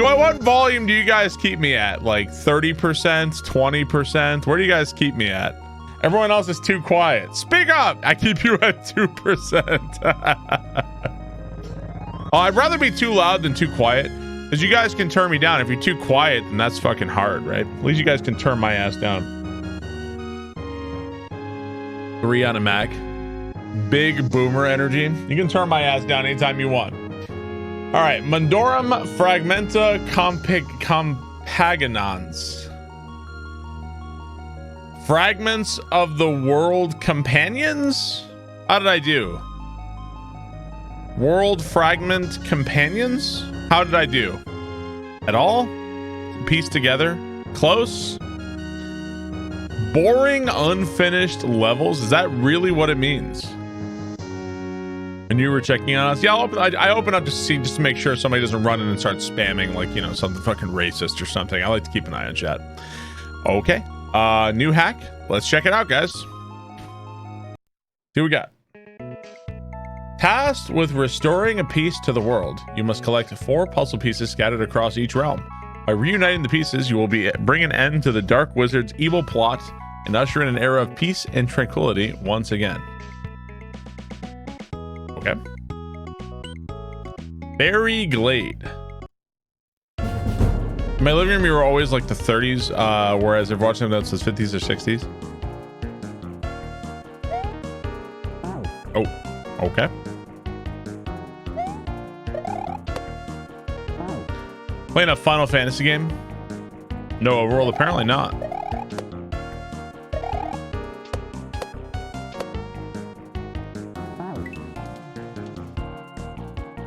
What volume do you guys keep me at? Like 30%, 20%? Where do you guys keep me at? Everyone else is too quiet. Speak up! I keep you at 2%. Oh, I'd rather be too loud than too quiet. Because you guys can turn me down. If you're too quiet, then that's fucking hard, right? At least you guys can turn my ass down. 3 on a Mac. Big boomer energy. You can turn my ass down anytime you want. All right. Mundorum Fragmenta Compagonons. Fragments of the World Companions? How did I do? World Fragment Companions? How did I do? At all? Pieced together? Close? Boring unfinished levels? Is that really what it means? When you were checking on us? Yeah, I open up to see, just to make sure somebody doesn't run in and start spamming, like, you know, something fucking racist or something. I like to keep an eye on chat. Okay. New hack. Let's check it out, guys. See what we got. Tasked with restoring a piece to the world, you must collect 4 puzzle pieces scattered across each realm. By reuniting the pieces, you will bring an end to the Dark Wizard's evil plot and usher in an era of peace and tranquility once again. Okay. Fairy Glade. In my living room, you were always like the 30s, whereas if watching them, it says 50s or 60s. Oh, okay. Playing a Final Fantasy game? No overworld, apparently not.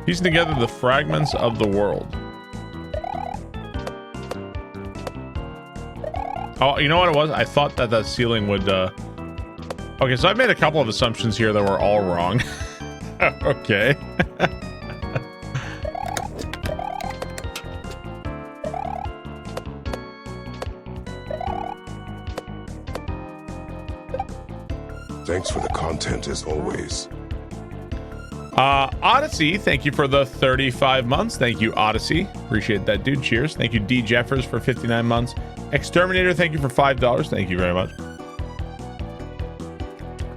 Piecing together the fragments of the world. Oh, you know what it was? I thought that that ceiling would, Okay, so I've made a couple of assumptions here that were all wrong. Okay. Thanks for the content as always. Odyssey, thank you for the 35 months. Thank you, Odyssey. Appreciate that, dude. Cheers. Thank you, D. Jeffers, for 59 months. Exterminator, thank you for $5. Thank you very much.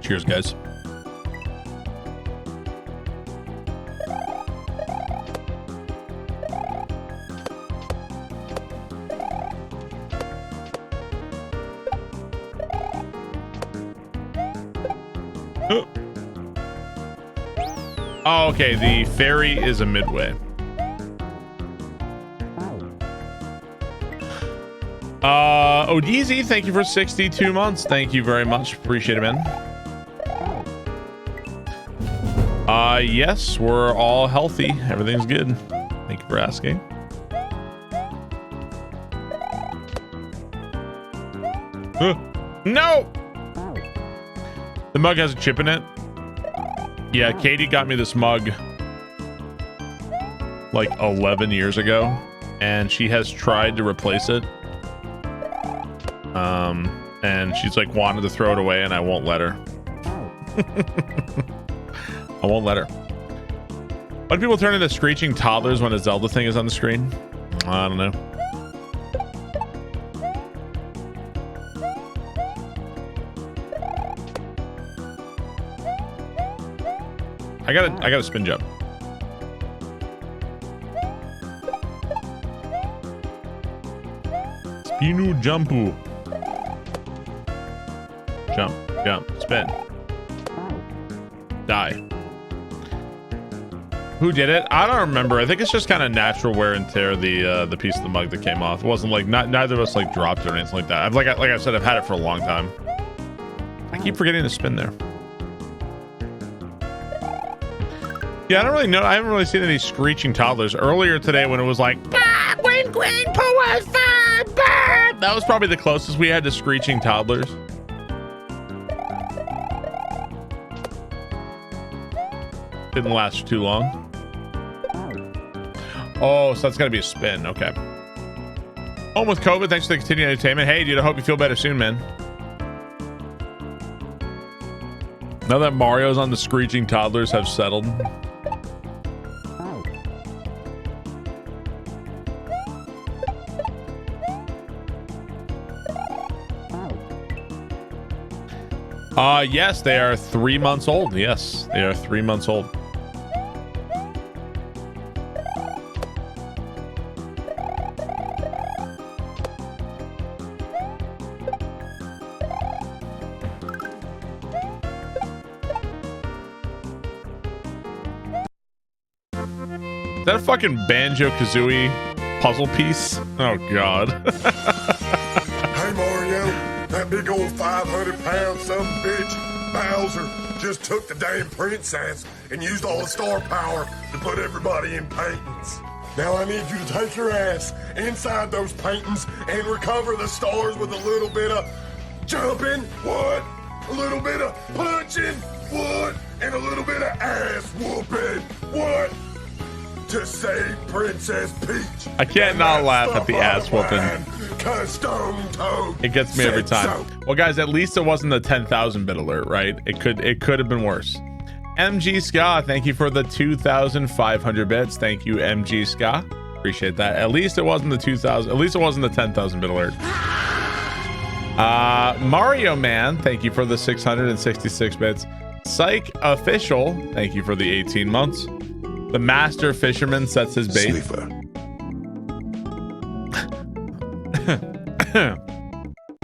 Cheers, guys. Oh, okay, the ferry is a midway. Odeezy, thank you for 62 months. Thank you very much. Appreciate it, man. Yes, we're all healthy. Everything's good. Thank you for asking. No! The mug has a chip in it. Yeah, Katie got me this mug like 11 years ago, and she has tried to replace it. And she's like wanted to throw it away, and I won't let her. I won't let her. Why do people turn into screeching toddlers when a Zelda thing is on the screen? I don't know. I got a spin jump. Spinu jumpu. Jump, jump, spin. Die. Who did it? I don't remember. I think it's just kind of natural wear and tear, the piece of the mug that came off. It wasn't like neither of us like dropped it or anything like that. Like I said, I've had it for a long time. I keep forgetting to spin there. Yeah, I don't really know. I haven't really seen any screeching toddlers. Earlier today when it was like, when Grandpa was fine, that was probably the closest we had to screeching toddlers. Didn't last too long. Oh, so that's got to be a spin. Okay. Home with COVID. Thanks for the continued entertainment. Hey, dude, I hope you feel better soon, man. Now that Mario's on, the screeching toddlers have settled. Yes, they are 3 months old. Yes, they are 3 months old. Is that a fucking Banjo-Kazooie puzzle piece? Oh, God. Hey, Mario, that big old 500-pound son of a bitch, Bowser, just took the damn princess and used all the star power to put everybody in paintings. Now I need you to take your ass inside those paintings and recover the stars with a little bit of jumping, what? A little bit of punching, what? And a little bit of ass whooping, what? To save Princess Peach. I can't not laugh at the ass whooping. It gets me every time. Well, guys, at least it wasn't the 10,000 bit alert, right? It could have been worse. MG Ska, thank you for the 2,500 bits. Thank you, MG Ska. Appreciate that. At least it wasn't the 2,000. At least it wasn't the 10,000 bit alert. Mario Man, thank you for the 666 bits. Psych Official, thank you for the 18 months. The Master Fisherman sets his bait.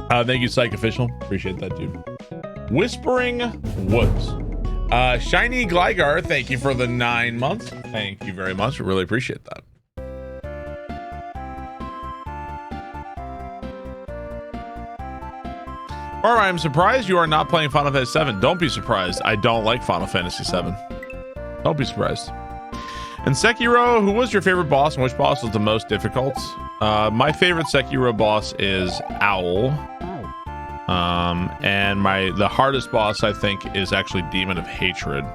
Thank you, Psych Official. Appreciate that, dude. Whispering Woods. Shiny Gligar, thank you for the 9 months. Thank you very much. Really appreciate that. All right, I'm surprised you are not playing Final Fantasy VII. Don't be surprised. I don't like Final Fantasy VII. Don't be surprised. And Sekiro, who was your favorite boss and which boss was the most difficult? My favorite Sekiro boss is Owl. And the hardest boss, I think, is actually Demon of Hatred.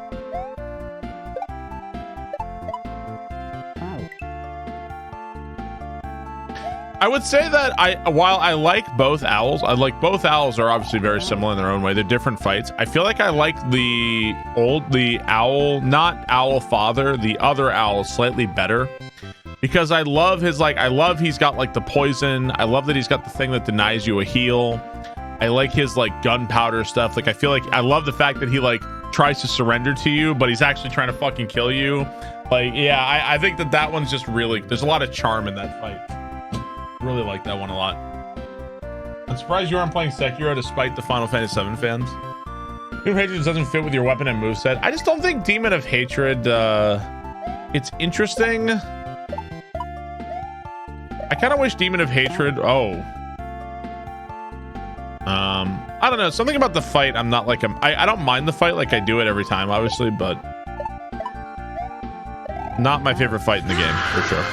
I would say that while I like both owls, are obviously very similar in their own way. They're different fights. I feel like I like the owl, not Owl Father, the other owl slightly better. Because I love he's got like the poison. I love that he's got the thing that denies you a heal. I like his like gunpowder stuff. Like I feel like I love the fact that he like tries to surrender to you, but he's actually trying to fucking kill you. Like, yeah, I think that one's just really, there's a lot of charm in that fight. Really like that one a lot. I'm surprised you aren't playing Sekiro despite the Final Fantasy VII fans. Demon of Hatred doesn't fit with your weapon and moveset. I just don't think Demon of Hatred, it's interesting. I kind of wish Demon of Hatred, I don't know, something about the fight, I'm not like, I don't mind the fight, like I do it every time, obviously, but not my favorite fight in the game, for sure.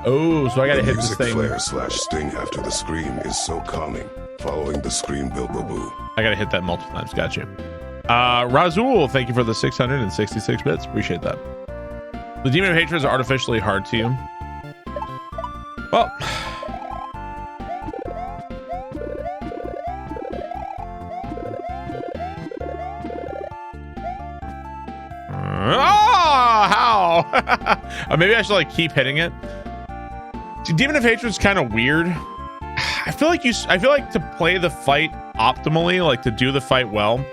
Oh, so I gotta hit this thing. Flare / sting after the scream is so calming. Following the scream, Bilbo. I gotta hit that multiple times. Got you. Razul, thank you for the 666 bits. Appreciate that. The Demon of Hatred is artificially hard to you. Well, how? Maybe I should like keep hitting it. See, Demon of Hatred is kind of weird. I feel like to play the fight optimally, like to do the fight well,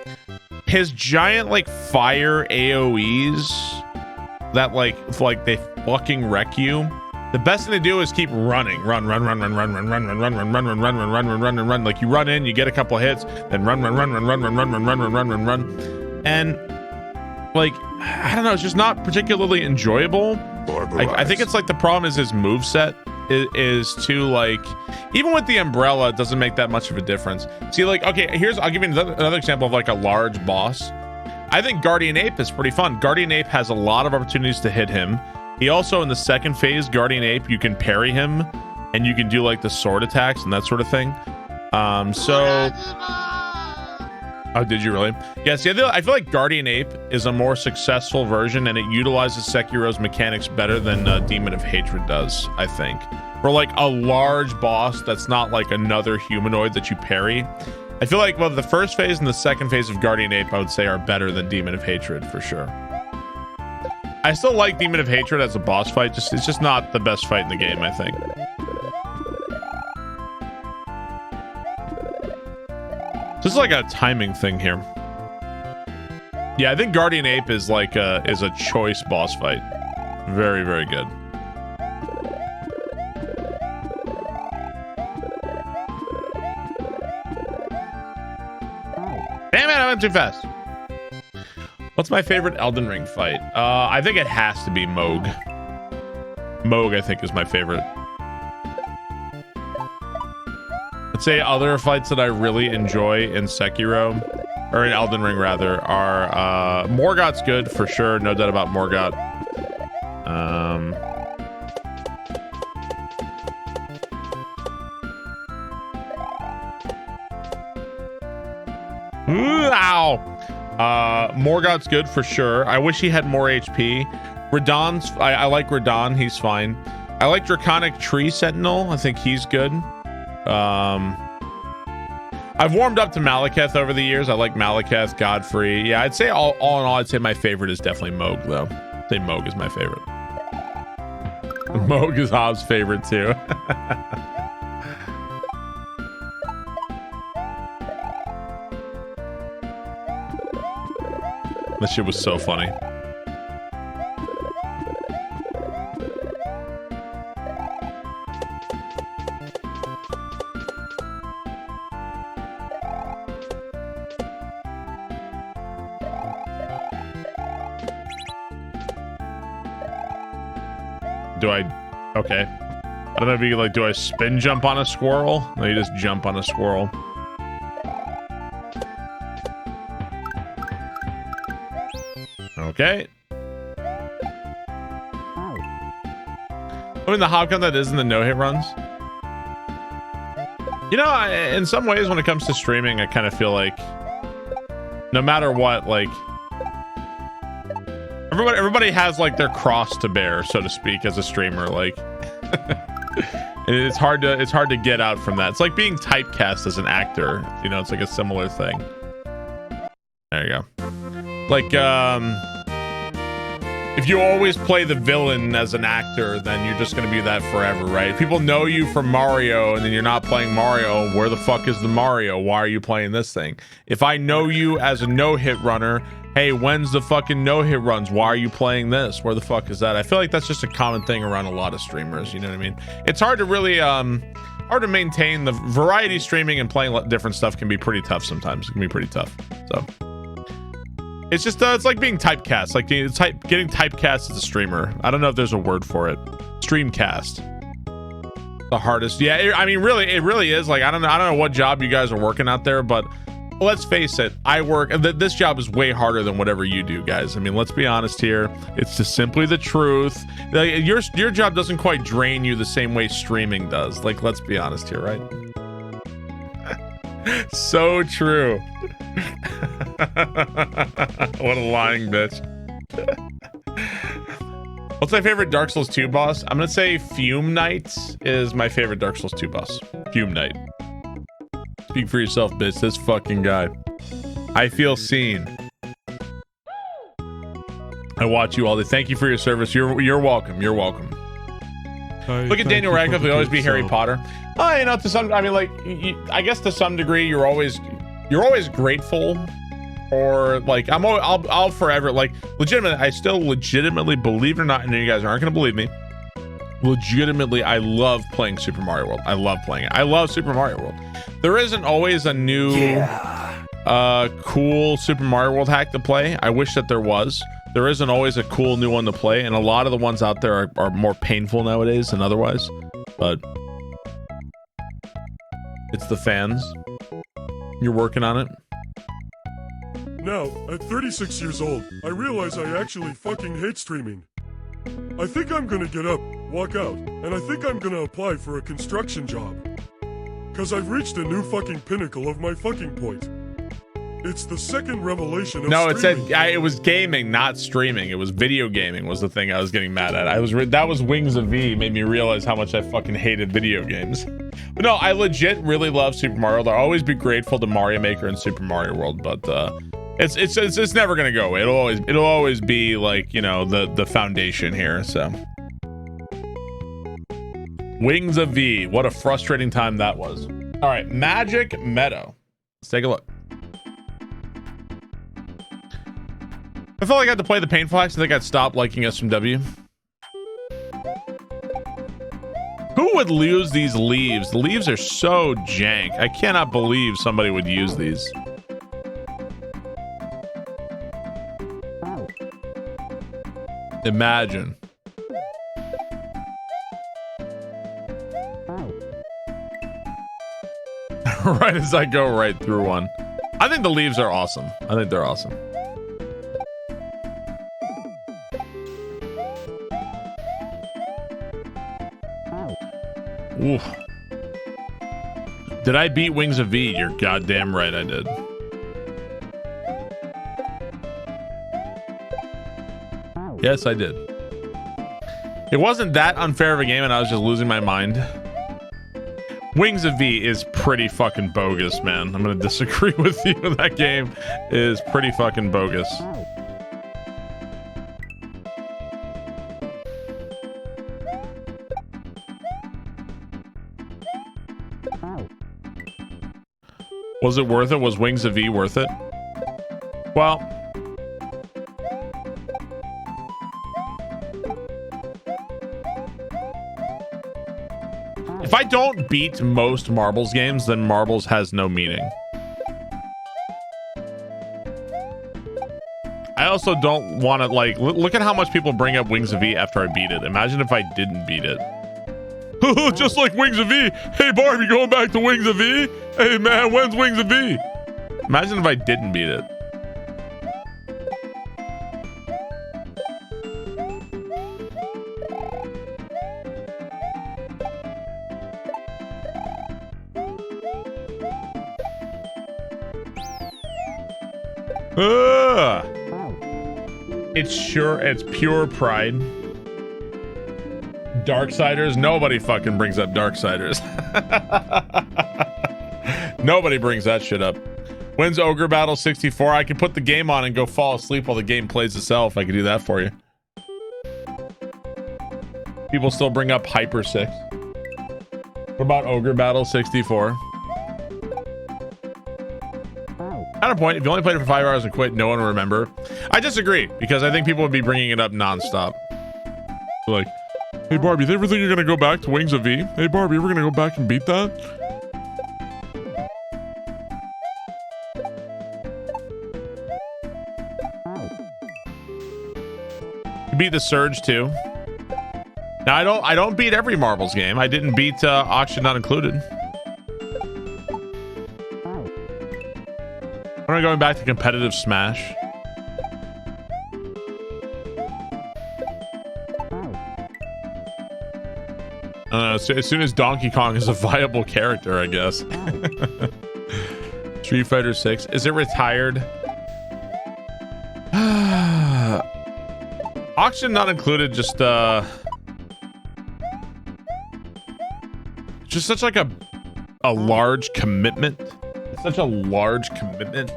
his giant like fire AoEs that like they fucking wreck you. The best thing to do is keep running. Run. Like you run in, you get a couple hits, then run. And like, I don't know, it's just not particularly enjoyable. I think it's like the problem is his moveset is too like, even with the umbrella, it doesn't make that much of a difference. See, like, okay, I'll give you another example of like a large boss. I think Guardian Ape is pretty fun. Guardian Ape has a lot of opportunities to hit him. He also, in the second phase, Guardian Ape, you can parry him and you can do like the sword attacks and that sort of thing. Oh, did you really? Yeah, see, I feel like Guardian Ape is a more successful version and it utilizes Sekiro's mechanics better than Demon of Hatred does, I think. For like a large boss that's not like another humanoid that you parry. I feel like, well, the first phase and the second phase of Guardian Ape, I would say, are better than Demon of Hatred, for sure. I still like Demon of Hatred as a boss fight. It's just not the best fight in the game, I think. This is like a timing thing here. Yeah, I think Guardian Ape is like a choice boss fight. Very, very good. Damn it, I went too fast. What's my favorite Elden Ring fight? I think it has to be Moog. Moog, I think, is my favorite. I'd say other fights that I really enjoy in Sekiro, or in Elden Ring rather, are Morgott's good for sure, no doubt about Morgott. Ow! Morgott's good for sure. I wish he had more HP. Radahn's, I like Radahn, he's fine. I like Draconic Tree Sentinel, I think he's good. I've warmed up to Malekith over the years. I like Malekith, Godfrey. Yeah, I'd say all in all, I'd say my favorite is definitely Moog, though. I'd say Moog is my favorite. Moog is Hobbs' favorite, too. That shit was so funny. Okay. I don't know if you like, do I spin jump on a squirrel? No, you just jump on a squirrel. Okay. I mean, the hopcon that is in the no-hit runs. You know, in some ways, when it comes to streaming, I kind of feel like no matter what, like everybody has like their cross to bear, so to speak, as a streamer. Like, it's hard to get out from that. It's like being typecast as an actor. You know, it's like a similar thing. There you go. Like, if you always play the villain as an actor, then you're just going to be that forever, right? If people know you from Mario and then you're not playing Mario, where the fuck is the Mario? Why are you playing this thing? If I know you as a no-hit runner, hey, when's the fucking no-hit runs? Why are you playing this? Where the fuck is that? I feel like that's just a common thing around a lot of streamers, you know what I mean? It's hard to really, hard to maintain the variety. Streaming and playing different stuff can be pretty tough sometimes. It can be pretty tough, so... It's just, it's like being typecast, like getting typecast as a streamer. I don't know if there's a word for it. Streamcast. The hardest. Yeah, I mean, really, it really is. Like, I don't know what job you guys are working out there, but let's face it, this job is way harder than whatever you do, guys. I mean, let's be honest here. It's just simply the truth. Like, your job doesn't quite drain you the same way streaming does. Like, let's be honest here, right? So true. What a lying bitch. What's my favorite Dark Souls 2 boss? I'm gonna say Fume Knight is my favorite Dark Souls 2 boss. Fume Knight. Speak for yourself, bitch. This fucking guy. I feel seen. I watch you all day. Thank you for your service. You're welcome. You're welcome. Look at Daniel Radcliffe. He'll always be Harry Potter. Oh, you know, to some, I mean, like, I guess to some degree, you're always grateful, or like, I'll forever, like, legitimately, I still legitimately, believe it or not, and you guys aren't gonna believe me, legitimately, I love playing Super Mario World. I love playing it. I love Super Mario World. There isn't always a new, cool Super Mario World hack to play. I wish that there was. There isn't always a cool new one to play, and a lot of the ones out there are more painful nowadays than otherwise, but it's the fans. You're working on it. Now, at 36 years old, I realize I actually fucking hate streaming. I think I'm gonna get up, walk out, and I think I'm gonna apply for a construction job. Cause I've reached a new fucking pinnacle of my fucking point. It's the second revelation of streaming. It was gaming, not streaming. It was video gaming was the thing I was getting mad at. That was Wings of V made me realize how much I fucking hated video games. But no, I legit really love Super Mario World. I'll always be grateful to Mario Maker and Super Mario World, but It's never gonna go away. It'll always be like, you know, the foundation here. So Wings of V, what a frustrating time that was. All right, Magic Meadow. Let's take a look. I felt like I had to play the painful hacks. I think I'd stop liking SMW. Who would lose these leaves? The leaves are so jank. I cannot believe somebody would use these. Imagine. Right as I go right through one. I think the leaves are awesome. I think they're awesome. Ooh. Did I beat Wings of V? You're goddamn right I did. Yes, I did. It wasn't that unfair of a game and I was just losing my mind. Wings of V is pretty fucking bogus, man. I'm gonna disagree with you. That game is pretty fucking bogus. Was it worth it? Was Wings of V worth it? Well, if I don't beat most Marbles games, then Marbles has no meaning. I also don't want to, like, look at how much people bring up Wings of V after I beat it. Imagine if I didn't beat it. Just like Wings of V. Hey, Barb, you going back to Wings of V? Hey, man, when's Wings of V? Imagine if I didn't beat it. It's pure pride. Darksiders? Nobody fucking brings up Darksiders. Nobody brings that shit up. When's Ogre Battle 64? I can put the game on and go fall asleep while the game plays itself. I can do that for you. People still bring up Hyper 6. What about Ogre Battle 64? Counterpoint, if you only played it for 5 hours and quit, no one will remember. I disagree, because I think people would be bringing it up nonstop. Like, hey Barb, you ever think you're gonna go back to Wings of V? Hey Barb, you ever gonna go back and beat that? You beat the Surge too. Now I don't beat every Marbles game. I didn't beat Auction Not Included. I'm going back to competitive Smash. As soon as Donkey Kong is a viable character, I guess. Street Fighter 6. Is it retired? Auction Not Included. Just such like a large commitment. It's such a large commitment.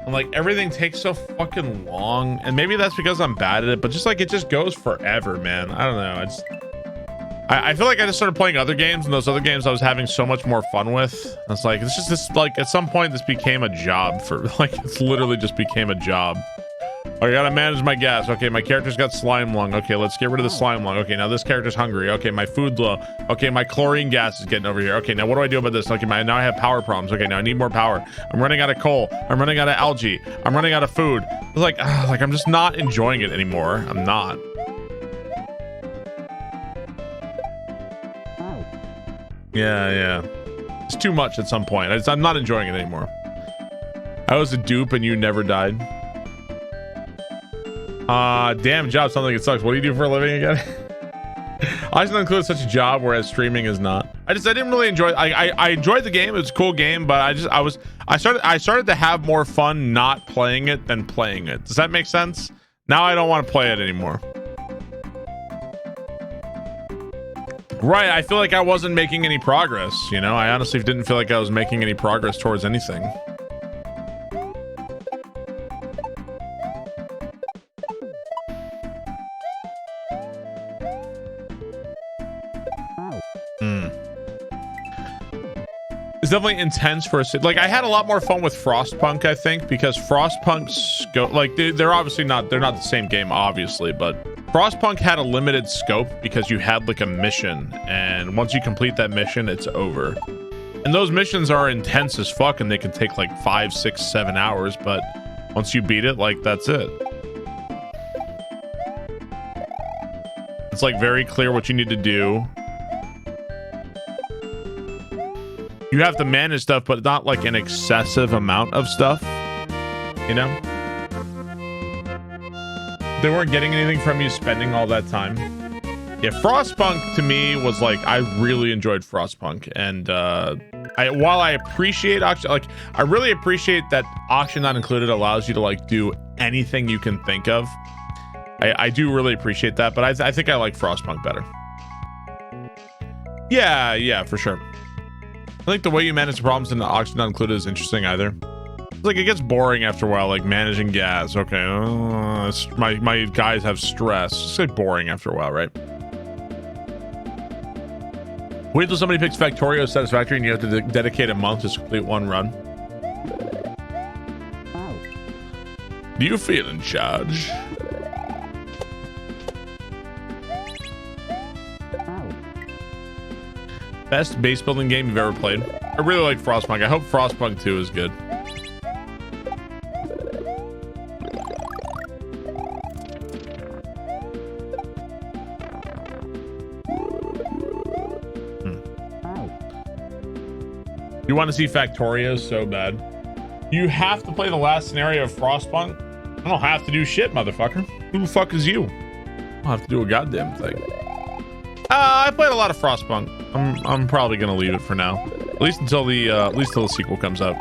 And like everything takes so fucking long. And maybe that's because I'm bad at it, but just like it just goes forever, man. I don't know. I feel like I just started playing other games, and those other games I was having so much more fun with. It's like, it's just this, like, at some point this became a job for, like, it's literally just became a job. I gotta manage my gas. Okay, my character's got slime lung. Okay, let's get rid of the slime lung. Okay, now this character's hungry. Okay, my food's low. Okay, my chlorine gas is getting over here. Okay, now what do I do about this? Okay, now I have power problems. Okay, now I need more power. I'm running out of coal. I'm running out of algae. I'm running out of food. It's like I'm just not enjoying it anymore. I'm not. Yeah. It's too much at some point. I'm not enjoying it anymore. I was a dupe and you never died. Damn job. Sounds like it sucks. What do you do for a living again? I just don't include such a job, whereas streaming is not. I didn't really enjoy it. I enjoyed the game. It was a cool game, but I started to have more fun not playing it than playing it. Does that make sense? Now I don't want to play it anymore. Right, I feel like I wasn't making any progress, you know? I honestly didn't feel like I was making any progress towards anything. It's definitely intense for a like. I had a lot more fun with Frostpunk, I think, because Frostpunk's go like they're obviously not the same game, obviously, but Frostpunk had a limited scope because you had like a mission, and once you complete that mission, it's over. And those missions are intense as fuck, and they can take like 5, 6, 7 hours, but once you beat it, like that's it. It's like very clear what you need to do. You have to manage stuff, but not like an excessive amount of stuff, you know? They weren't getting anything from you spending all that time. Yeah, Frostpunk to me was like, I really enjoyed Frostpunk, and while I appreciate auction, like I really appreciate that auction not included allows you to like do anything you can think of. I do really appreciate that, but I think I like Frostpunk better. Yeah, for sure. I think the way you manage the problems in the auction not included is interesting either. It's like it gets boring after a while, like managing gas. Okay, my guys have stress. It's like boring after a while, right? Wait until somebody picks Factorio Satisfactory and you have to dedicate a month to complete one run. Do you feel in charge? Best base building game you've ever played? I really like Frostpunk. I hope Frostpunk 2 is good. You want to see Factorio so bad. You have to play the last scenario of Frostpunk? I don't have to do shit, motherfucker. Who the fuck is you? I don't have to do a goddamn thing. I played a lot of Frostpunk. I'm probably gonna leave it for now, at least until the sequel comes out.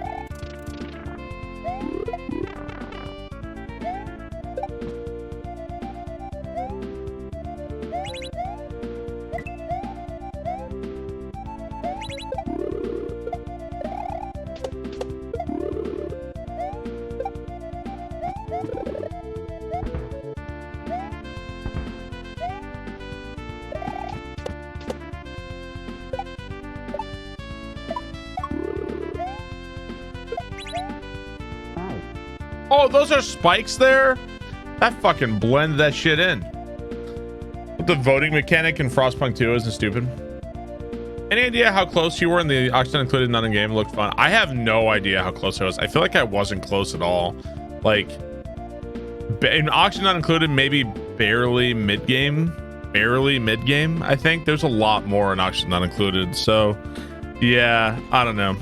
Oh, those are spikes there? That fucking blended that shit in. The voting mechanic in Frostpunk 2 isn't stupid. Any idea how close you were in the auction included none in game? It looked fun. I have no idea how close I was. I feel like I wasn't close at all. Like, in auction not included, maybe barely mid-game. Barely mid-game, I think. There's a lot more in auction not included. So, yeah, I don't know.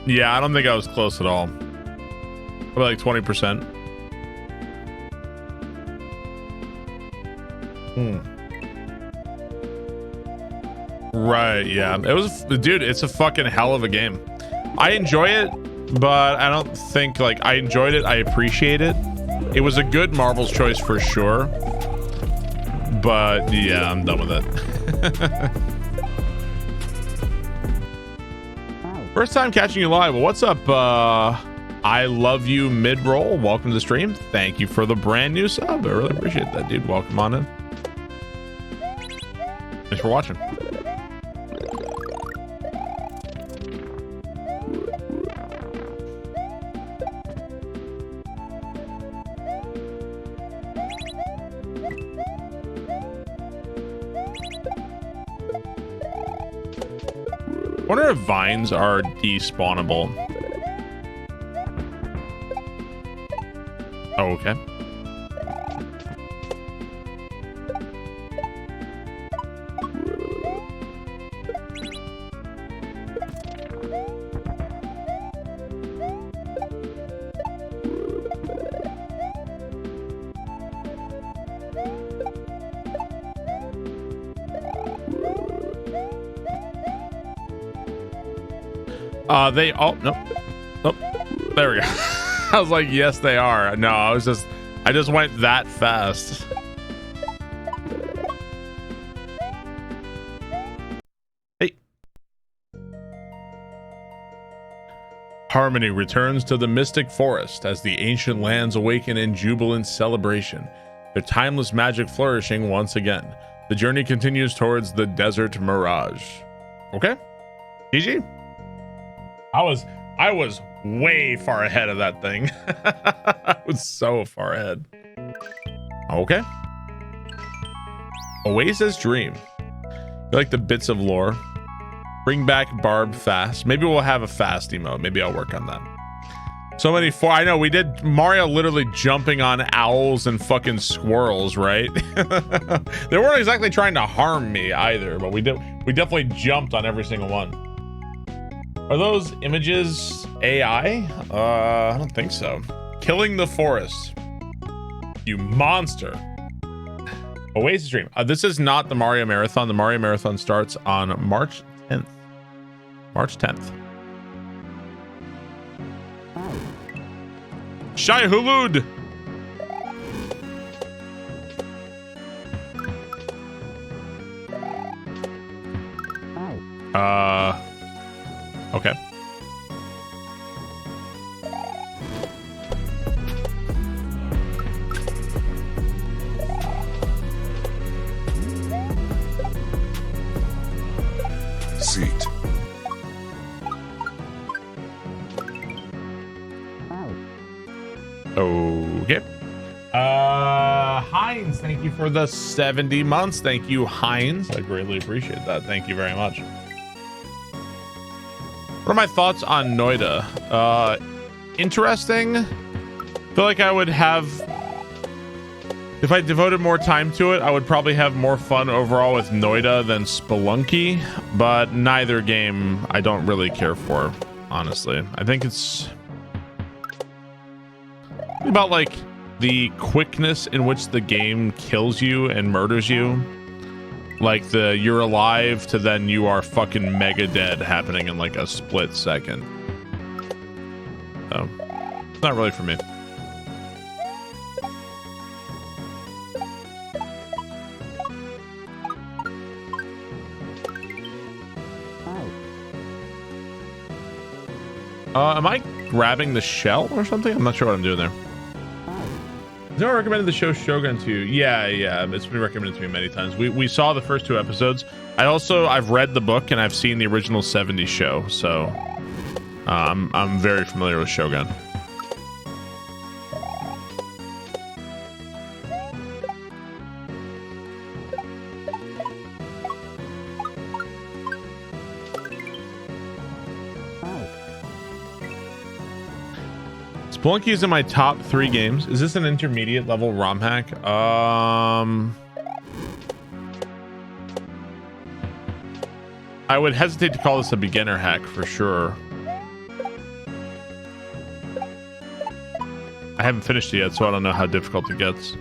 Yeah, I don't think I was close at all. Probably like 20%. Right, yeah. It was, dude, it's a fucking hell of a game. I enjoy it, but I don't think, like, I enjoyed it. I appreciate it. It was a good Marvel's choice for sure. But, yeah, I'm done with it. First time catching you live. Well, what's up, I love you mid-roll. Welcome to the stream. Thank you for the brand new sub. I really appreciate that, dude. Welcome on in. Thanks for watching. I wonder if vines are despawnable. Oh, okay. They all nope. There we go. I was like, yes, they are. No, I just went that fast. Hey. Harmony returns to the mystic forest as the ancient lands awaken in jubilant celebration, their timeless magic flourishing once again. The journey continues towards the desert mirage. Okay. GG. I was way far ahead of that thing. I was so far ahead. Okay. Oasis Dream. You like the bits of lore? Bring back Barb fast. Maybe we'll have a fast emote. Maybe I'll work on that. So many I know we did Mario literally jumping on owls and fucking squirrels, right? They weren't exactly trying to harm me either, but we definitely jumped on every single one. Are those images AI? I don't think so. Killing the forest. You monster. Oasis Dream. This is not the Mario Marathon. The Mario Marathon starts on March 10th. March 10th. Shai Hulud. Okay. Seat. Okay. Heinz, thank you for the 70 months. Thank you, Heinz. I greatly appreciate that. Thank you very much. What are my thoughts on Noida? Interesting. I feel like I would have, if I devoted more time to it, I would probably have more fun overall with Noida than Spelunky, but neither game I don't really care for, honestly. I think it's about like the quickness in which the game kills you and murders you. Like the you're alive to then you are fucking mega dead happening in like a split second. So it's not really for me. Am I grabbing the shell or something? I'm not sure what I'm doing there. Has anyone recommended the show Shogun to you? Yeah, it's been recommended to me many times. We saw the first 2 episodes. I've read the book and I've seen the original 70s show, so I'm very familiar with Shogun. Spelunky is in my top 3 games. Is this an intermediate level ROM hack? I would hesitate to call this a beginner hack for sure. I haven't finished it yet, so I don't know how difficult it gets.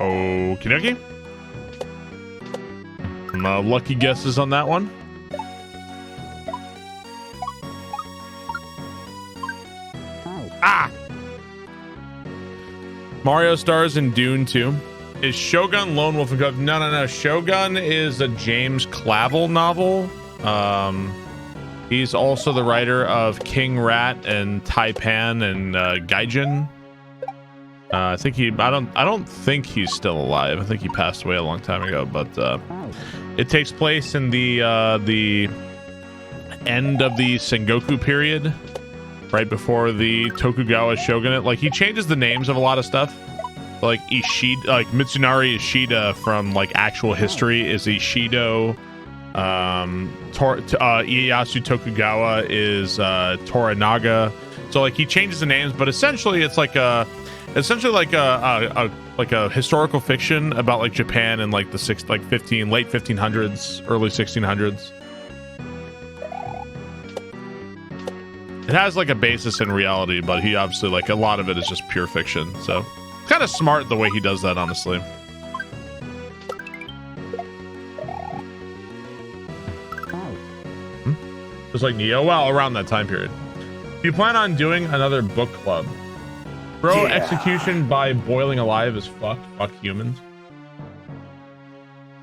Okie dokie. Some lucky guesses on that one. Ah! Mario stars in Dune 2. Is Shogun Lone Wolf and Cub? No. Shogun is a James Clavell novel. He's also the writer of King Rat and Taipan and Gaijin. I don't think he's still alive. I think he passed away a long time ago, but it takes place in the end of the Sengoku period, right before the Tokugawa shogunate. Like, he changes the names of a lot of stuff. Like Ishida, like Mitsunari Ishida from like actual history is Ishido. Ieyasu Tokugawa is Toranaga. So like he changes the names, but essentially it's like a historical fiction about like Japan in like the late 1500s, early 1600s. It has like a basis in reality, but he obviously, like, a lot of it is just pure fiction. So kind of smart the way he does that, honestly. Just like Neo, well, around that time period. Do you plan on doing another book club? Bro, execution by boiling alive is fucked. Fuck humans.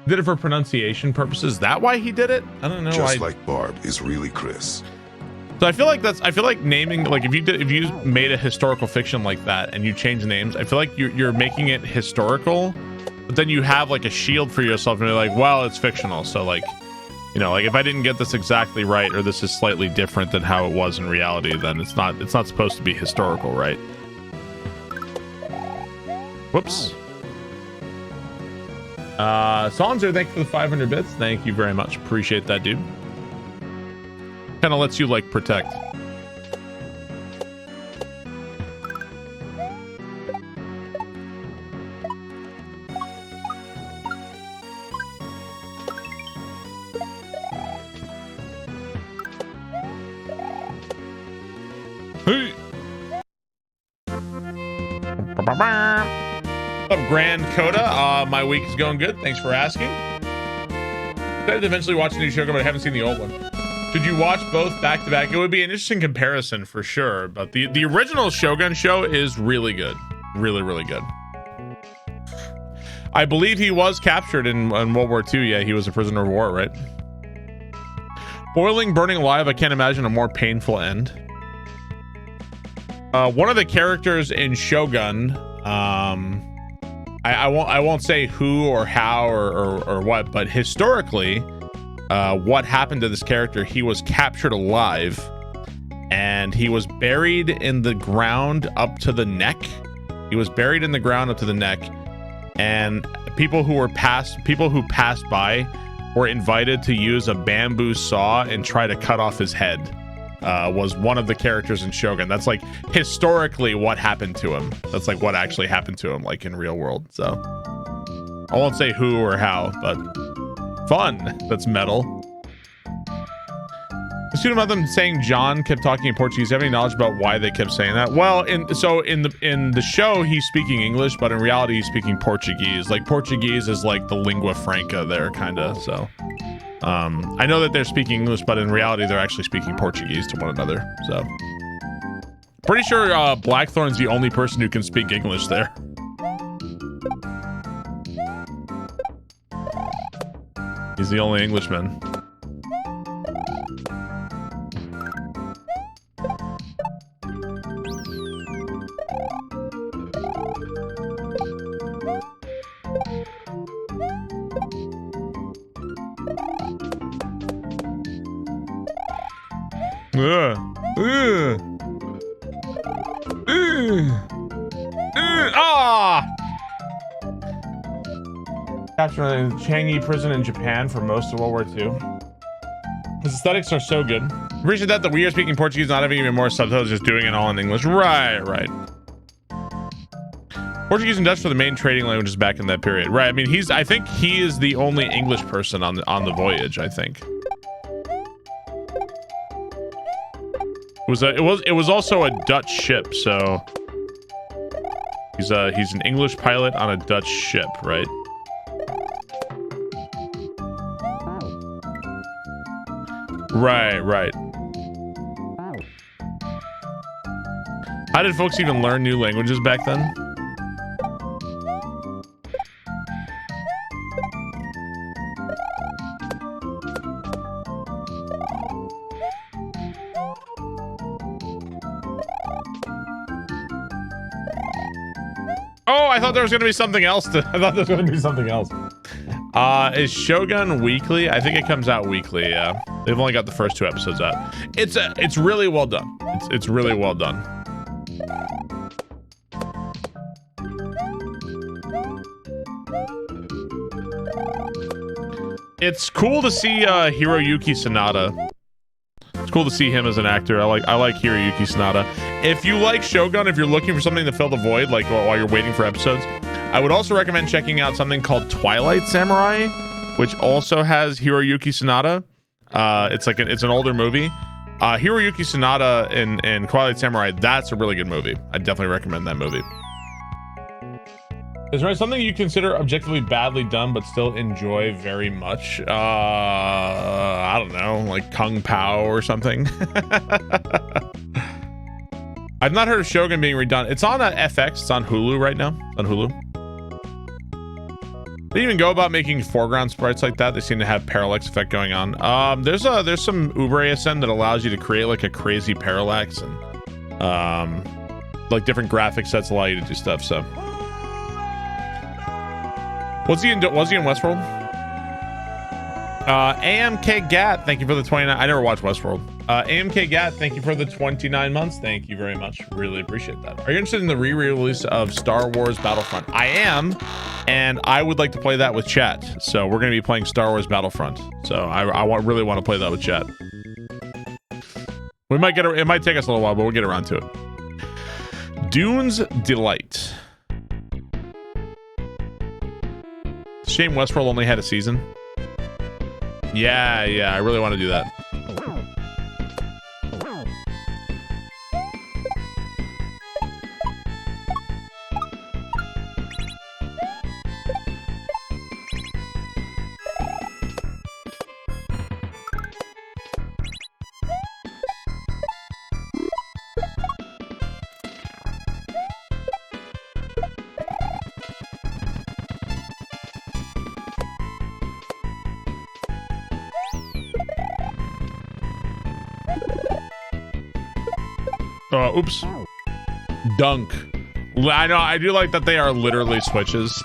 Did it for pronunciation purposes. Is that why he did it? I don't know. Just like Barb is really Chris. So I feel like naming, like if you made a historical fiction like that and you change names, I feel like you're making it historical, but then you have like a shield for yourself and you're like, well, it's fictional. So like, you know, like if I didn't get this exactly right, or this is slightly different than how it was in reality, then it's not supposed to be historical, right? Whoops. Sonzer, thank you for the 500 bits. Thank you very much. Appreciate that, dude. Kind of lets you like protect. Hey. What's up, Grand Coda? My week is going good. Thanks for asking. Excited to eventually watch the new Shogun, but I haven't seen the old one. Should you watch both back to back? It would be an interesting comparison for sure, but the original Shogun show is really good. Really, really good. I believe he was captured in World War II. Yeah, he was a prisoner of war, right? Boiling, burning alive, I can't imagine a more painful end. One of the characters in Shogun, I won't say who or how or what, but historically, what happened to this character, he was captured alive and he was buried in the ground up to the neck. He was buried in the ground up to the neck, and people who passed by were invited to use a bamboo saw and try to cut off his head. Was one of the characters in Shogun. That's like historically what happened to him. That's like what actually happened to him, like in real world. So I won't say who or how, but fun. That's metal. The student about them saying John kept talking in Portuguese. Do you have any knowledge about why they kept saying that? Well, in the show he's speaking English, but in reality he's speaking Portuguese. Like Portuguese is like the lingua franca there, kind of. So I know that they're speaking English, but in reality they're actually speaking Portuguese to one another. So pretty sure Blackthorn's the only person who can speak English there. He's the only Englishman. Captured in Changi prison in Japan for most of World War II. His aesthetics are so good. Appreciate that we are speaking Portuguese, not having even more subtitles, just doing it all in English. Right. Portuguese and Dutch were the main trading languages back in that period. Right. I mean, I think he is the only English person on the voyage, I think. It was also a Dutch ship, so he's an English pilot on a Dutch ship, right? Right. How did folks even learn new languages back then? Oh, I thought there was going to be something else. Is Shogun weekly? I think it comes out weekly. Yeah, they've only got the first 2 episodes out. It's really well done. It's really well done. It's cool to see Hiroyuki Sanada. It's cool to see him as an actor. I like Hiroyuki Sanada. If you like Shogun, if you're looking for something to fill the void, like while you're waiting for episodes, I would also recommend checking out something called Twilight Samurai, which also has Hiroyuki Sanada. It's an older movie. Hiroyuki Sanada in Twilight Samurai, that's a really good movie. I definitely recommend that movie. Is there something you consider objectively badly done but still enjoy very much? I don't know, like Kung Pao or something. I've not heard of Shogun being redone. It's on FX. It's on Hulu right now. It's on Hulu. They even go about making foreground sprites like that. They seem to have parallax effect going on. There's some Uber ASM that allows you to create like a crazy parallax and like different graphic sets allow you to do stuff. So was he in Westworld? AMK Gat, thank you for the 29. I never watched Westworld. AMK Gat, thank you for the 29 months. Thank you very much. Really appreciate that. Are you interested in the re-release of Star Wars Battlefront? I am, and I would like to play that with chat. So we're going to be playing Star Wars Battlefront. So I really want to play that with chat. We might it might take us a little while, but we'll get around to it. Dune's Delight. Shame Westworld only had a season. Yeah, I really want to do that. Oops. Dunk. I know, I do like that they are literally switches.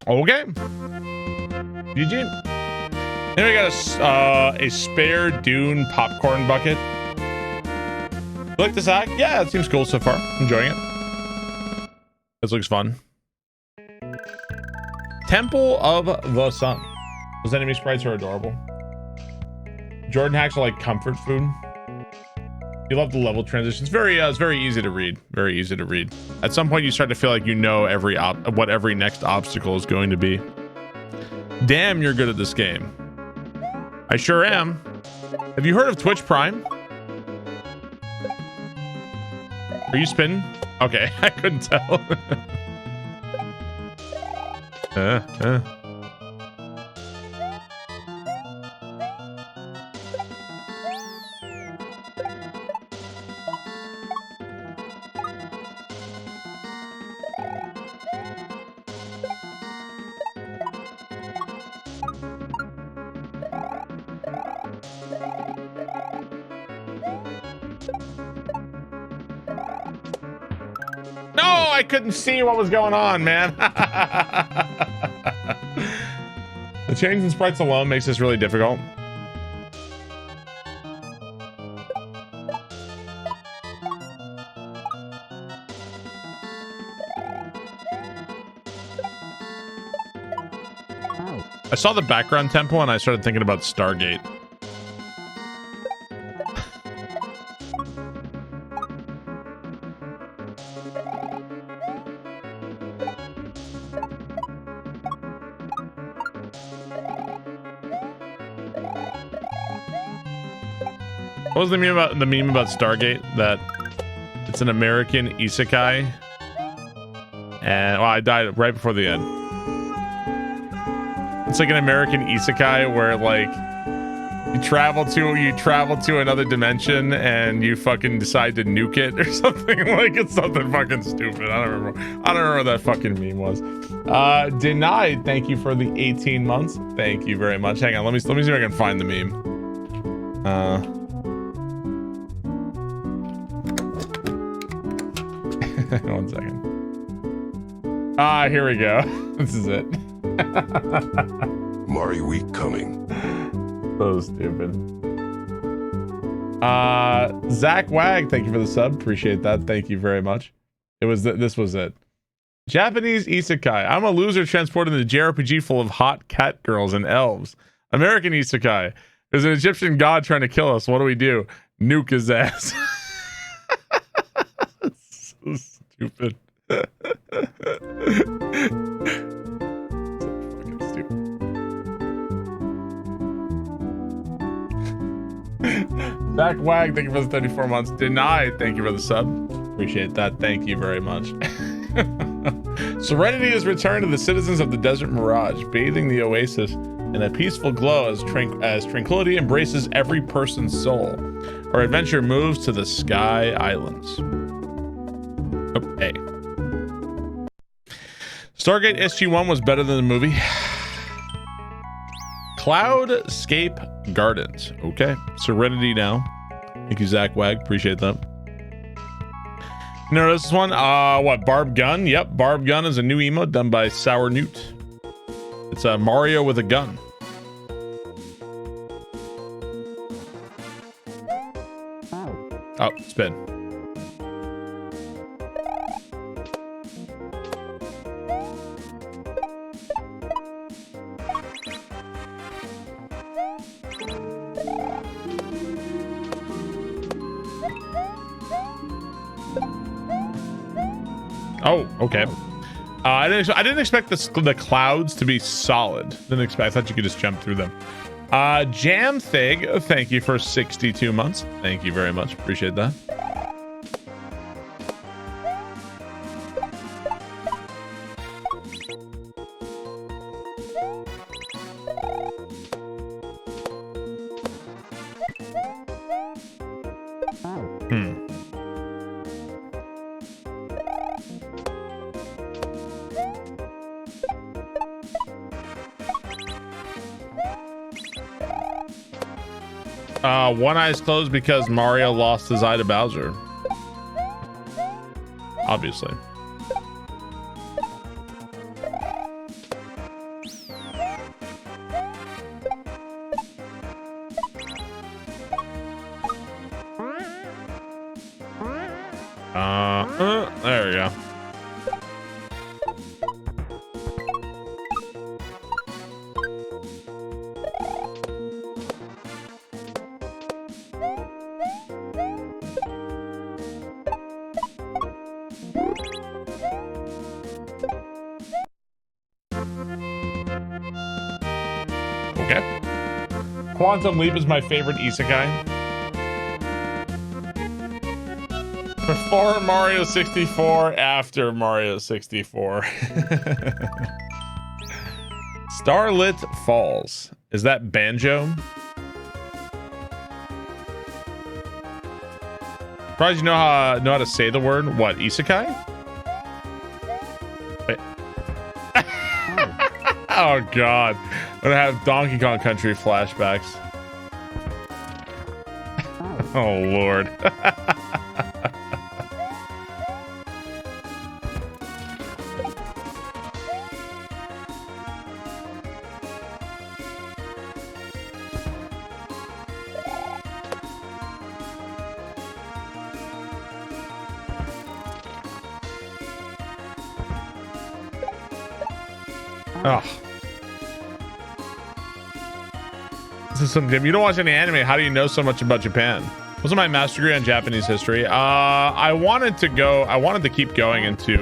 Okay. GG. Then we got a spare Dune popcorn bucket. You like this hack? Yeah, it seems cool so far. Enjoying it. This looks fun. Temple of the Sun. Those enemy sprites are adorable. Jordan hacks are like comfort food. You love the level transitions. It's very easy to read. Very easy to read. At some point, you start to feel like you know what every next obstacle is going to be. Damn, you're good at this game. I sure am. Have you heard of Twitch Prime? Are you spinning? Okay, I couldn't tell. I couldn't see what was going on, man. The change in sprites alone makes this really difficult. I saw the background tempo and I started thinking about Stargate. What was the meme about Stargate? That it's an American isekai, and well, I died right before the end. It's like an American isekai where like you travel to another dimension and you fucking decide to nuke it or something. Like it's something fucking stupid. I don't remember what that fucking meme was. Denied. Thank you for the 18 months. Thank you very much. Hang on, let me see if I can find the meme. One second. Here we go. This is it. Mari week coming. So stupid. Zach Wag, thank you for the sub. Appreciate that. Thank you very much. This was it. Japanese isekai. I'm a loser transported in a JRPG full of hot cat girls and elves. American isekai. There's an Egyptian god trying to kill us. What do we do? Nuke his ass. So stupid. So fucking stupid. Zach Wag, thank you for the 34 months. Denied, thank you for the sub. Appreciate that. Thank you very much. Serenity has returned to the citizens of the Desert Mirage, bathing the oasis in a peaceful glow as tranquility embraces every person's soul. Our adventure moves to the Sky Islands. Oh, hey. Stargate SG-1 was better than the movie. Cloudscape Gardens. Okay. Serenity now. Thank you, Zach Wag. Appreciate that. You know this one? What? Barb Gun? Yep. Barb Gun is a new emote done by Sour Newt. It's a Mario with a gun. Oh, spin. Oh, okay. I didn't expect the clouds to be solid. I thought you could just jump through them. Jam Thig, thank you for 62 months. Thank you very much. Appreciate that. One eye's closed because Mario lost his eye to Bowser. Obviously. There we go. Quantum Leap is my favorite isekai. Before Mario 64, after Mario 64. Starlit Falls. Is that Banjo? Surprised you know how to say the word. What, isekai? Wait. Oh god. I'm gonna have Donkey Kong Country flashbacks. Oh lord. Oh. This is some Jim. You don't watch any anime. How do you know so much about Japan? Wasn't my master degree on Japanese history? I wanted to keep going into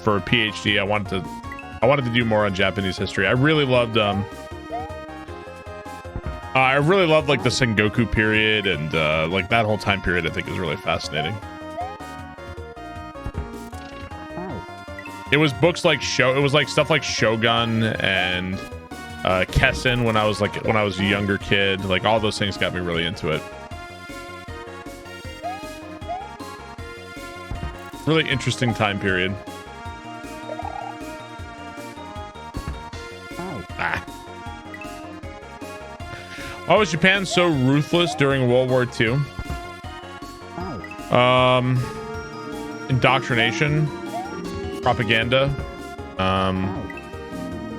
for a PhD. I wanted to do more on Japanese history. I really loved like the Sengoku period and like that whole time period. I think is really fascinating. It was books like it was like stuff like Shogun and Kessen when I was a younger kid. Like all those things got me really into it. Really interesting time period. Why was Japan so ruthless during World War II? Indoctrination, propaganda,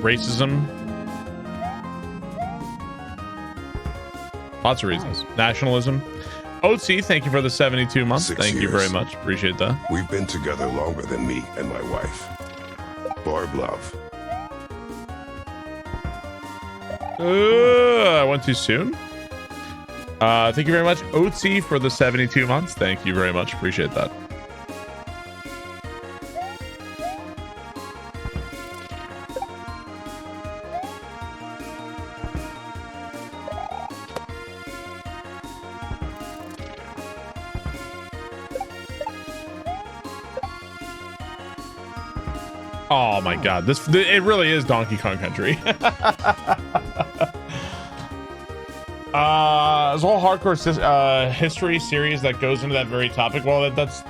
racism. Lots of reasons. Nationalism. OC, thank you for the 72 months. Thank you very much. Appreciate that. We've been together longer than me and my wife. Barb love. I went too soon. Thank you very much, Oatsy, for the 72 months. Thank you very much. Appreciate that. Oh my god, it really is Donkey Kong Country. There's a whole hardcore history series that goes into that very topic. Well, that's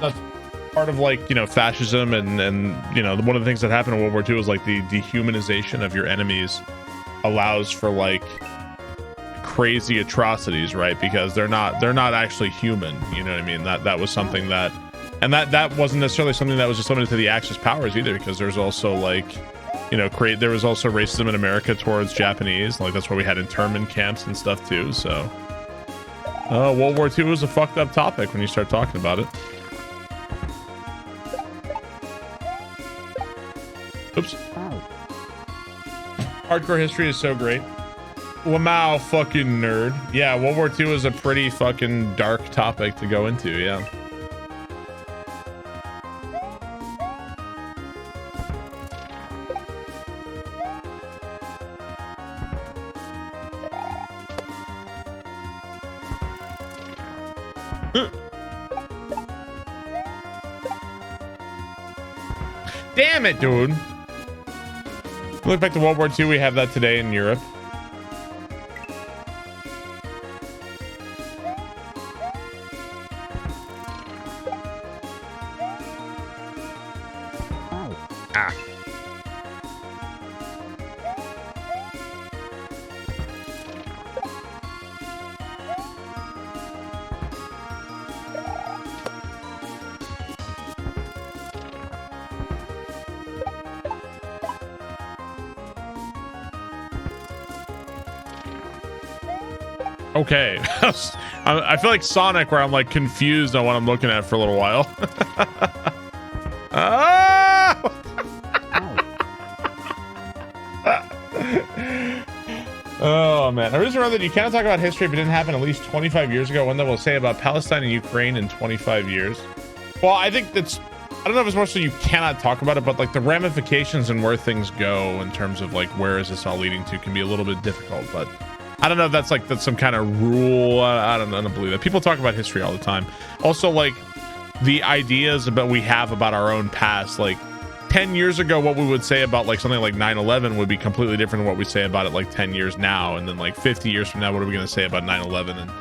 part of, like, you know, fascism and you know, one of the things that happened in World War II was like the dehumanization of your enemies allows for like crazy atrocities, right? Because they're not actually human. You know what I mean? That was something that. And that wasn't necessarily something that was just limited to the Axis powers either, because there's also, like, you know, there was also racism in America towards Japanese. Like, that's why we had internment camps and stuff too. So, World War II was a fucked up topic when you start talking about it. Oops. Hardcore history is so great. Wow, fucking nerd. Yeah, World War II is a pretty fucking dark topic to go into. Yeah. Damn it, dude. Look back to World War II. We have that today in Europe. Ah. Okay. I feel like Sonic, where I'm like confused on what I'm looking at for a little while. Ah! Oh man, I just remember that you cannot talk about history if it didn't happen at least 25 years ago. One that will say about Palestine and Ukraine in 25 years. Well, I think that's, I don't know if it's more so you cannot talk about it, but like the ramifications and where things go in terms of like where is this all leading to can be a little bit difficult. But I don't know if that's some kind of rule. I don't believe that. People talk about history all the time. Also, like the ideas we have about our own past, like 10 years ago, what we would say about like something like 9/11 would be completely different than what we say about it like 10 years now. And then like 50 years from now, what are we going to say about 9/11? And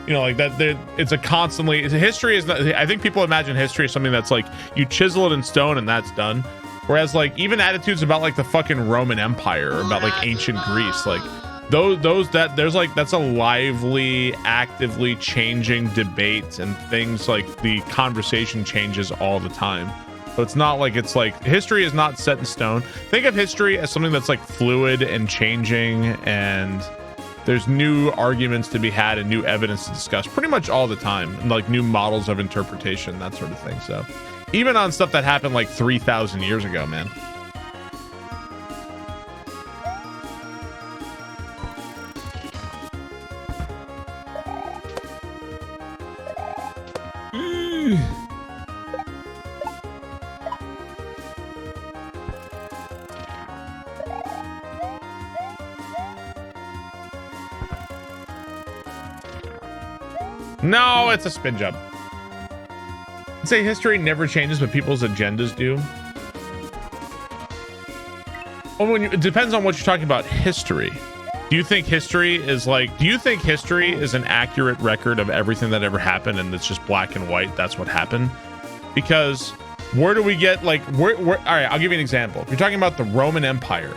you know, like that, it's a constantly, history is not, I think people imagine history as something that's like you chisel it in stone and that's done. Whereas like even attitudes about like the fucking Roman Empire or about like ancient Greece, like that's a lively, actively changing debate, and things like the conversation changes all the time. So it's not like history is not set in stone. Think of history as something that's like fluid and changing, and there's new arguments to be had and new evidence to discuss pretty much all the time, and like new models of interpretation, that sort of thing. So even on stuff that happened like 3,000 years ago, man. No, it's a spin jump. I'd say history never changes, but people's agendas do. Well, it depends on what you're talking about. History. Do you think history is an accurate record of everything that ever happened, and it's just black and white? That's what happened. Because where do we get like where? All right, I'll give you an example. If you're talking about the Roman Empire,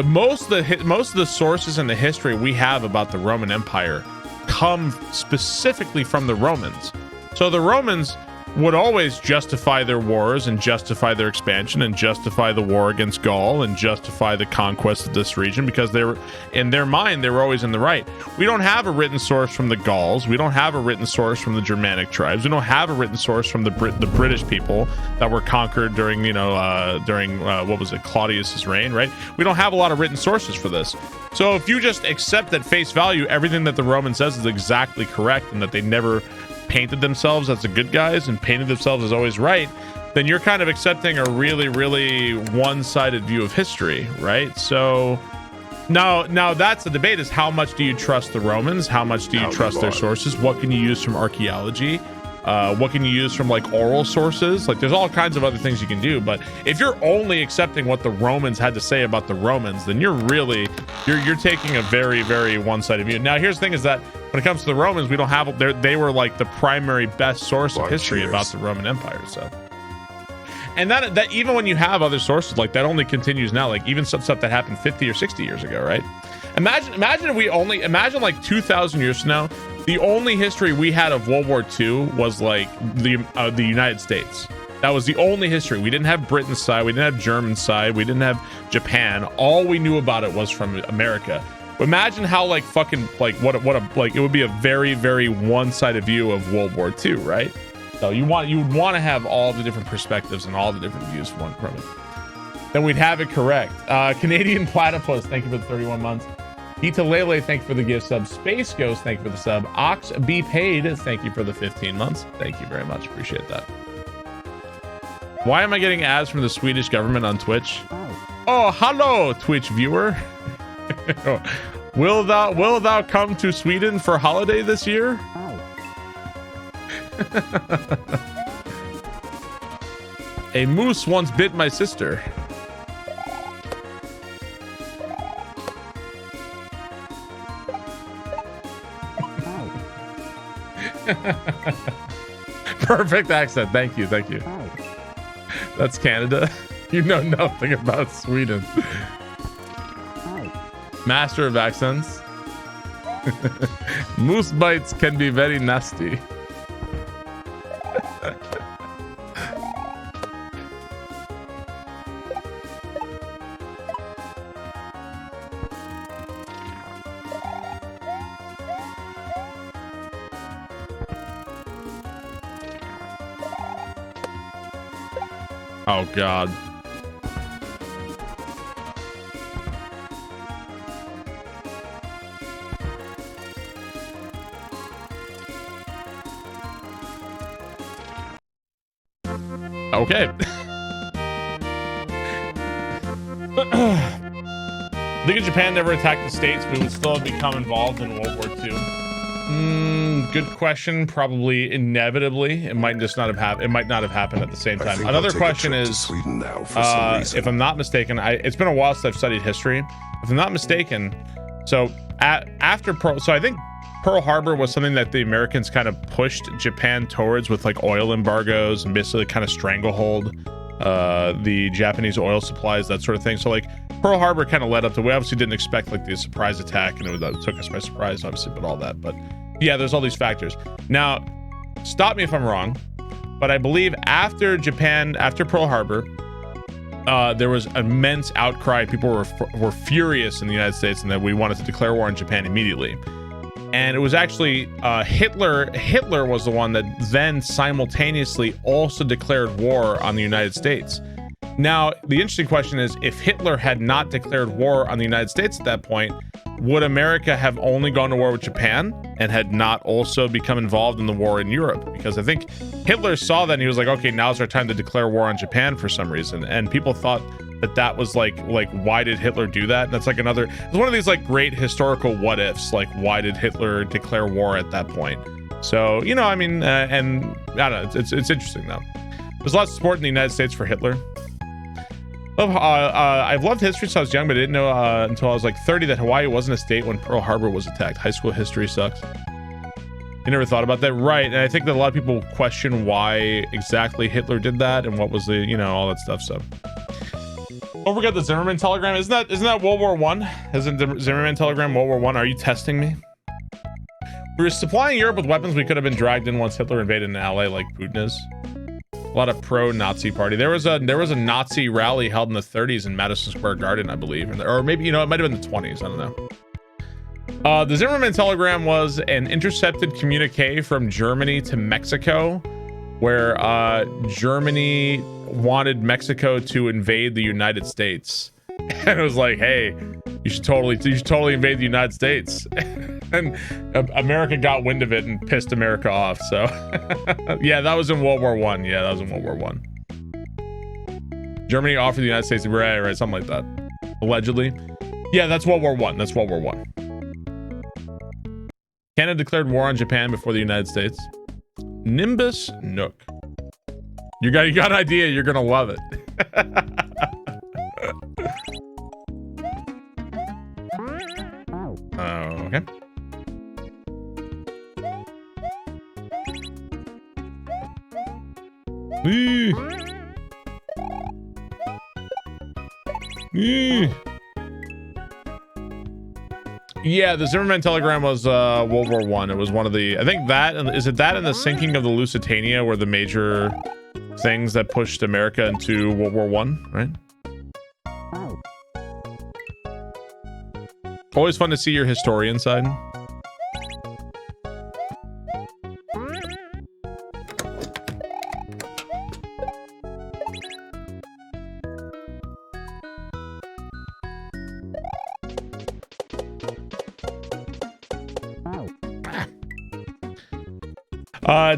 most of the sources in the history we have about the Roman Empire come specifically from the Romans. So the Romans would always justify their wars and justify their expansion and justify the war against Gaul and justify the conquest of this region, because they were, in their mind, they were always in the right. We don't have a written source from the Gauls. We don't have a written source from the Germanic tribes. We don't have a written source from the British people that were conquered during, what was it, Claudius's reign, right? We don't have a lot of written sources for this. So if you just accept at face value everything that the Roman says is exactly correct and that they never painted themselves as the good guys and painted themselves as always right, then you're kind of accepting a really, really one-sided view of history, right? So now that's the debate, is how much do you trust the Romans? How much do you trust their sources? What can you use from archaeology? What can you use from like oral sources? Like there's all kinds of other things you can do, but if you're only accepting what the Romans had to say about the Romans, then you're taking a very, very one-sided view. Now here's the thing, is that when it comes to the Romans, we don't have, they were like the primary best source of history about the Roman Empire. So, and that even when you have other sources, like that only continues now, like even stuff that happened 50 or 60 years ago, right? Imagine if like 2,000 years from now, the only history we had of World War II was like the United States. That was the only history. We didn't have Britain's side. We didn't have German's side. We didn't have Japan. All we knew about it was from America. Imagine how like fucking like what it would be a very, very one-sided view of World War II, right? So you would want to have all the different perspectives and all the different views from it. Then we'd have it correct. Canadian Platypus, thank you for the 31 months. Gita Lele, thank you for the gift sub. Space Ghost, thank you for the sub. Ox Be Paid, thank you for the 15 months. Thank you very much. Appreciate that. Why am I getting ads from the Swedish government on Twitch? Oh, hello, Twitch viewer. Will thou come to Sweden for holiday this year? A moose once bit my sister. Perfect accent. Thank you. That's Canada. You know nothing about Sweden. Master of accents. Moose bites can be very nasty. Oh God. Okay. I think if Japan never attacked the States, we would still have become involved in World War II. Good question. Probably inevitably. It might just not have happened. It might not have happened at the same time. Another question is, Sweden now for some reason. If I'm not mistaken, it's been a while since I've studied history. If I'm not mistaken, so after Pearl, so I think Pearl Harbor was something that the Americans kind of pushed Japan towards with like oil embargoes and basically kind of stranglehold the Japanese oil supplies, that sort of thing. So like Pearl Harbor kind of led up to, we obviously didn't expect like the surprise attack, and it took us by surprise, obviously, but all that. But yeah, there's all these factors. Now, stop me if I'm wrong, but I believe after Pearl Harbor, there was immense outcry. People were furious in the United States, and that we wanted to declare war on Japan immediately. And it was actually Hitler was the one that then simultaneously also declared war on the United States. Now, the interesting question is, if Hitler had not declared war on the United States at that point, would America have only gone to war with Japan and had not also become involved in the war in Europe? Because I think Hitler saw that and he was like, okay, now's our time to declare war on Japan for some reason. And people thought that was like why did Hitler do that? And that's like it's one of these like great historical what ifs, like why did Hitler declare war at that point? So, you know, I mean, and I don't know, it's interesting though. There's lots of support in the United States for Hitler. I've loved history since I was young, but I didn't know until I was like 30 that Hawaii wasn't a state when Pearl Harbor was attacked. High school history sucks. You never thought about that, right? And I think that a lot of people question why exactly Hitler did that and what was the, you know, all that stuff. So don't forget the Zimmerman telegram. Isn't that World War I? Isn't the Zimmerman telegram World War I? Are you testing me? We were supplying Europe with weapons we could have been dragged in once Hitler invaded an ally like Putin is. A lot of pro-Nazi party. There was a Nazi rally held in the 30s in Madison Square Garden, I believe, or maybe, you know, it might have been the 20s. I don't know. The Zimmerman telegram was an intercepted communique from Germany to Mexico, where Germany wanted Mexico to invade the United States, and it was like, hey, you should totally invade the United States. And America got wind of it and pissed America off. So yeah, that was in World War One. Yeah, that was in World War One. Germany offered the United States, right, something like that, allegedly. Yeah, that's World War One. That's World War One. Canada declared war on Japan before the United States. Nimbus Nook. You got an idea. You're gonna love it. Okay. Yeah, the Zimmerman telegram was World War One. It was one of the, I think that, is it that and the sinking of the Lusitania were the major things that pushed America into World War One, right? Always fun to see your historian side.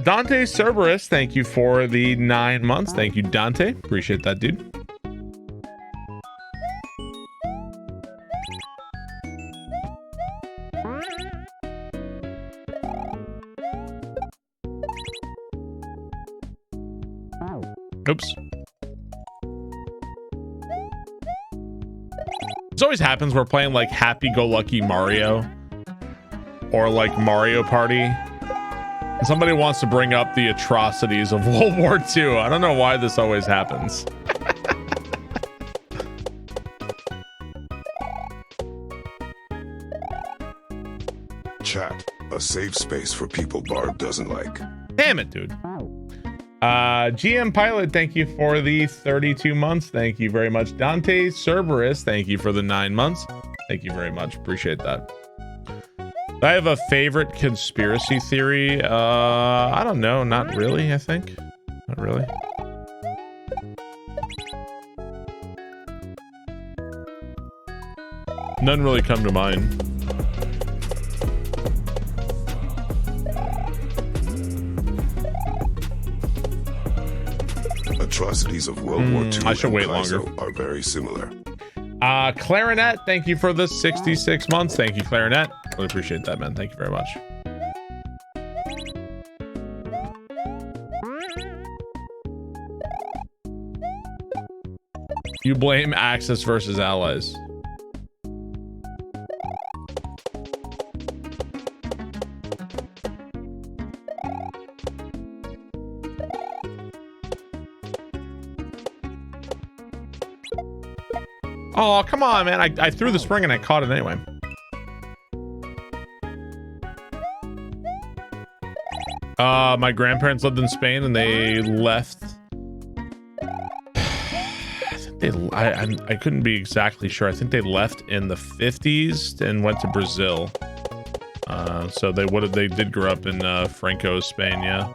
Dante Cerberus, thank you for the 9 months. Thank you, Dante. Appreciate that, dude. Oops. This always happens. We're playing like happy-go-lucky Mario or like Mario Party. And somebody wants to bring up the atrocities of World War II. I don't know why this always happens. Chat, a safe space for people Barb doesn't like. Damn it, dude. GM Pilot, thank you for the 32 months. Thank you very much. Dante Cerberus, thank you for the 9 months. Thank you very much. Appreciate that. I have a favorite conspiracy theory. I don't know. Not really, I think. Not really. None really come to mind. Atrocities of World War II I should wait Kaizo longer. Are very similar. Clarinet, thank you for the 66 months. Thank you, Clarinet. Really appreciate that, man. Thank you very much. You blame Axis versus Allies. Oh, come on, man. I threw the spring and I caught it anyway. My grandparents lived in Spain and they left. I couldn't be exactly sure. I think they left in the 50s and went to Brazil. So they did grow up in Franco, Spain, yeah.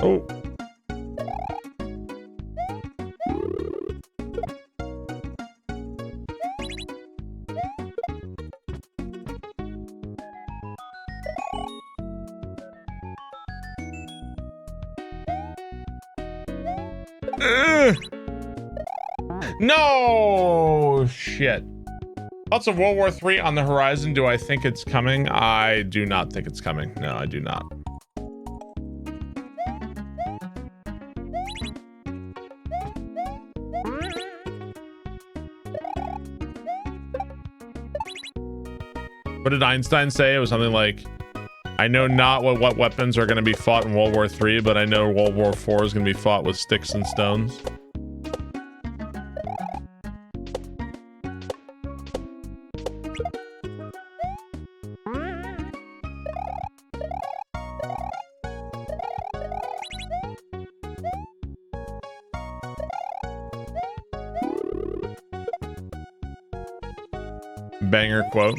Oh. No shit. Thoughts of World War III on the horizon. Do I think it's coming? I do not think it's coming. No, I do not. What did Einstein say? It was something like, I know not what weapons are going to be fought in World War III, but I know World War IV is going to be fought with sticks and stones. Banger quote.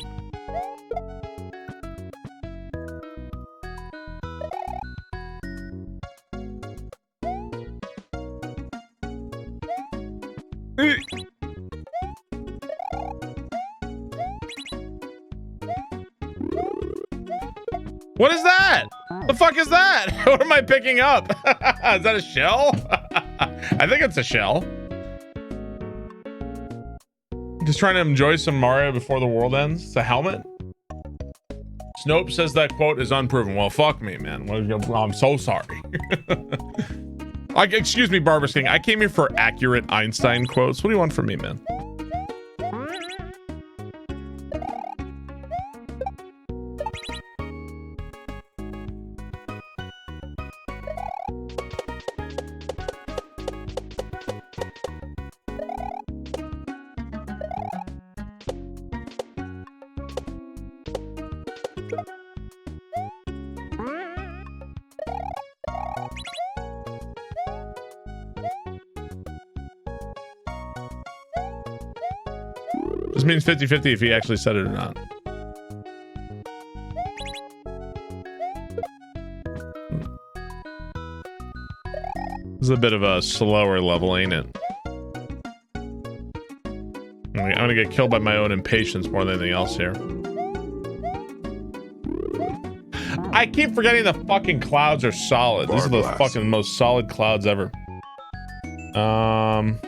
What is that? The fuck is that? What am I picking up? Is that a shell? I think it's a shell. Just trying to enjoy some Mario before the world ends. It's a helmet. Snope says that quote is unproven. Well, fuck me, man. I'm so sorry. Excuse me, Barber King. I came here for accurate Einstein quotes. What do you want from me, man? This means 50-50 if he actually said it or not. This is a bit of a slower level, ain't it? I'm gonna get killed by my own impatience more than anything else here. I keep forgetting the fucking clouds are solid. These are the fucking most solid clouds ever. Hang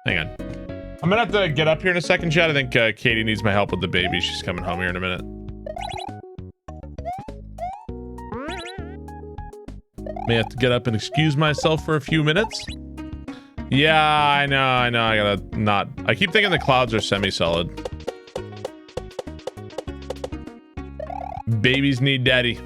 on. I'm gonna have to get up here in a second, chat. I think Katie needs my help with the baby. She's coming home here in a minute. May have to get up and excuse myself for a few minutes. Yeah, I know. I gotta not. I keep thinking the clouds are semi-solid. Babies need daddy.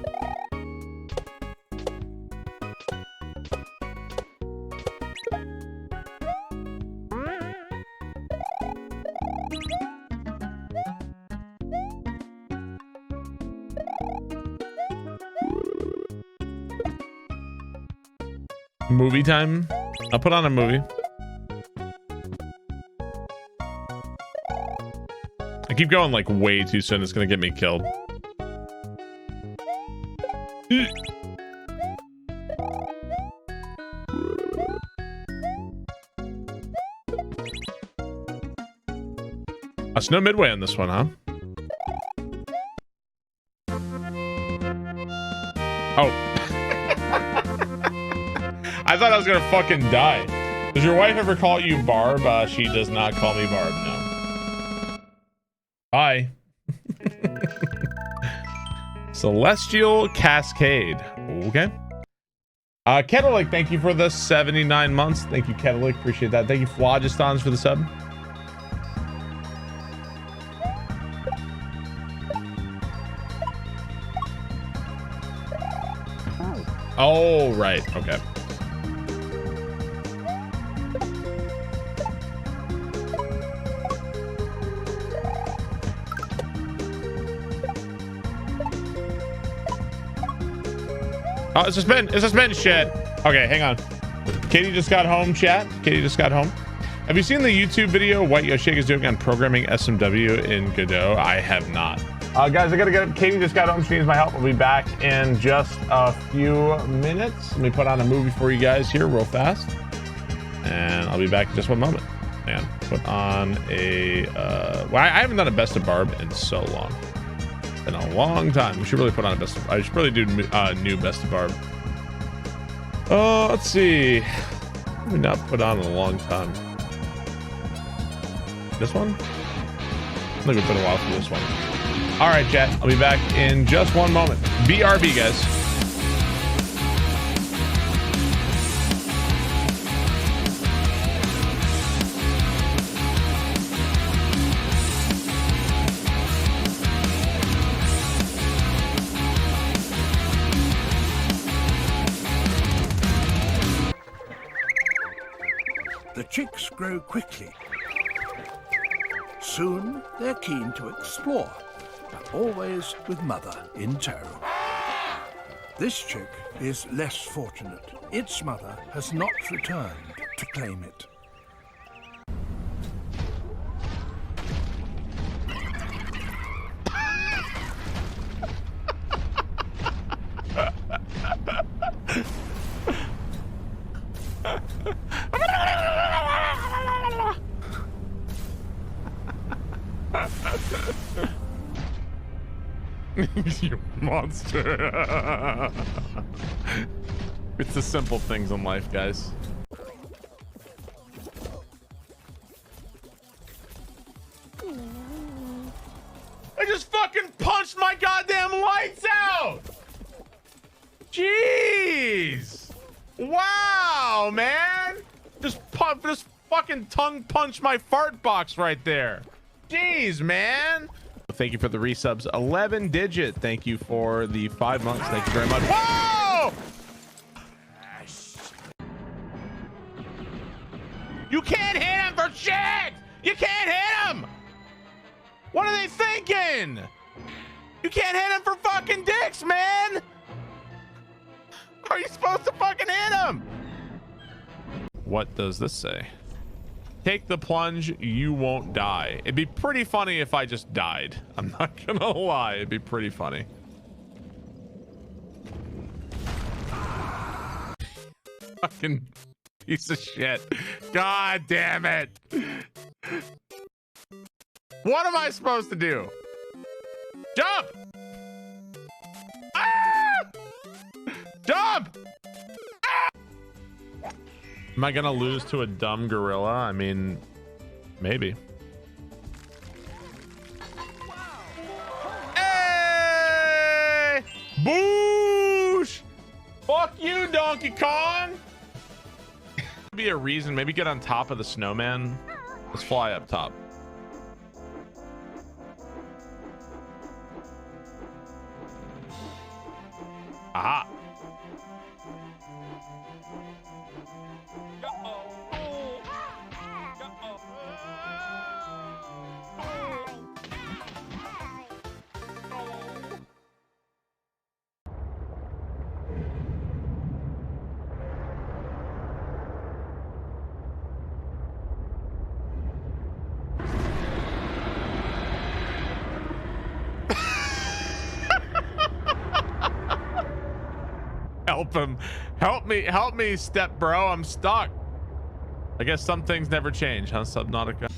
Movie time. I'll put on a movie. I keep going like way too soon. It's gonna get me killed. It's no midway on this one, huh? Oh. I thought I was gonna fucking die. Does your wife ever call you Barb? She does not call me Barb, no. Hi. Celestial Cascade. Okay. Kettlelick, thank you for the 79 months. Thank you, Kettlelick. Appreciate that. Thank you, Flogistons, for the sub. Oh, right. Okay. Oh, it's just been shit. Okay, hang on. Katie just got home, chat. Katie just got home. Have you seen the YouTube video White Yoshik is doing on programming SMW in Godot? I have not. Guys, I gotta get up. Katie just got home. She needs my help. I'll be back in just a few minutes. Let me put on a movie for you guys here real fast. And I'll be back in just one moment. Man, put on a... well, I haven't done a Best of Barb in so long. In a long time. We should really put on a Best of... I should really do new Best of Barb. Let's see. Let me not put on in a long time. This one? I think it's been a while for this one. All right, chat. I'll be back in just one moment. BRB, guys. The chicks grow quickly. Soon, they're keen to explore, but always with mother in tow. This chick is less fortunate. Its mother has not returned to claim it. You monster. It's the simple things in life, guys. I just fucking punched my goddamn lights out. Jeez. Wow, man. Just fucking tongue punch my fart box right there. Jeez, man. Thank you for the resubs. 11 digit. Thank you for the 5 months. Thank you very much. Whoa! You can't hit him for shit. You can't hit him. What are they thinking? You can't hit him for fucking dicks, man. How are you supposed to fucking hit him? What does this say? Take the plunge, you won't die. It'd be pretty funny if I just died. I'm not gonna lie, it'd be pretty funny. Fucking piece of shit. God damn it. What am I supposed to do? Jump! Ah! Jump! Am I gonna lose to a dumb gorilla? I mean, maybe. Hey! Boosh! Fuck you, Donkey Kong! Be a reason. Maybe get on top of the snowman. Let's fly up top. Aha! Help him. Help me, step bro. I'm stuck. I guess some things never change, huh, Subnautica?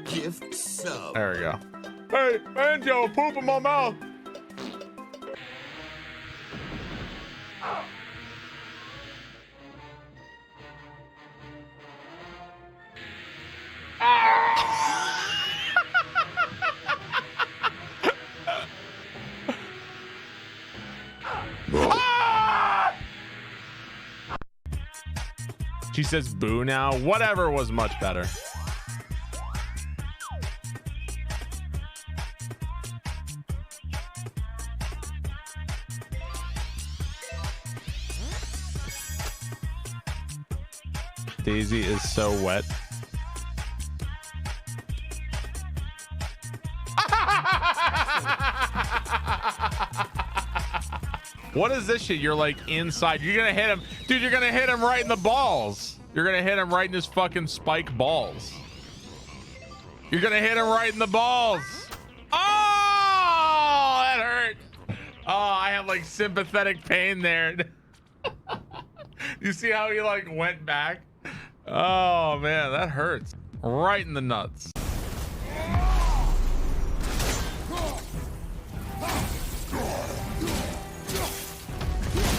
Gift sub. There we go. Hey, Banjo, poop in my mouth. She says boo now. Whatever was much better. Daisy is so wet. What is this shit? You're like inside. You're gonna hit him. Dude, you're gonna hit him right in the balls. You're gonna hit him right in his fucking spike balls. You're gonna hit him right in the balls. Oh, that hurt. Oh, I have like sympathetic pain there. You see how he like went back? Oh man, that hurts. Right in the nuts.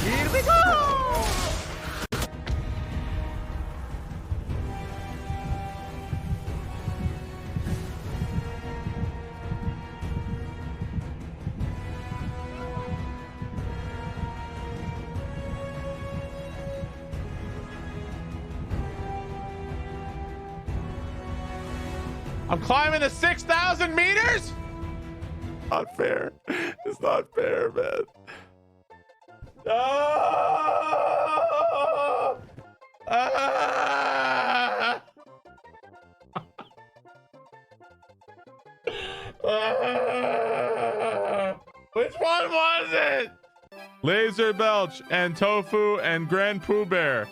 Here we go! I'm climbing to 6,000 meters. Not fair. It's not fair, man. Ah! Ah! Ah! Which one was it? Laser Belch and Tofu and Grand Pooh Bear.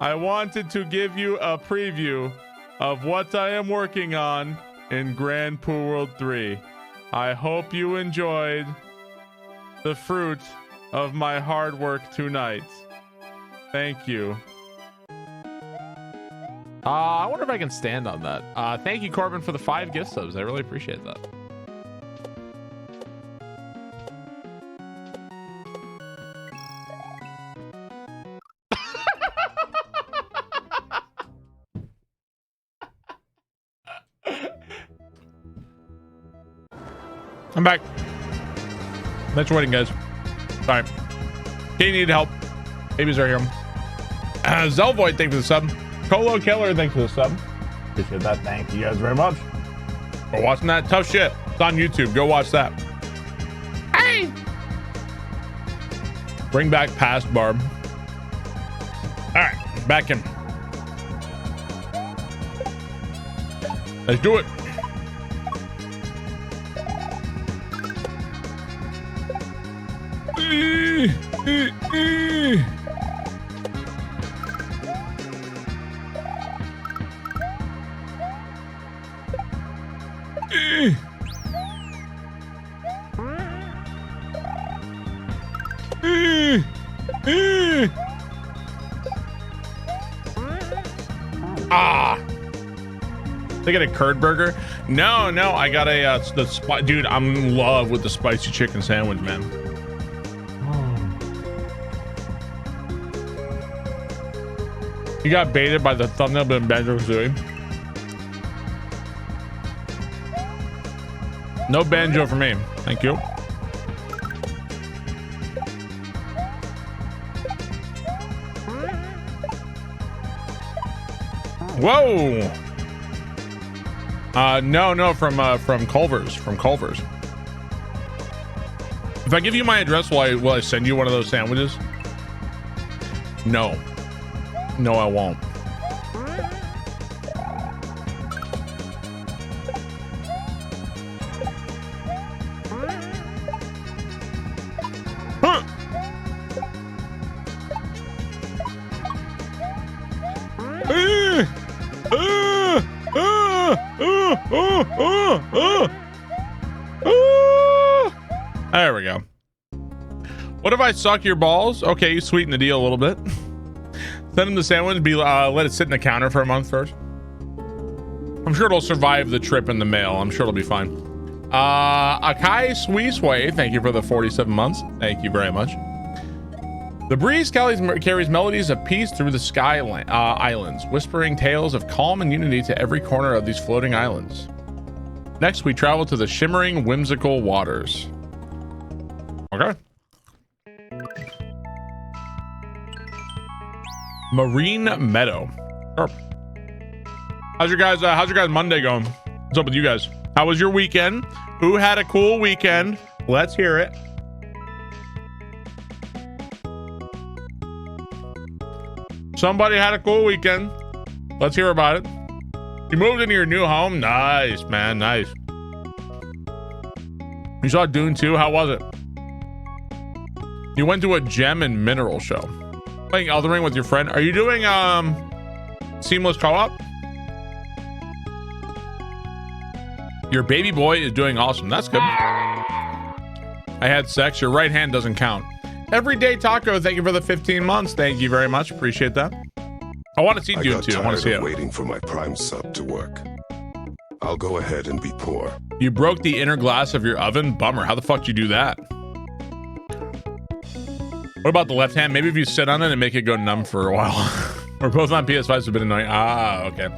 I wanted to give you a preview of what I am working on in Grand Pooh World 3. I hope you enjoyed the fruit of my hard work tonight. Thank you. I wonder if I can stand on that. Thank you, Corbin, for the 5 gift subs. I really appreciate that. I'm back. Thanks for waiting, guys. Sorry. Katie needed help. Babies are here. Zelvoid, thank you for the sub. Colo Killer, thanks for the sub. Appreciate that. Thank you guys very much for watching that tough shit. It's on YouTube. Go watch that. Hey! Bring back past Barb. All right, back in. Let's do it. They get a curd burger? No, I got a dude. I'm in love with the spicy chicken sandwich, man. You got baited by the thumbnail, but Banjo's doing. No banjo for me. Thank you. Whoa. No, from Culver's. From Culver's. If I give you my address, will I send you one of those sandwiches? No, I won't. Huh. There we go. What if I suck your balls? Okay, you sweeten the deal a little bit. Send him the sandwich. Let it sit in the counter for a month first. I'm sure it'll survive the trip in the mail. I'm sure it'll be fine. Akai Sweesway, thank you for the 47 months. Thank you very much. The breeze carries melodies of peace through the sky islands, whispering tales of calm and unity to every corner of these floating islands. Next, we travel to the shimmering, whimsical waters. Okay. Marine Meadow. Sure. How's your guys Monday going? What's up with you guys? How was your weekend? Who had a cool weekend? Let's hear it. Somebody had a cool weekend. Let's hear about it. You moved into your new home? Nice, man. Nice. You saw Dune 2? How was it? You went to a gem and mineral show. Playing Elden Ring with your friend. Are you doing seamless co-op? Your baby boy is doing awesome. That's good. I had sex. Your right hand doesn't count. Everyday Taco, thank you for the 15 months. Thank you very much. Appreciate that. I want to see Dune 2. I want to see it. Waiting for my Prime sub to work. I'll go ahead and be poor. You broke the inner glass of your oven? Bummer. How the fuck did you do that? What about the left hand? Maybe if you sit on it and make it go numb for a while. We're both on PS5, so it's a bit annoying. Ah, okay.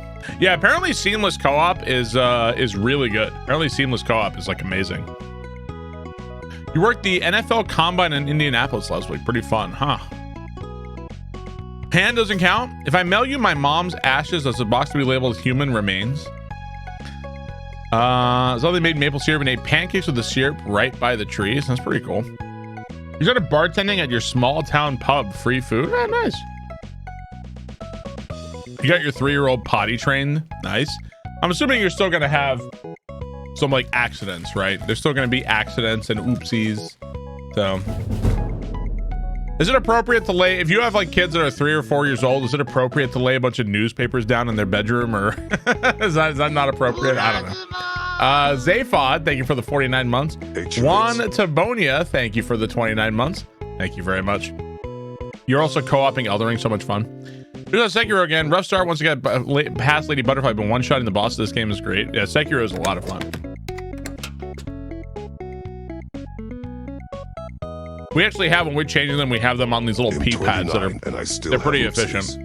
Yeah, apparently seamless co-op is really good. Apparently seamless co-op is like amazing. You worked the NFL Combine in Indianapolis last week. Pretty fun, huh? Hand doesn't count. If I mail you my mom's ashes as a box to be labeled human remains. So they made maple syrup and ate pancakes with the syrup right by the trees. That's pretty cool. You started bartending at your small town pub. Free food. Ah, nice. You got your 3-year-old potty trained. Nice. I'm assuming you're still gonna have some like accidents, right? There's still gonna be accidents and oopsies. So, is it appropriate to lay, if you have like kids that are 3 or 4 years old, is it appropriate to lay a bunch of newspapers down in their bedroom, or is that not appropriate? I don't know. Zaphod, thank you for the 49 months. Juan Tabonia, thank you for the 29 months. Thank you very much. You're also co-oping Elden Ring, so much fun. Here's Sekiro again. Rough start once again past Lady Butterfly, but one-shotting the boss of this game is great. Yeah, Sekiro is a lot of fun. We actually have, when we're changing them, we have them on these little P-pads that are, they're pretty efficient.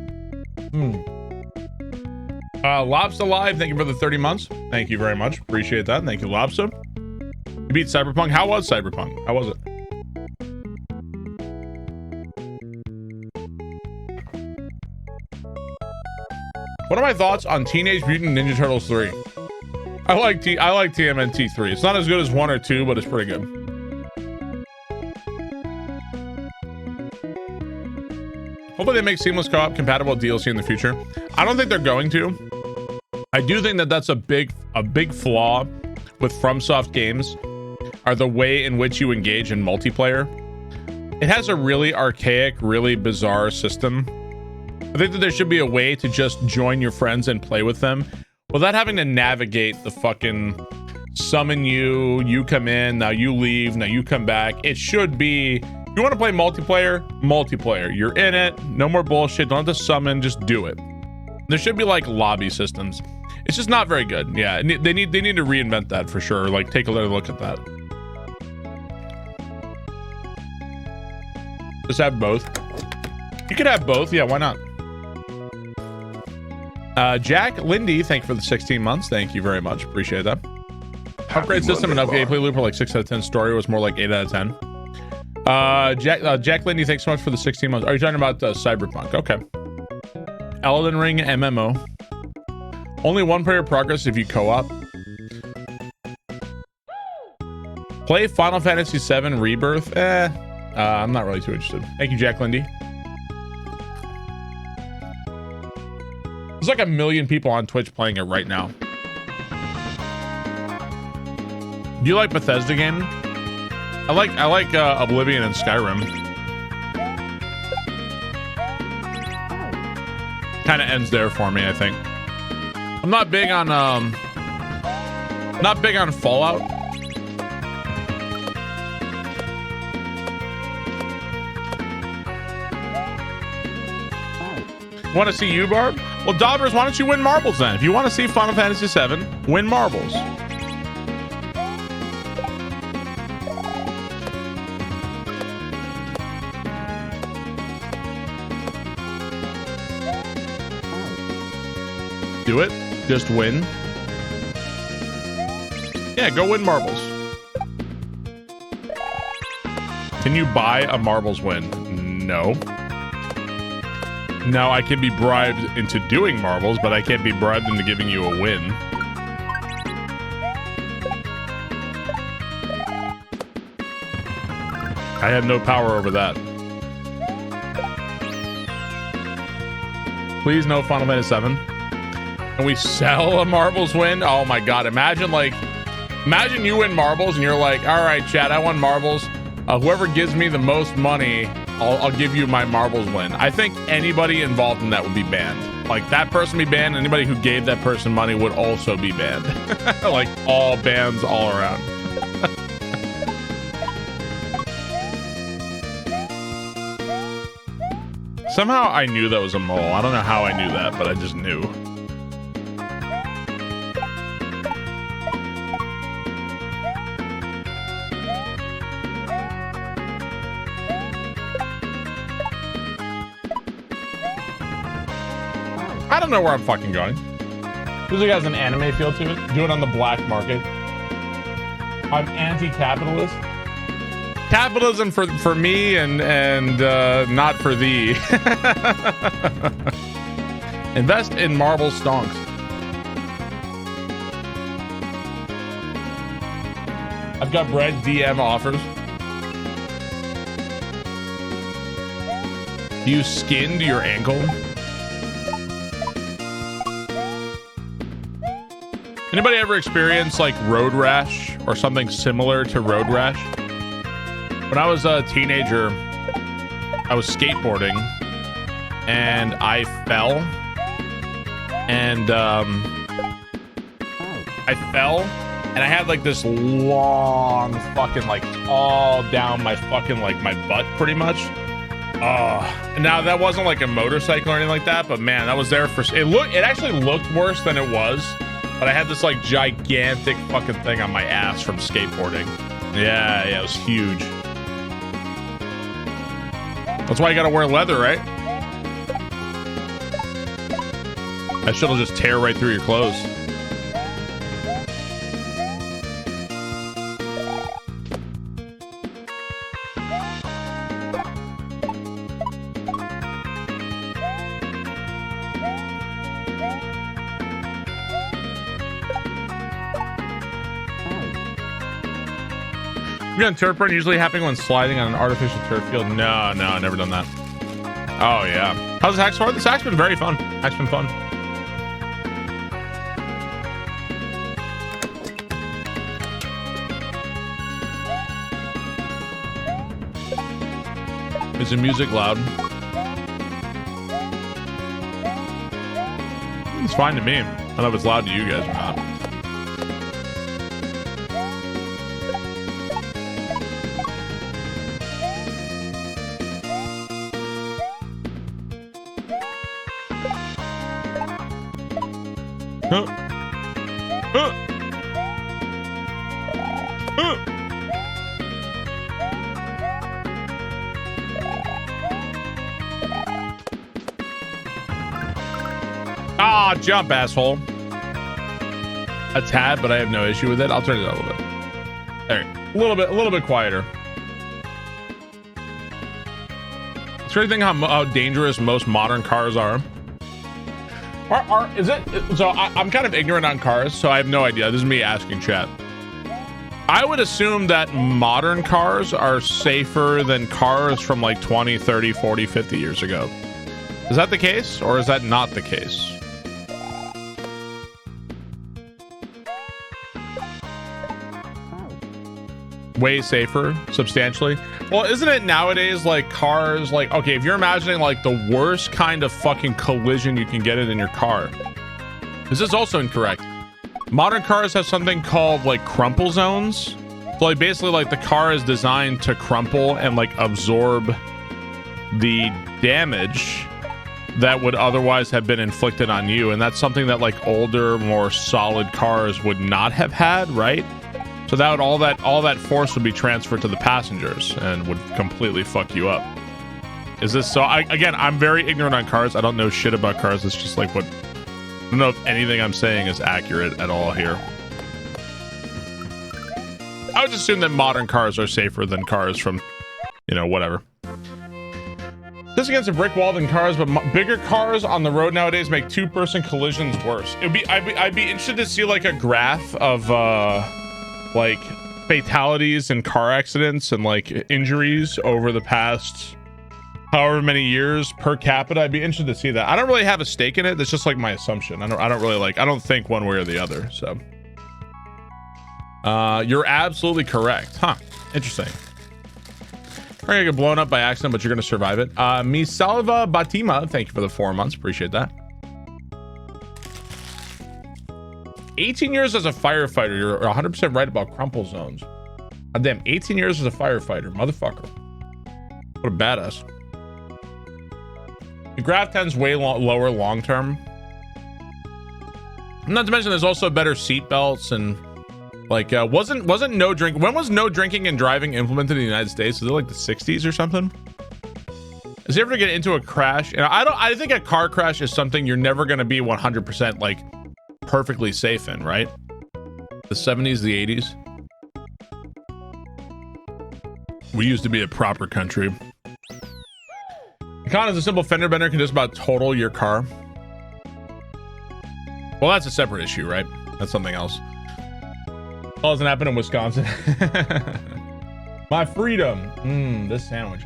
Lobster Live, thank you for the 30 months. Thank you very much. Appreciate that. Thank you, Lobster. You beat Cyberpunk. How was Cyberpunk? How was it? What are my thoughts on Teenage Mutant Ninja Turtles 3? I like TMNT 3. It's not as good as 1 or 2, but it's pretty good. Hopefully they make seamless co-op compatible DLC in the future. I don't think they're going to. I do think that that's a big flaw with FromSoft games, are the way in which you engage in multiplayer. It has a really archaic, really bizarre system. I think that there should be a way to just join your friends and play with them without having to navigate the fucking summon you come in, now you leave, now you come back. It should be, you want to play multiplayer. You're in it. No more bullshit. Don't have to summon. Just do it. There should be like lobby systems. It's just not very good. Yeah, they need to reinvent that for sure. Like take a look at that. Just have both. You could have both. Yeah, why not? Jack Lindy, thank you for the 16 months. Thank you very much. Appreciate that. Upgrade system and upgrade gameplay loop were like 6 out of 10. Story was more like 8 out of 10. Jack Lindy, thanks so much for the 16 months. Are you talking about Cyberpunk? Okay. Elden Ring MMO. Only one player progress if you co-op. Play Final Fantasy VII Rebirth. I'm not really too interested. Thank you, Jack Lindy. There's like 1 million people on Twitch playing it right now. Do you like Bethesda games? I like Oblivion and Skyrim. Kind of ends there for me, I think. I'm not big on Fallout. Want to see you, Barb? Well, Daubers, why don't you win marbles then? If you want to see Final Fantasy VII, win marbles. Do it. Just win. Yeah, go win marbles. Can you buy a marbles win? No. Now I can be bribed into doing marbles, but I can't be bribed into giving you a win. I have no power over that. Please no Final Fantasy VII. Can we sell a marbles win? Oh my god, imagine you win marbles and you're like, all right, chat, I won marbles. Whoever gives me the most money, I'll give you my marbles win. I think anybody involved in that would be banned. Like that person be banned. Anybody who gave that person money would also be banned. Like all bans all around. Somehow I knew that was a mole. I don't know how I knew that, but I just knew. I don't know where I'm fucking going. Usually has an anime feel to it. Do it on the black market. I'm anti-capitalist. Capitalism for me and not for thee. Invest in marble stonks. I've got bread DM offers. You skinned your ankle? Anybody ever experience like road rash or something similar to road rash? When I was a teenager, I was skateboarding and I fell. And and I had like this long fucking like all down my fucking like my butt pretty much. Now that wasn't like a motorcycle or anything like that, but man, that was there for it actually looked worse than it was, but I had this like gigantic fucking thing on my ass from skateboarding. Yeah, it was huge. That's why you gotta wear leather, right? That shit'll just tear right through your clothes. You got turf burn usually happening when sliding on an artificial turf field? No, I've never done that. Oh yeah. How's the hack's fun? This hack's been very fun. Hack's been fun. Is the music loud? It's fine to me. I don't know if it's loud to you guys or not. Jump, asshole. A tad, but I have no issue with it. I'll turn it up a little bit. There, a little bit quieter. It's crazy thing how dangerous most modern cars are. Is it? So I'm kind of ignorant on cars, so I have no idea. This is me asking chat. I would assume that modern cars are safer than cars from like 20, 30, 40, 50 years ago. Is that the case, or is that not the case? Way safer, substantially. Well, isn't it nowadays like cars, like, okay, if you're imagining like the worst kind of fucking collision you can get in your car, this is also incorrect. Modern cars have something called like crumple zones. So like basically like the car is designed to crumple and like absorb the damage that would otherwise have been inflicted on you, and that's something that like older, more solid cars would not have had, right? So that would, all that force would be transferred to the passengers and would completely fuck you up. Is this so? Again, I'm very ignorant on cars. I don't know shit about cars. It's just like what, I don't know if anything I'm saying is accurate at all here. I would assume that modern cars are safer than cars from, you know, whatever. This against a brick wall than cars, but bigger cars on the road nowadays make two-person collisions worse. I'd be interested to see like a graph of like fatalities and car accidents and like injuries over the past however many years per capita. I'd be interested to see that. I don't really have a stake in it. That's just like my assumption. I don't really like, I don't think one way or the other. So you're absolutely correct. Huh, interesting. You're gonna get blown up by accident, but you're gonna survive it. Mi salva Batima, thank you for the 4 months, appreciate that. 18 years as a firefighter. You're 100% right about crumple zones. God damn, 18 years as a firefighter, motherfucker. What a badass. The graph 10's way lower long term. Not to mention there's also better seat belts and like wasn't no drink. When was no drinking and driving implemented in the United States? Is it like the 60s or something? Is you ever get into a crash? And I think a car crash is something you're never going to be 100% like perfectly safe in, right? The 70s, the 80s. We used to be a proper country. The con is a simple fender bender can just about total your car. Well, that's a separate issue, right? That's something else. Oh, doesn't happen in Wisconsin. My freedom. This sandwich.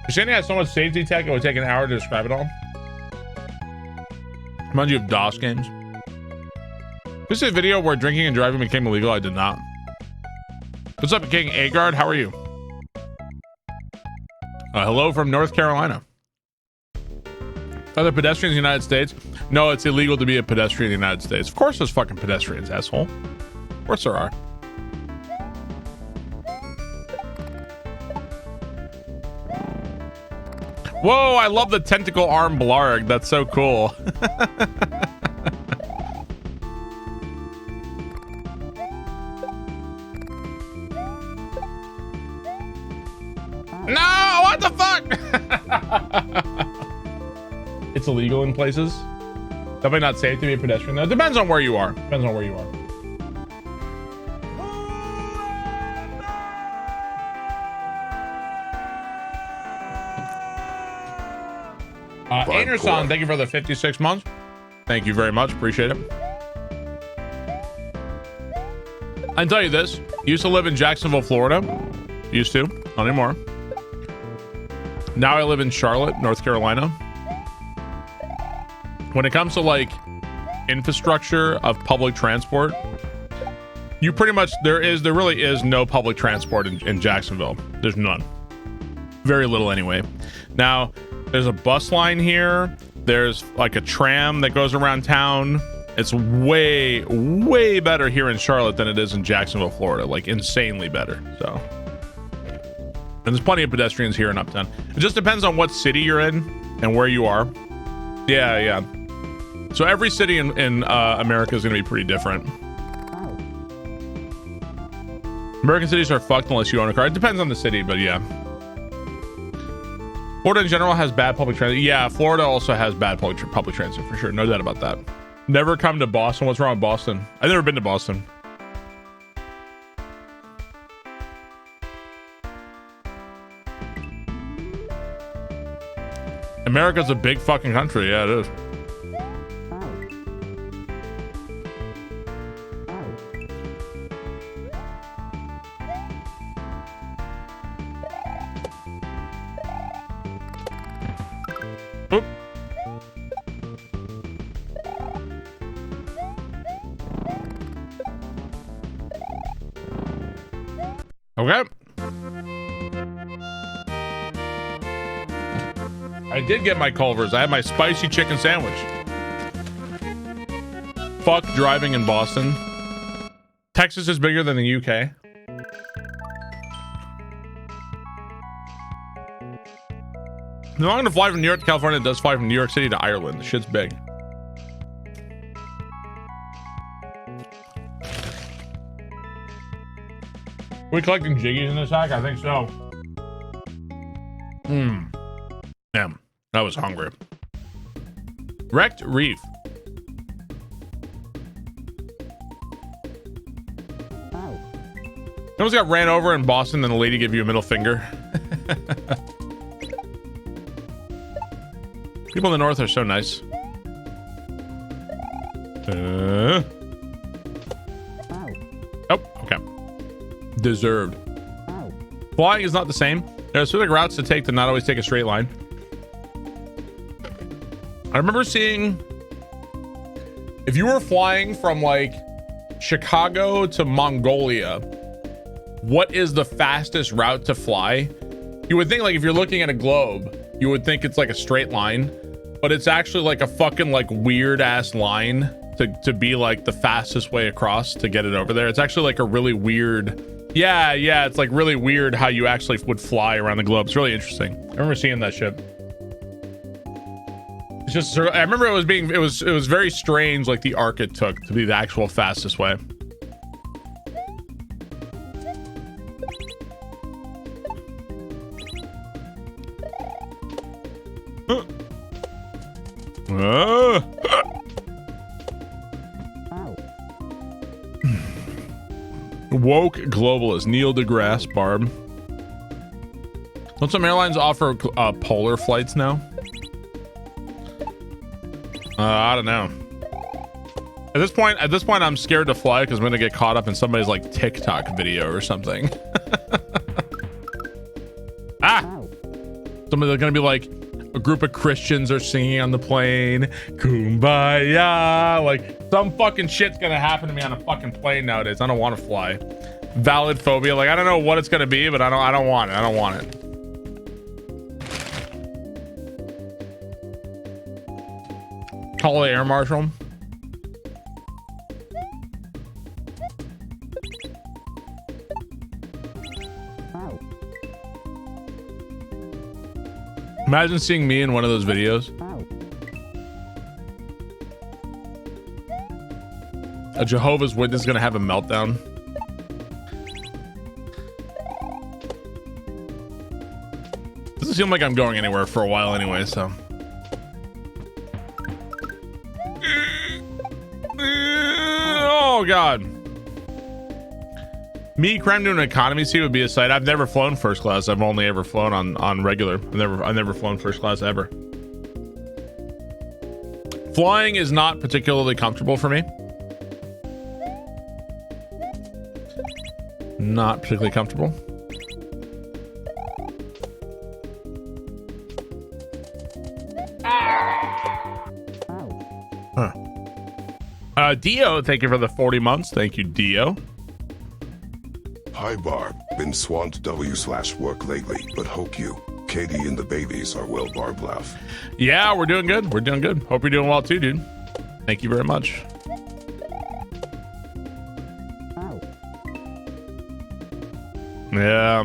Christianity has so much safety tech, it would take an hour to describe it all. Reminds you of DOS games. This is a video where drinking and driving became illegal. I did not. What's up, King Agard? How are you? Hello from North Carolina. Are there pedestrians in the United States? No, it's illegal to be a pedestrian in the United States. Of course there's fucking pedestrians, asshole. Of course there are. Whoa, I love the tentacle arm blarg. That's so cool. No, what the fuck? It's illegal in places. Definitely not safe to be a pedestrian. Now, it depends on where you are. Depends on where you are. Anderson, thank you for the 56 months. Thank you very much. Appreciate it. I can tell you this. Used to live in Jacksonville, Florida. Used to. Not anymore. Now I live in Charlotte, North Carolina. When it comes to like infrastructure of public transport, you pretty much, there really is no public transport in Jacksonville. There's none. Very little anyway. Now, there's a bus line here. There's like a tram that goes around town. It's way, way better here in Charlotte than it is in Jacksonville, Florida. Like insanely better. So, and there's plenty of pedestrians here in Uptown. It just depends on what city you're in and where you are. Yeah, yeah. So every city in America is going to be pretty different. American cities are fucked unless you own a car. It depends on the city, but yeah. Florida in general has bad public transit. Yeah, Florida also has bad public transit for sure. No doubt about that. Never come to Boston. What's wrong with Boston? I've never been to Boston. America's a big fucking country. Yeah, it is. Oop. Okay. I did get my Culver's. I had my spicy chicken sandwich. Fuck driving in Boston. Texas is bigger than the UK. No, I'm gonna fly from New York to California. It does fly from New York City to Ireland. The shit's big. Are we collecting jiggies in this hack? I think so. Damn, I was hungry. Wrecked Reef. You almost got ran over in Boston, then the lady gave you a middle finger. People in the north are so nice. Oh, okay. Deserved. Flying is not the same. There are specific routes to take to not always take a straight line. I remember seeing, if you were flying from like Chicago to Mongolia, what is the fastest route to fly? You would think, like, if you're looking at a globe, you would think it's like a straight line, but it's actually like a fucking like weird ass line to be like the fastest way across to get it over there. It's actually like a really weird, yeah, it's like really weird how you actually would fly around the globe. It's really interesting. I remember seeing that shit. It's just, I remember it was very strange, like the arc it took to be the actual fastest way. Woke globalist. Neil deGrasse Barb. Don't some airlines offer polar flights now? I don't know. At this point, I'm scared to fly because I'm gonna get caught up in somebody's like TikTok video or something. Somebody's gonna be like, a group of Christians are singing on the plane, Kumbaya. Like some fucking shit's gonna happen to me on a fucking plane nowadays. I don't want to fly. Valid phobia. Like I don't know what it's gonna be, but I don't want it. I don't want it. Call the air marshal. Imagine seeing me in one of those videos. A Jehovah's Witness is gonna have a meltdown. Doesn't seem like I'm going anywhere for a while anyway, so. Oh God. Me crammed into an economy seat would be a sight. I've never flown first class. I've only ever flown on regular. I've never flown first class ever. Flying is not particularly comfortable for me. Not particularly comfortable. Dio, thank you for the 40 months. Thank you, Dio. Hi, Barb. Been swamped W/work lately, but hope you, Katie, and the babies are well, Barb laugh. Yeah, we're doing good. We're doing good. Hope you're doing well too, dude. Thank you very much. Yeah.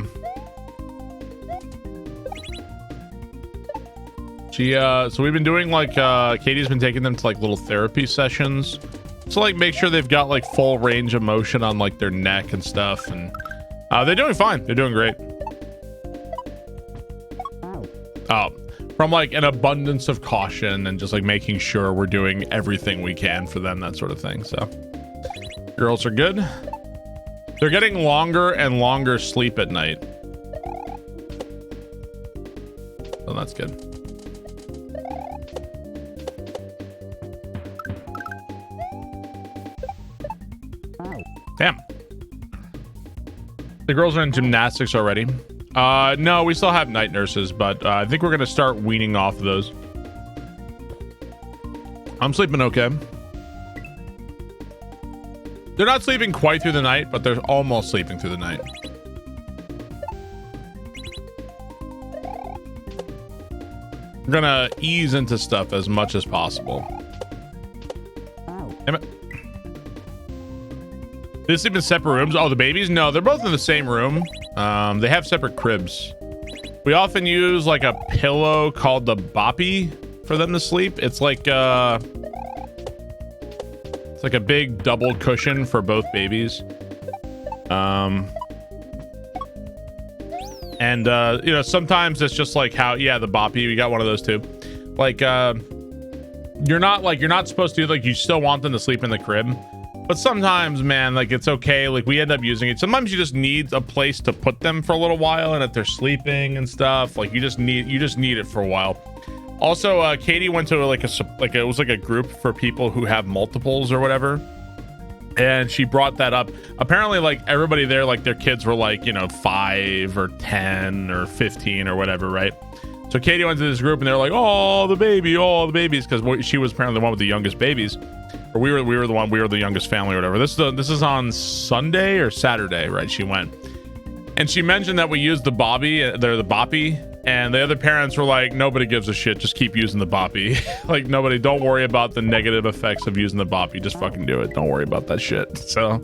So we've been doing like, Katie's been taking them to like little therapy sessions. So like make sure they've got like full range of motion on like their neck and stuff. And they're doing fine. They're doing great. From like an abundance of caution and just like making sure we're doing everything we can for them, that sort of thing. So girls are good. They're getting longer and longer sleep at night. So that's good. Damn. The girls are in gymnastics already. No, we still have night nurses, but I think we're going to start weaning off of those. I'm sleeping okay. They're not sleeping quite through the night, but they're almost sleeping through the night. We're going to ease into stuff as much as possible. Damn it. They sleep in separate rooms. Oh, the babies? No, they're both in the same room. They have separate cribs. We often use like a pillow called the boppy for them to sleep. It's like a big double cushion for both babies. And you know, sometimes it's just like how, yeah, the boppy, we got one of those too. Like you're not supposed to, like, you still want them to sleep in the crib. But sometimes, man, like, it's okay. Like, we end up using it. Sometimes you just need a place to put them for a little while, and if they're sleeping and stuff, like, you just need it for a while. Also, Katie went to it was like a group for people who have multiples or whatever, and she brought that up. Apparently, like, everybody there, like, their kids were like, you know, 5 or 10 or 15 or whatever, right? So Katie went to this group, and they're like, oh, the babies, because she was apparently the one with the youngest babies. Or we were the youngest family or whatever. This is on Sunday or Saturday, right? She went, and she mentioned that we used the boppy, and the other parents were like, nobody gives a shit, just keep using the boppy. Like, nobody, don't worry about the negative effects of using the boppy, just fucking do it, don't worry about that shit. So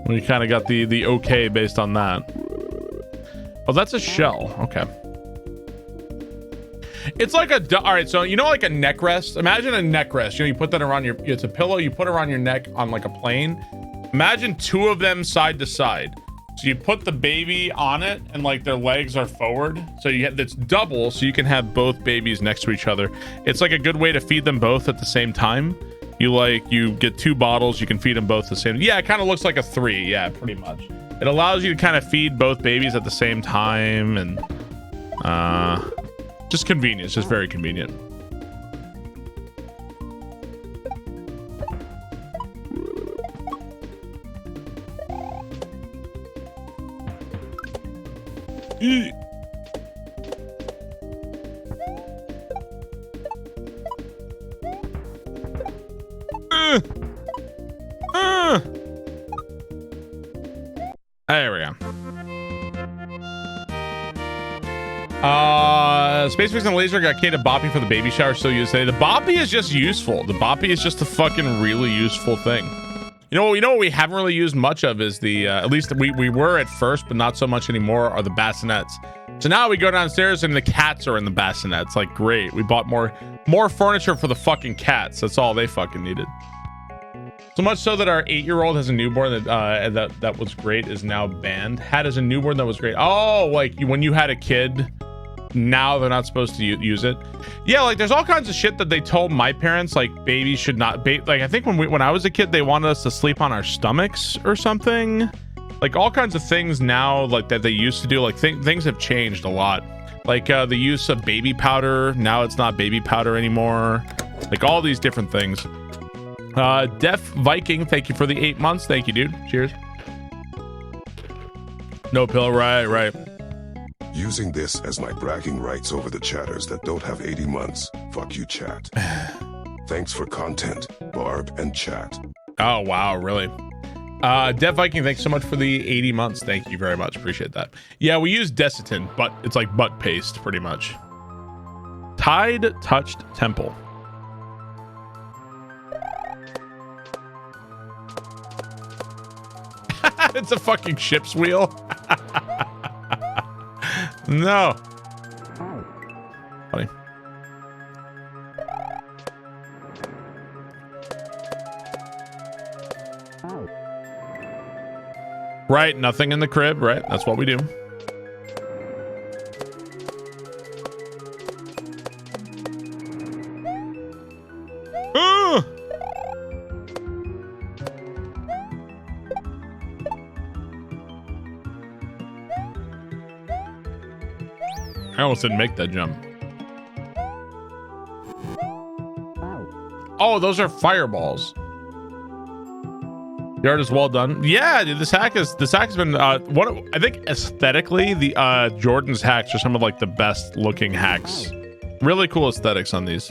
we kind of got the okay based on that. Oh, that's a shell. Okay. It's like all right, so you know, like a neck rest. Imagine a neck rest. You know, you put that around it's a pillow, you put it around your neck on like a plane. Imagine two of them side to side. So you put the baby on it, and like their legs are forward. So it's double, so you can have both babies next to each other. It's like a good way to feed them both at the same time. You get 2 bottles, you can feed them both the same. Yeah, it kind of looks like a 3. Yeah, pretty much. It allows you to kind of feed both babies at the same time, and just convenience, just very convenient. There we go. Space Fix and Laser got Kate a boppy for the baby shower, so you say the boppy is just useful. The boppy is just a fucking really useful thing. You know what we haven't really used much of is the at least we were at first, but not so much anymore, are the bassinets. So now we go downstairs and the cats are in the bassinets. Like, great. We bought more furniture for the fucking cats. That's all they fucking needed. So much so that our 8-year-old has a newborn that was great, is now banned. Had as a newborn that was great. Oh, like when you had a kid, now they're not supposed to use it. Yeah, like there's all kinds of shit that they told my parents, like babies should not like I think when I was a kid, they wanted us to sleep on our stomachs or something. Like all kinds of things now, like that they used to do. Like things have changed a lot. Like the use of baby powder, now it's not baby powder anymore. Like all these different things. Def Viking, thank you for the 8 months. Thank you, dude. Cheers. No pill, right. Using this as my bragging rights over the chatters that don't have 80 months. Fuck you, chat. Thanks for content, Barb and chat. Oh, wow, really? Def Viking, thanks so much for the 80 months. Thank you very much. Appreciate that. Yeah, we use Desitin, but it's like butt paste, pretty much. Tide Touched Temple. It's a fucking ship's wheel. No. Funny. Right, nothing in the crib, right? That's what we do. I almost didn't make that jump. Oh, those are fireballs. The art is well done. Yeah, dude, this hack has been I think aesthetically the Jordan's hacks are some of like the best looking hacks. Really cool aesthetics on these.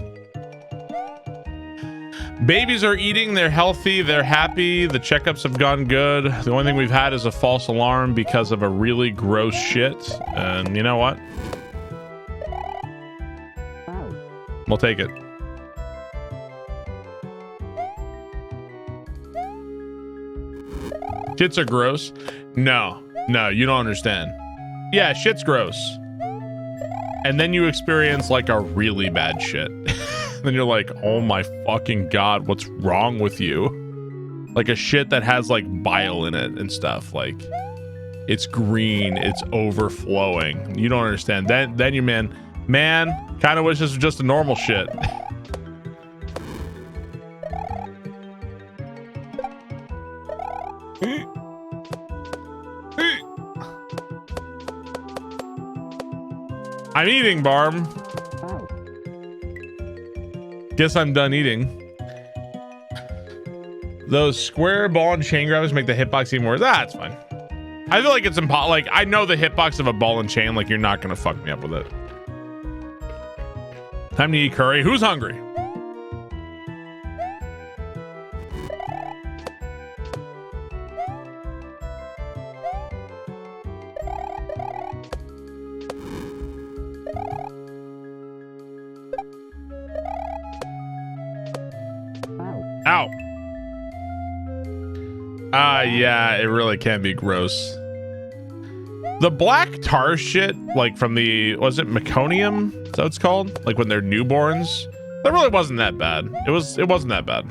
Babies are eating, they're healthy, they're happy, the checkups have gone good. The only thing we've had is a false alarm because of a really gross shit. And you know what? We'll take it. Shits are gross. No, you don't understand. Yeah, shit's gross. And then you experience like a really bad shit. Then you're like, oh my fucking God, what's wrong with you? Like a shit that has like bile in it and stuff. Like it's green, it's overflowing. You don't understand. Then you man, kind of wish this was just a normal shit. I'm eating, Barb. Guess I'm done eating. Those square ball and chain grabbers make the hitbox even worse. That's fine. I feel like it's impossible. Like I know the hitbox of a ball and chain. Like you're not gonna fuck me up with it. Time to eat curry. Who's hungry? Ow. Yeah, it really can be gross. The black tar shit, like from the, was it meconium? Is that what it's called? Like when they're newborns? That really wasn't that bad. It wasn't that bad.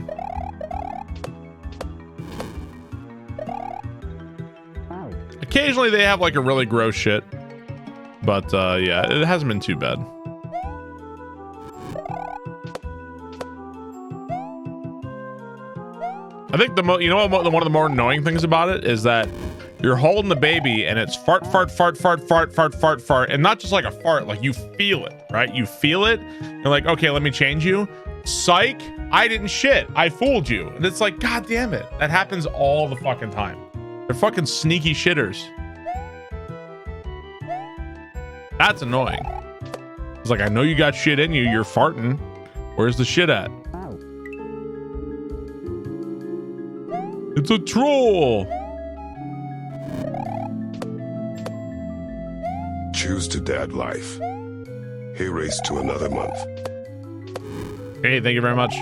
Occasionally they have like a really gross shit. But yeah, it hasn't been too bad. I think you know what, one of the more annoying things about it is that you're holding the baby and it's fart, and not just like a fart, like you feel it, right? You feel it. You're like, okay, let me change you. Psych, I didn't shit. I fooled you. And it's like, God damn it. That happens all the fucking time. They're fucking sneaky shitters. That's annoying. It's like, I know you got shit in you. You're farting. Where's the shit at? It's a troll. Choose to dad life. He raced to another month. Hey, thank you very much.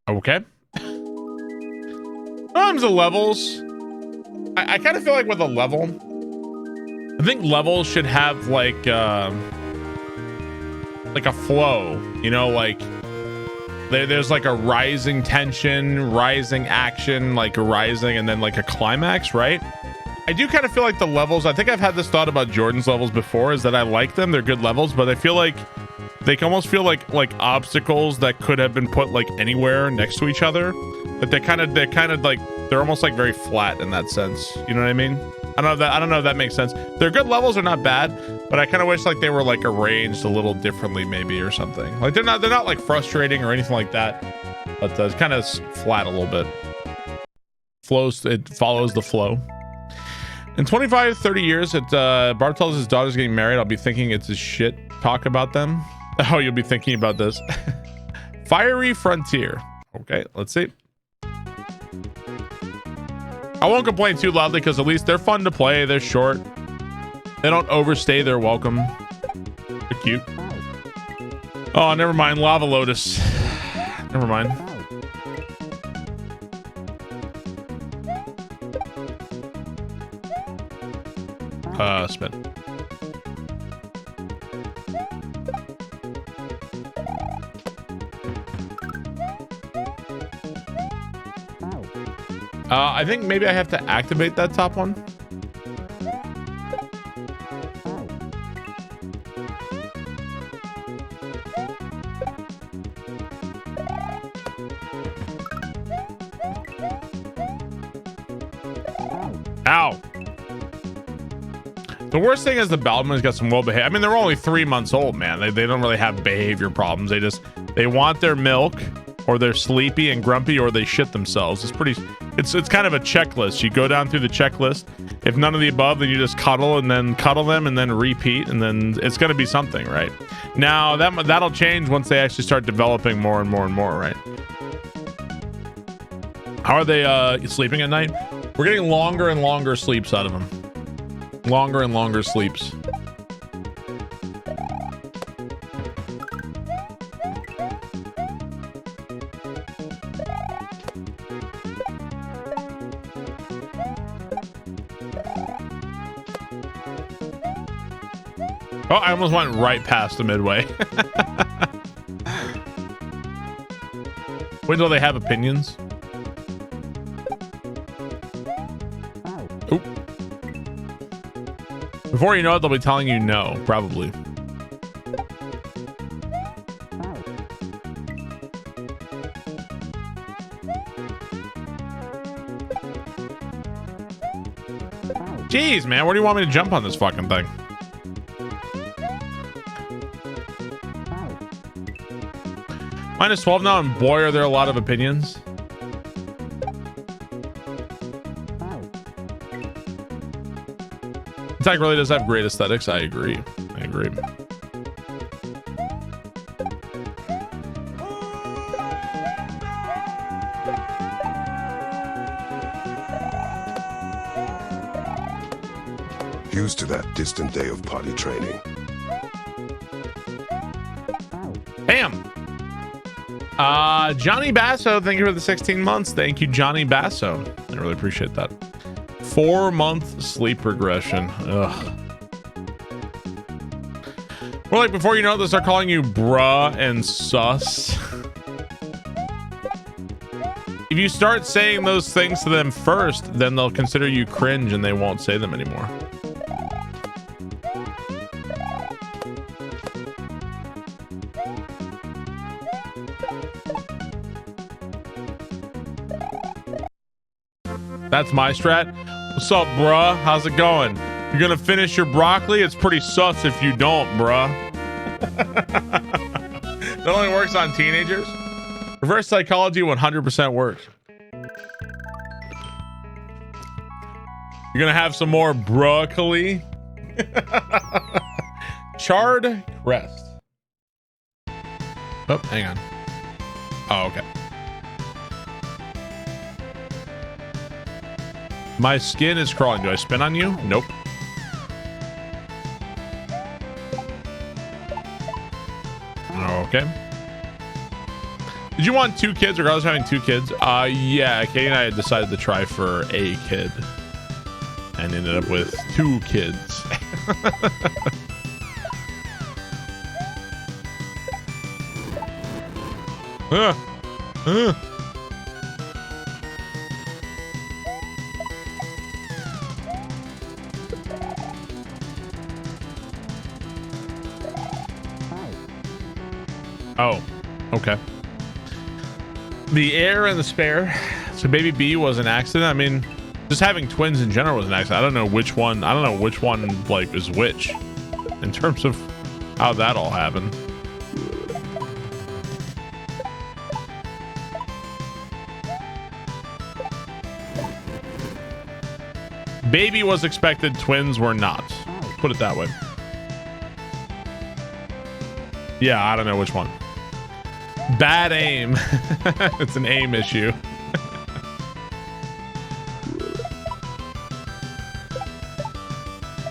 Okay. Sometimes the levels, I kind of feel like with a level, I think levels should have like a flow, you know, like there's like a rising tension, rising action, like a rising, and then like a climax, right? I do kind of feel like the levels, I think I've had this thought about Jordan's levels before, is that I like them, they're good levels, but I feel like they can almost feel like obstacles that could have been put like anywhere next to each other. But they're kind of like, they're almost like very flat in that sense. You know what I mean? I don't know if that makes sense. They're good levels, are not bad, but I kind of wish like they were like arranged a little differently maybe or something. Like they're not like frustrating or anything like that, but it's kind of flat a little bit. It follows the flow. In 25-30 years, Barb tells his daughter's getting married, I'll be thinking it's a shit talk about them. Oh, you'll be thinking about this. Fiery Frontier. Okay, let's see. I won't complain too loudly because at least they're fun to play. They're short. They don't overstay their welcome. They're cute. Oh, never mind. Lava Lotus. Never mind. Spin. I think maybe I have to activate that top one. Ow. The worst thing is the Balmer's got some well behaved. I mean, they're only 3 months old, man. They don't really have behavior problems. They want their milk, or they're sleepy and grumpy, or they shit themselves. It's kind of a checklist. You go down through the checklist. If none of the above, then you just cuddle them and then repeat, and then it's going to be something, right? Now that'll change once they actually start developing more and more and more, right? How are they sleeping at night? We're getting longer and longer sleeps out of them. Longer and longer sleeps. Oh, I almost went right past the midway. Wait until they have opinions. Oop. Before you know it, they'll be telling you no, probably. Jeez, man, where do you want me to jump on this fucking thing? Minus 12 now, and boy, are there a lot of opinions. Attack really does have great aesthetics. I agree. Here's to that distant day of potty training. Bam! Johnny Basso, thank you for the 16 months. Thank you, Johnny Basso. I really appreciate that. 4-month sleep regression. Ugh. More like before you know it, they'll start calling you bruh and sus. If you start saying those things to them first, then they'll consider you cringe and they won't say them anymore. That's my strat. What's up, bruh? How's it going? You're gonna finish your broccoli? It's pretty sus if you don't, bruh. That only works on teenagers. Reverse psychology 100% works. You're gonna have some more broccoli. Charred crest. Oh, hang on. Oh, okay. My skin is crawling. Do I spin on you? Nope. Okay. Did you want 2 kids regardless of having 2 kids? Yeah, Katie and I had decided to try for a kid and ended up with 2 kids. Oh, okay. The heir and the spare. So baby B was an accident. I mean, just having twins in general was an accident. I don't know which one like is which in terms of how that all happened. Baby was expected, twins were not. Put it that way. Yeah, I don't know which one. Bad aim. It's an aim issue.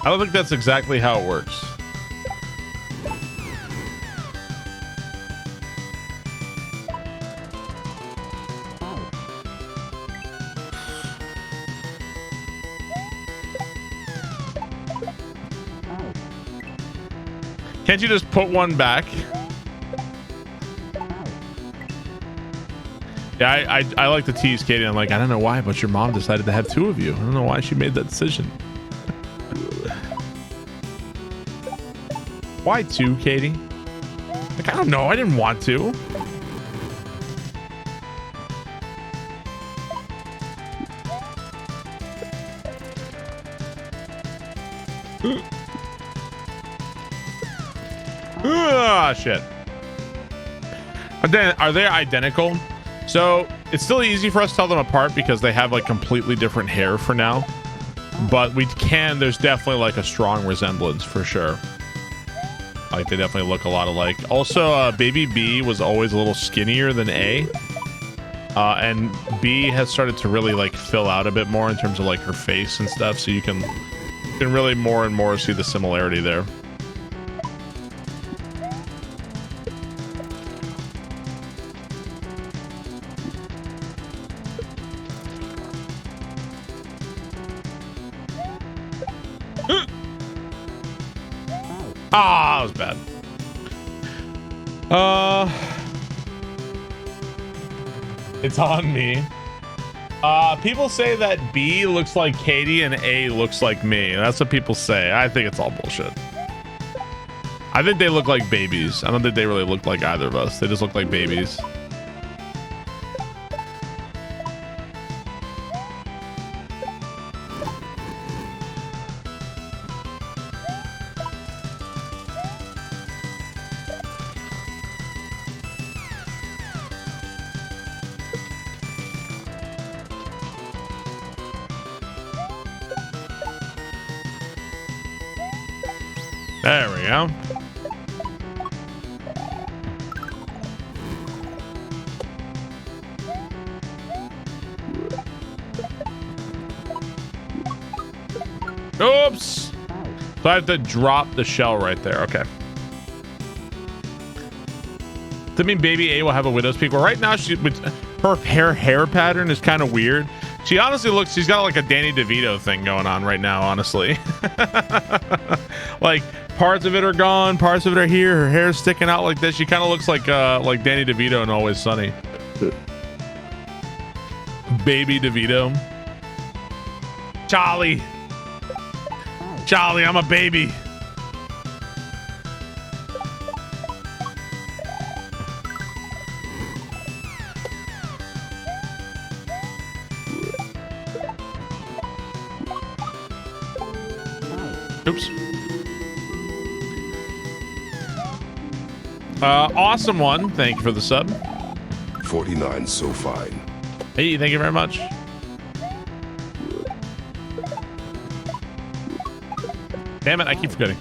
I don't think that's exactly how it works. Can't you just put one back? Yeah, I like to tease Katie. I'm like, I don't know why, but your mom decided to have 2 of you. I don't know why she made that decision. Why 2, Katie? Like, I don't know. I didn't want to. Ah, shit. Are they identical? So it's still easy for us to tell them apart because they have like completely different hair for now. But there's definitely like a strong resemblance for sure. Like they definitely look a lot alike. Also, baby B was always a little skinnier than A. And B has started to really like fill out a bit more in terms of like her face and stuff. So you can really more and more see the similarity there. Ah, that was bad. It's on me. People say that B looks like Katie and A looks like me. That's what people say. I think it's all bullshit. I think they look like babies. I don't think they really look like either of us. They just look like babies. There we go. Oops. So I have to drop the shell right there. Okay. Does that mean baby A will have a widow's peak? Well, right now her hair pattern is kind of weird. She honestly looks, she's got like a Danny DeVito thing going on right now, honestly. Like parts of it are gone, parts of it are here. Her hair's sticking out like this. She kind of looks like Danny DeVito in Always Sunny. Baby DeVito. Charlie, I'm a baby. Oops. Awesome one. Thank you for the sub. 49 so fine. Hey, thank you very much. Damn it, I keep forgetting.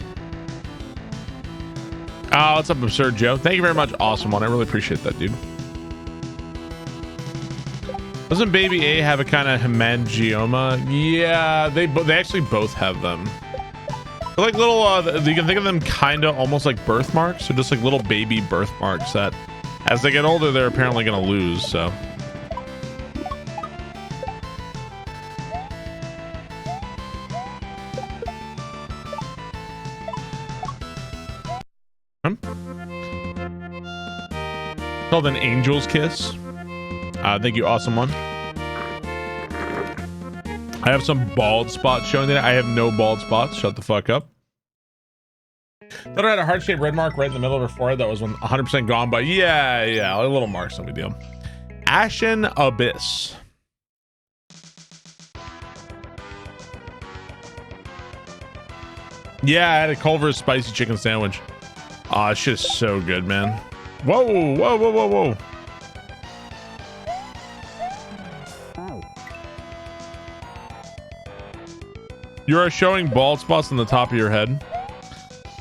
Oh, what's up, Absurd Joe? Thank you very much. Awesome one. I really appreciate that, dude. Doesn't Baby A have a kind of hemangioma? Yeah, they actually both have them. They're like little, you can think of them kind of almost like birthmarks. So just like little baby birthmarks that as they get older, they're apparently going to lose, so. Called an angel's kiss. Thank you, awesome one. I have some bald spots showing that I have no bald spots. Shut the fuck up. Thought I had a heart-shaped red mark right in the middle of her forehead that was 100% gone, but yeah, a little mark's no big deal. Ashen Abyss. Yeah, I had a Culver's spicy chicken sandwich. Aw, this shit is so good, man. Whoa, whoa, whoa, whoa, whoa. You are showing bald spots on the top of your head.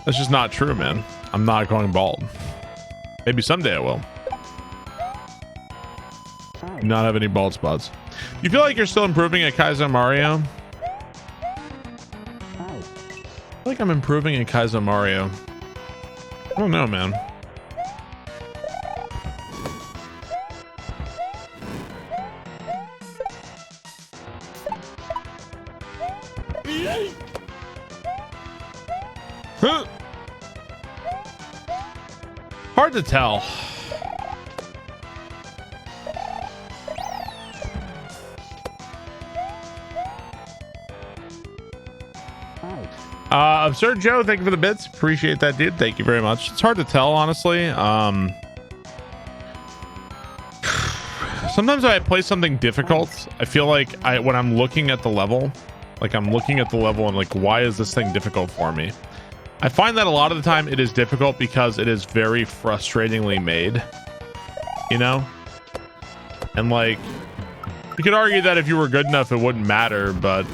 That's just not true, man. I'm not going bald. Maybe someday I will. Do not have any bald spots. You feel like you're still improving at Kaizo Mario? I feel like I'm improving at Kaizo Mario. I don't know, man. Huh. Hard to tell. Absurd Joe, thank you for the bits. Appreciate that, dude. Thank you very much. It's hard to tell, honestly. Sometimes when I play something difficult, I feel like when I'm looking at the level, I'm looking at the level and like, why is this thing difficult for me? I find that a lot of the time it is difficult because it is very frustratingly made, you know? And like, you could argue that if you were good enough, it wouldn't matter, but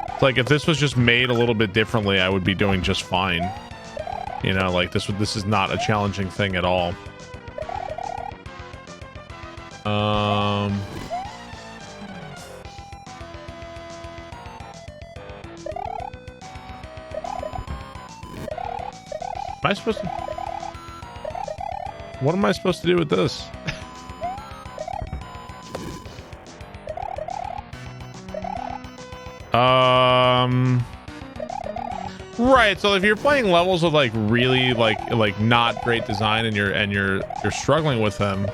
it's like if this was just made a little bit differently, I would be doing just fine. You know, like this is not a challenging thing at all. Am I supposed to? What am I supposed to do with this? Right. So if you're playing levels with like really like not great design and you're struggling with them,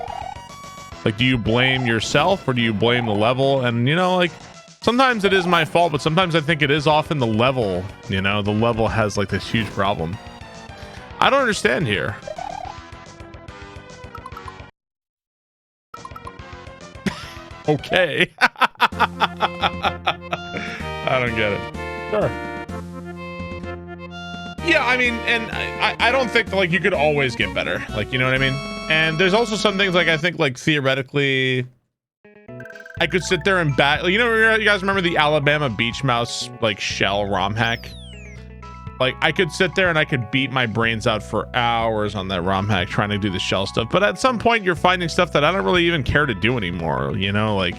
like, do you blame yourself or do you blame the level? And you know, like, sometimes it is my fault, but sometimes I think it is often the level. You know, the level has like this huge problem. I don't understand here. Okay. I don't get it. Sure. Yeah, I mean, and I don't think like you could always get better. Like, you know what I mean? And there's also some things like I think like theoretically I could sit there and you know, you guys remember the Alabama Beach Mouse like shell ROM hack? Like I could sit there and I could beat my brains out for hours on that ROM hack trying to do the shell stuff. But at some point you're finding stuff that I don't really even care to do anymore, you know, like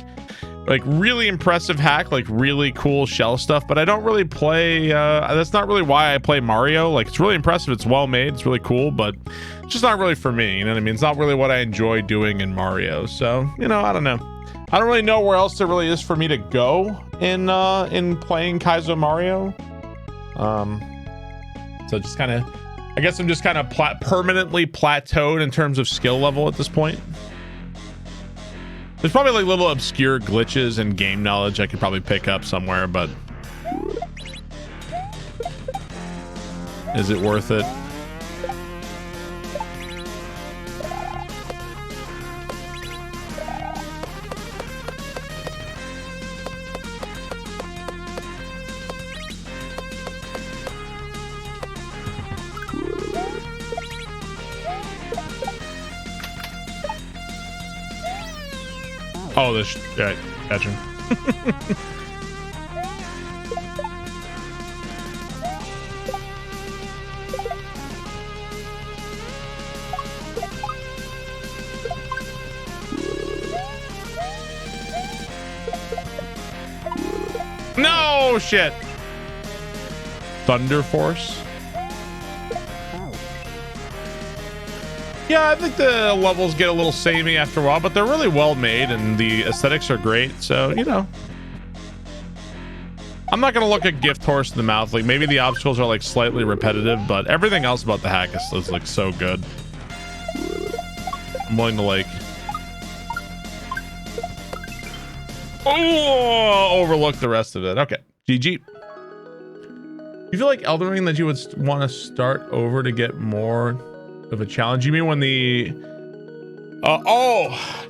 really impressive hack, like really cool shell stuff, but I don't really play, that's not really why I play Mario. Like it's really impressive, it's well made, it's really cool, but it's just not really for me, you know what I mean? It's not really what I enjoy doing in Mario. So, you know, I don't know. I don't really know where else there really is for me to go in playing Kaizo Mario. So just kind of, I guess I'm just kind of permanently plateaued in terms of skill level at this point. There's probably like little obscure glitches and game knowledge I could probably pick up somewhere, but is it worth it? Oh, this. Yeah, gotcha. No shit. Thunder Force. Yeah, I think the levels get a little samey after a while, but they're really well made and the aesthetics are great. So, you know, I'm not going to look a gift horse in the mouth. Like maybe the obstacles are like slightly repetitive, but everything else about the hack is like so good. I'm willing to like overlook the rest of it. Okay. GG. You feel like Elden Ring that you would want to start over to get more of a challenge? You mean when the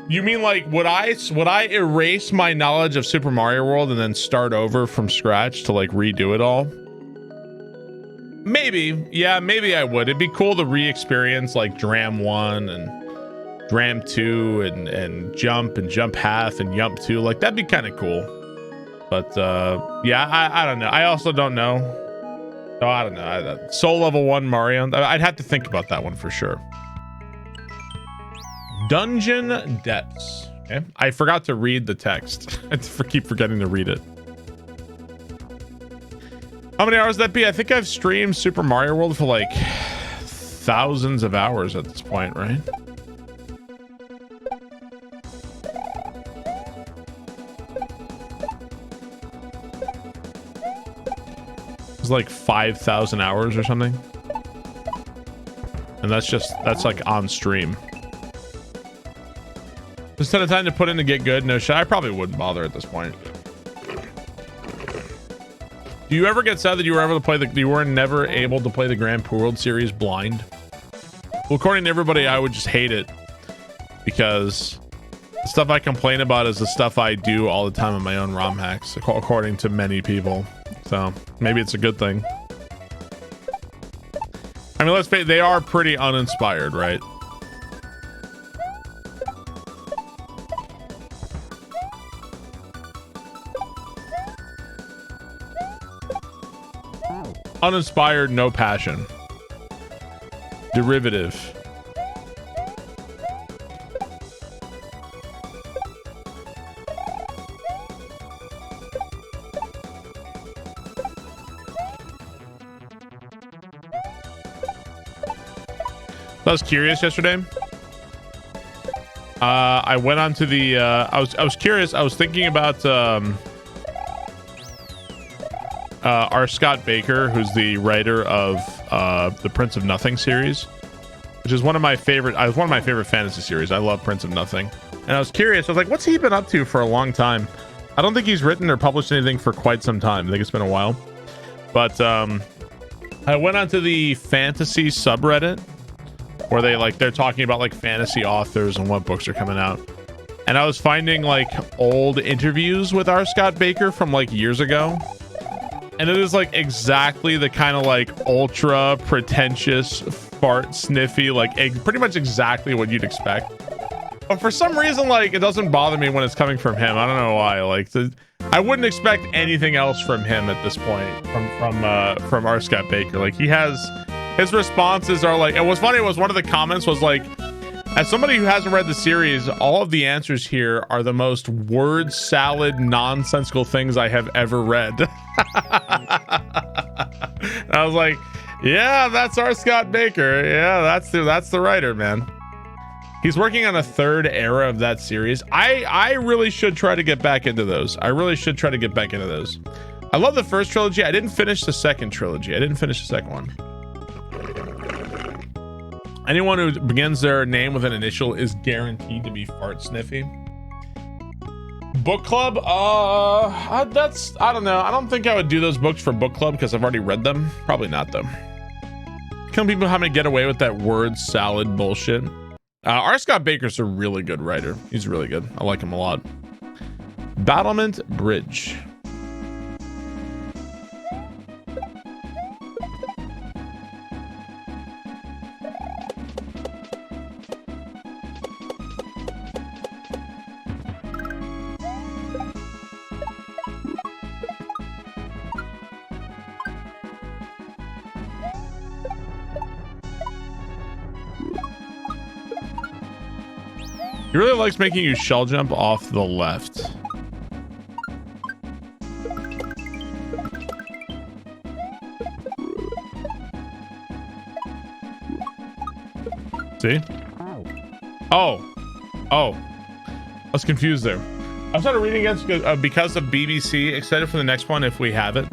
you mean like would I erase my knowledge of Super Mario World and then start over from scratch to like redo it all? Maybe. Yeah, maybe I would. It'd be cool to re-experience like Dram 1 and Dram 2 and Jump Half and Jump 2. Like that'd be kind of cool. But yeah, I don't know. I also don't know. Oh, I don't know. Soul Level 1 Mario. I'd have to think about that one for sure. Dungeon Depths. Okay. I forgot to read the text. I keep forgetting to read it. How many hours would that be? I think I've streamed Super Mario World for like thousands of hours at this point, right? It's like 5,000 hours or something. And that's like on stream. Just ton of time to put in to get good. No shit. I probably wouldn't bother at this point. Do you ever get sad that you were never able to play the Grand Poo World series blind? Well, according to everybody, I would just hate it because the stuff I complain about is the stuff I do all the time in my own ROM hacks, according to many people. So maybe it's a good thing. I mean, let's face, they are pretty uninspired, right? Uninspired, no passion. Derivative. I was curious yesterday. I went on to the I was curious. I was thinking about R. Scott Baker, who's the writer of the Prince of Nothing series, which is one of my favorite fantasy series. I love Prince of Nothing. And I was curious. I was like, what's he been up to for a long time? I don't think he's written or published anything for quite some time. I think it's been a while. But I went onto the fantasy subreddit where they're talking about like fantasy authors and what books are coming out. And I was finding like old interviews with R. Scott Baker from like years ago. And it is like exactly the kind of like ultra pretentious, fart sniffy, like pretty much exactly what you'd expect. But for some reason, like it doesn't bother me when it's coming from him. I don't know why. Like I wouldn't expect anything else from him at this point from R. Scott Baker. Like he has his responses are like, and what's funny was one of the comments was like, as somebody who hasn't read the series, all of the answers here are the most word salad nonsensical things I have ever read. I was like, yeah, that's R. Scott Baker. Yeah, that's the writer, man. He's working on a third era of that series. I really should try to get back into those. I love the first trilogy. I didn't finish the second trilogy. I didn't finish the second one. Anyone who begins their name with an initial is guaranteed to be fart sniffy. Book club? I don't know. I don't think I would do those books for book club because I've already read them. Probably not though. Some people having to get away with that word salad bullshit. R. Scott Baker's a really good writer. He's really good. I like him a lot. Battlement Bridge. He really likes making you shell jump off the left. See? Oh. I was confused there. I started reading it because of BBC. Excited for the next one if we have it.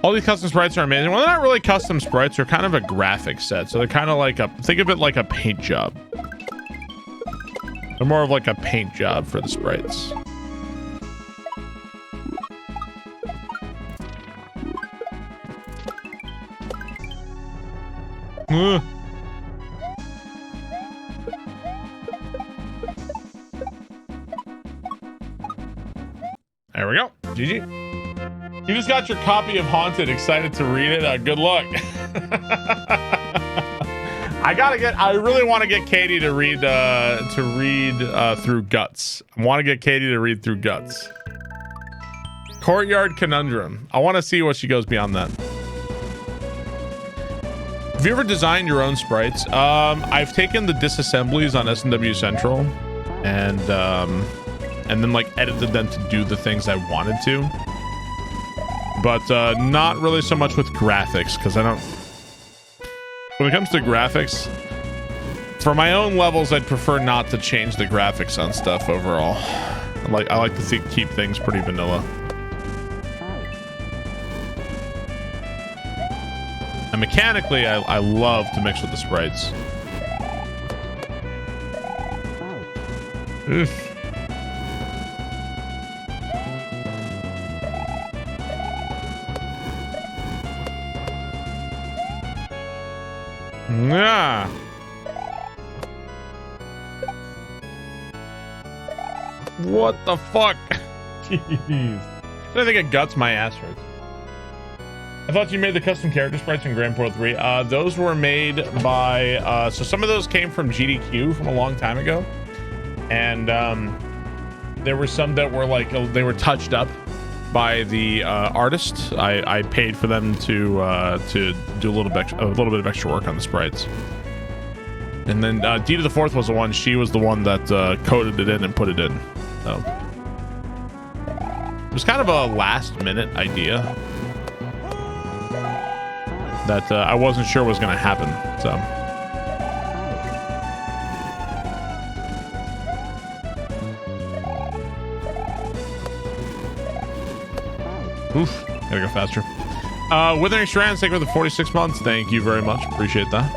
All these custom sprites are amazing. Well, they're not really custom sprites. They're kind of a graphic set. So they're kind of like think of it like a paint job. They're more of like a paint job for the sprites. There we go. GG. You just got your copy of Haunted. Excited to read it. Good luck. I really want to get Katie to read through Guts. I want to get Katie to read through Guts. Courtyard Conundrum. I want to see what she goes beyond that. Have you ever designed your own sprites? I've taken the disassemblies on S&W Central and then like edited them to do the things I wanted to. But not really so much with graphics, because I don't... When it comes to graphics, for my own levels, I'd prefer not to change the graphics on stuff overall. I like to keep things pretty vanilla. And mechanically, I love to mix with the sprites. Oof. Yeah. What the fuck? Jeez. I think it guts my ass hurts. I thought you made the custom character sprites in Grand Port 3. Those were made by so some of those came from GDQ from a long time ago. And there were some that were like they were touched up by the artist. I paid for them to do a little bit of extra work on the sprites. And then D to the Fourth was the one. She was the one that coded it in and put it in. So it was kind of a last minute idea that I wasn't sure was going to happen. So oof, gotta go faster. Withering Strands, thank you for the 46 months. Thank you very much. Appreciate that.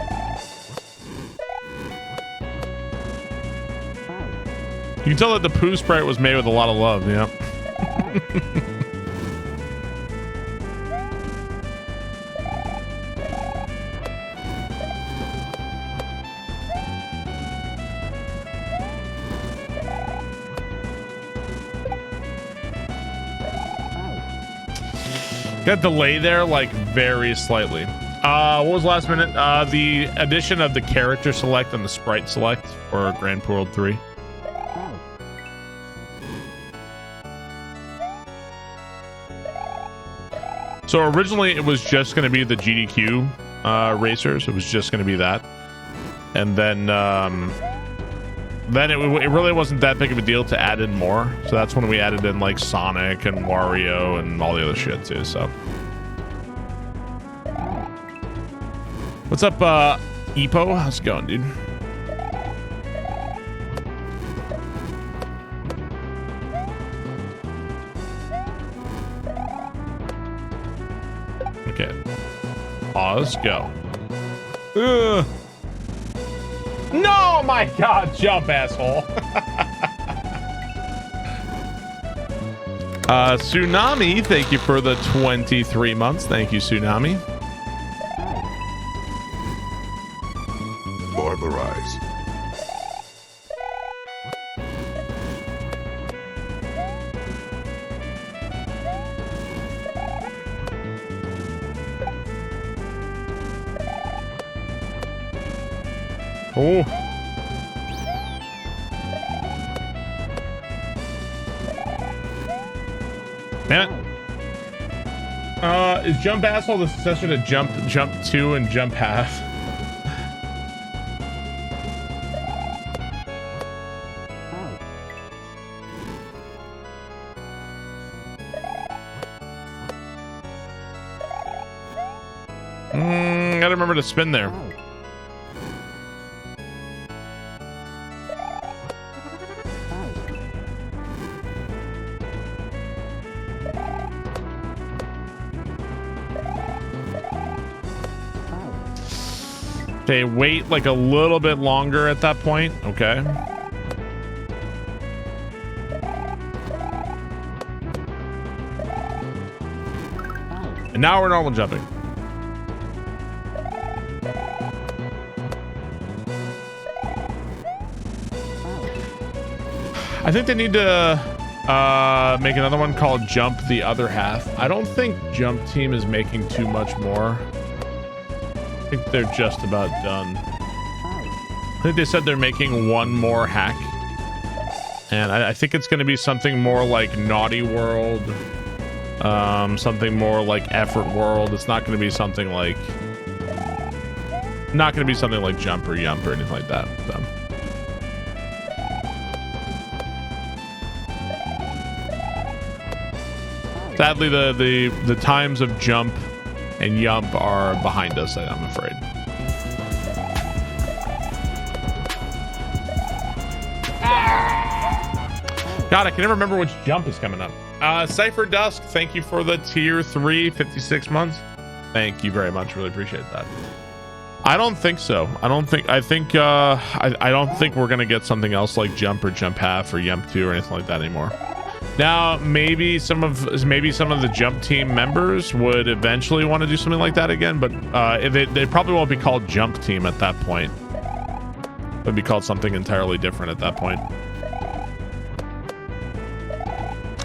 You can tell that the poo sprite was made with a lot of love. Yeah. Got delay there, like very slightly. What was last minute? The addition of the character select and the sprite select for Grand World 3. So originally it was just going to be the GDQ racers. It was just going to be that, and then it really wasn't that big of a deal to add in more. So that's when we added in like Sonic and Wario and all the other shit too. So what's up, Epo? How's it going, dude? Okay. Pause. Go. Ugh. No, my God, jump, asshole. Tsunami, thank you for the 23 months. Thank you, Tsunami. Barbarize. Oh. Damn it. Is Jump Asshole the successor to Jump 2 and Jump Half? Gotta remember to spin there. Okay, wait like a little bit longer at that point. Okay. And now we're normal jumping. I think they need to make another one called Jump the Other Half. I don't think Jump Team is making too much more. I think they're just about done. I think they said they're making one more hack. And I think it's going to be something more like Naughty World. Something more like Effort World. It's not going to be something like... Not going to be something like Jump or Yump or anything like that. So. Sadly, the times of Jump and Yump are behind us, I'm afraid. God, I can never remember which Jump is coming up. Cypher Dusk, thank you for the tier 3, 56 months. Thank you very much. Really appreciate that. I don't think so. I don't think we're gonna get something else like Jump or Jump Half or Yump 2 or anything like that anymore. Now, maybe some of the Jump Team members would eventually want to do something like that again, but they probably won't be called Jump Team at that point. It'd be called something entirely different at that point.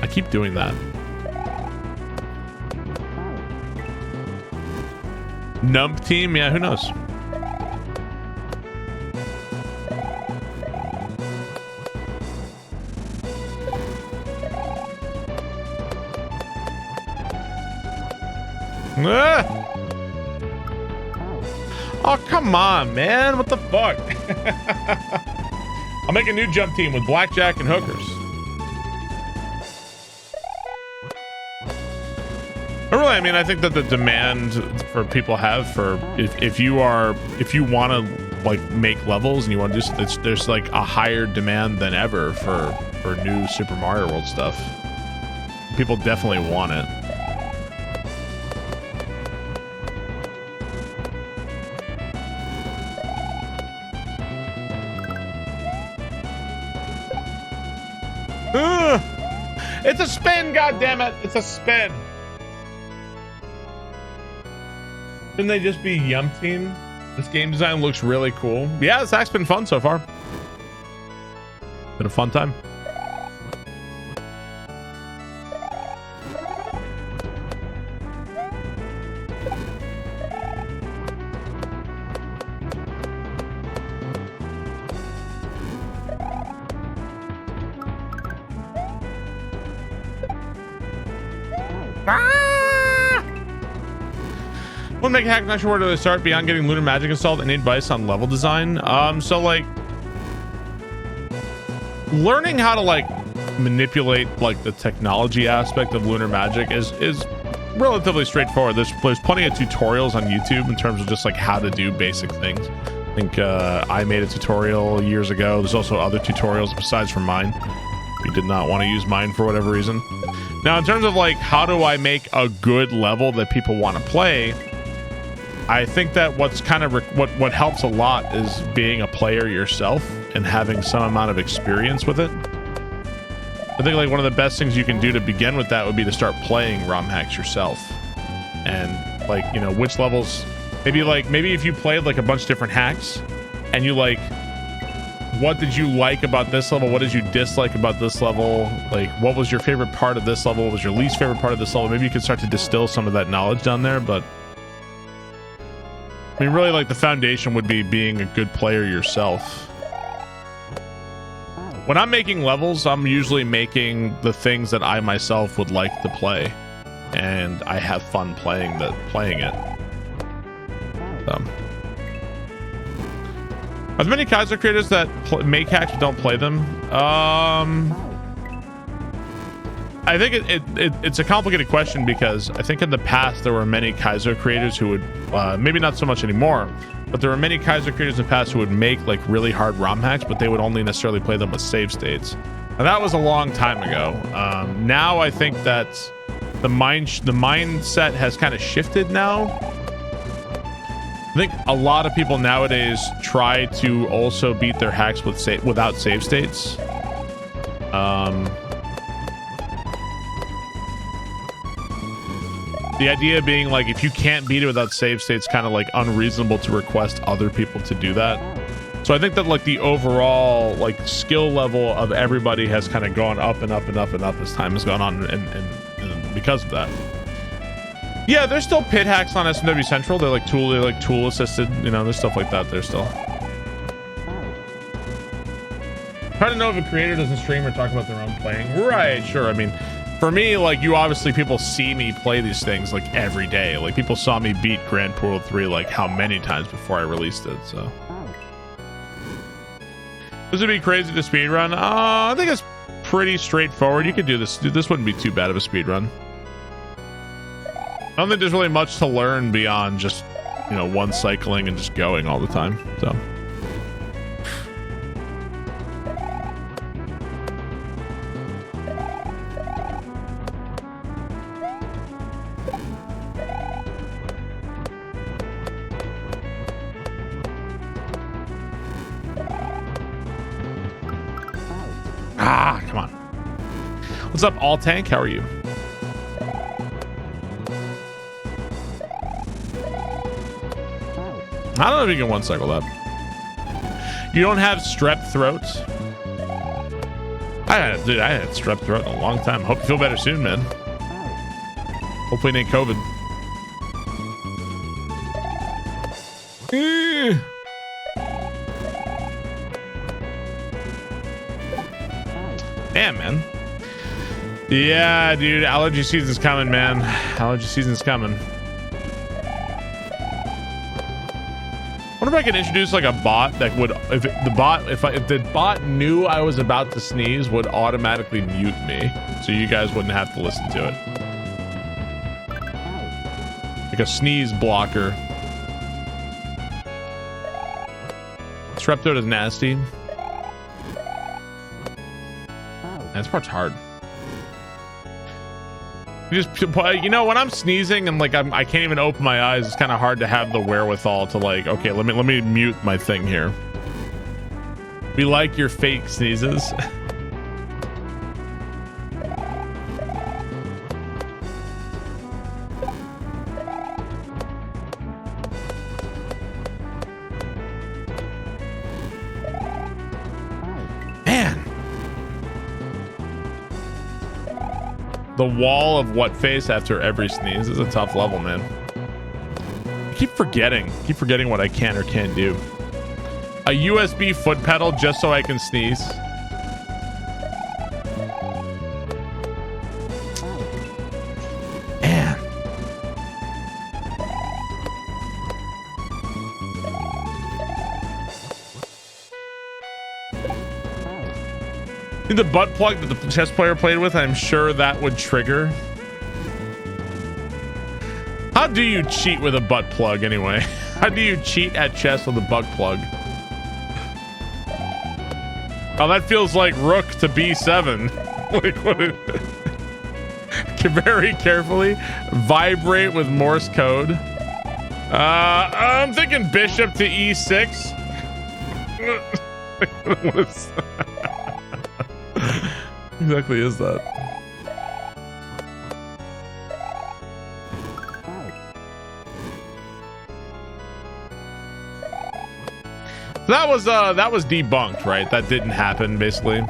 I keep doing that. Nump Team? Yeah, who knows? Oh, come on, man. What the fuck? I'll make a new Jump Team with blackjack and hookers. But really, I mean, I think that the demand for people have for if you want to like make levels and you want to do, there's like a higher demand than ever for new Super Mario World stuff. People definitely want it. It's a spin, goddammit! It's a spin. Shouldn't they just be Yump Team? This game design looks really cool. Yeah, this hack's been fun so far. Been a fun time. Want to make a hack, not sure where to start beyond getting Lunar Magic installed. Any advice on level design? So like learning how to like manipulate like the technology aspect of Lunar Magic is relatively straightforward. There's plenty of tutorials on YouTube in terms of just like how to do basic things. I think I made a tutorial years ago. There's also other tutorials besides from mine. We did not want to use mine for whatever reason. Now, in terms of like how do I make a good level that people want to play, I think that what's kind of what helps a lot is being a player yourself and having some amount of experience with it. I think like one of the best things you can do to begin with that would be to start playing ROM hacks yourself, and like, you know, which levels, maybe if you played like a bunch of different hacks and you like, what did you like about this level? What did you dislike about this level? Like, what was your favorite part of this level? What was your least favorite part of this level? Maybe you could start to distill some of that knowledge down there. But I mean, really, like the foundation would be being a good player yourself. When I'm making levels, I'm usually making the things that I myself would like to play, and I have fun playing it. Are there many Kaizo creators that make hacks but don't play them? I think it's a complicated question, because I think in the past there were many Kaizo creators who would, maybe not so much anymore, but there were many Kaizo creators in the past who would make like really hard ROM hacks, but they would only necessarily play them with save states. And that was a long time ago. Now I think that the mindset has kind of shifted now. I think a lot of people nowadays try to also beat their hacks without save states. The idea being like, if you can't beat it without save states, kind of like unreasonable to request other people to do that. So I think that like the overall like skill level of everybody has kind of gone up and up and up and up as time has gone on, and because of that. Yeah, there's still pit hacks on SMW Central. They're like tool assisted, you know, there's stuff like that there still. Hard to know if a creator doesn't stream or talk about their own playing. Right, sure. I mean, for me, like, you obviously, people see me play these things like every day. Like, people saw me beat Grand Portal 3 like how many times before I released it, so. This would be crazy to speedrun. I think it's pretty straightforward. You could do this. This wouldn't be too bad of a speedrun. I don't think there's really much to learn beyond just, you know, one cycling and just going all the time, so. Ah, come on. What's up, All Tank? How are you? I don't know if you can one cycle that. You don't have strep throat? I had strep throat in a long time. Hope you feel better soon, man. Hopefully it ain't COVID. Damn, man. Yeah, dude. Allergy season's coming, man. Allergy season's coming. I wonder if I could introduce like a bot that would, if the bot knew I was about to sneeze, would automatically mute me, so you guys wouldn't have to listen to it. Like a sneeze blocker. Strep throat is nasty. This part's hard. You know, when I'm sneezing and like I can't even open my eyes, it's kind of hard to have the wherewithal to like, okay, let me mute my thing here. We like your fake sneezes. The wall of what face after every sneeze is a tough level, man. I keep forgetting what I can or can't do. A USB foot pedal just so I can sneeze. Man. The butt plug that the chess player played with, I'm sure that would trigger. How do you cheat with a butt plug anyway? How do you cheat at chess with a butt plug? Oh, that feels like rook to b7. Like, what is very carefully vibrate with Morse code. I'm thinking bishop to e6. What is exactly is that? That was debunked, right? That didn't happen, basically.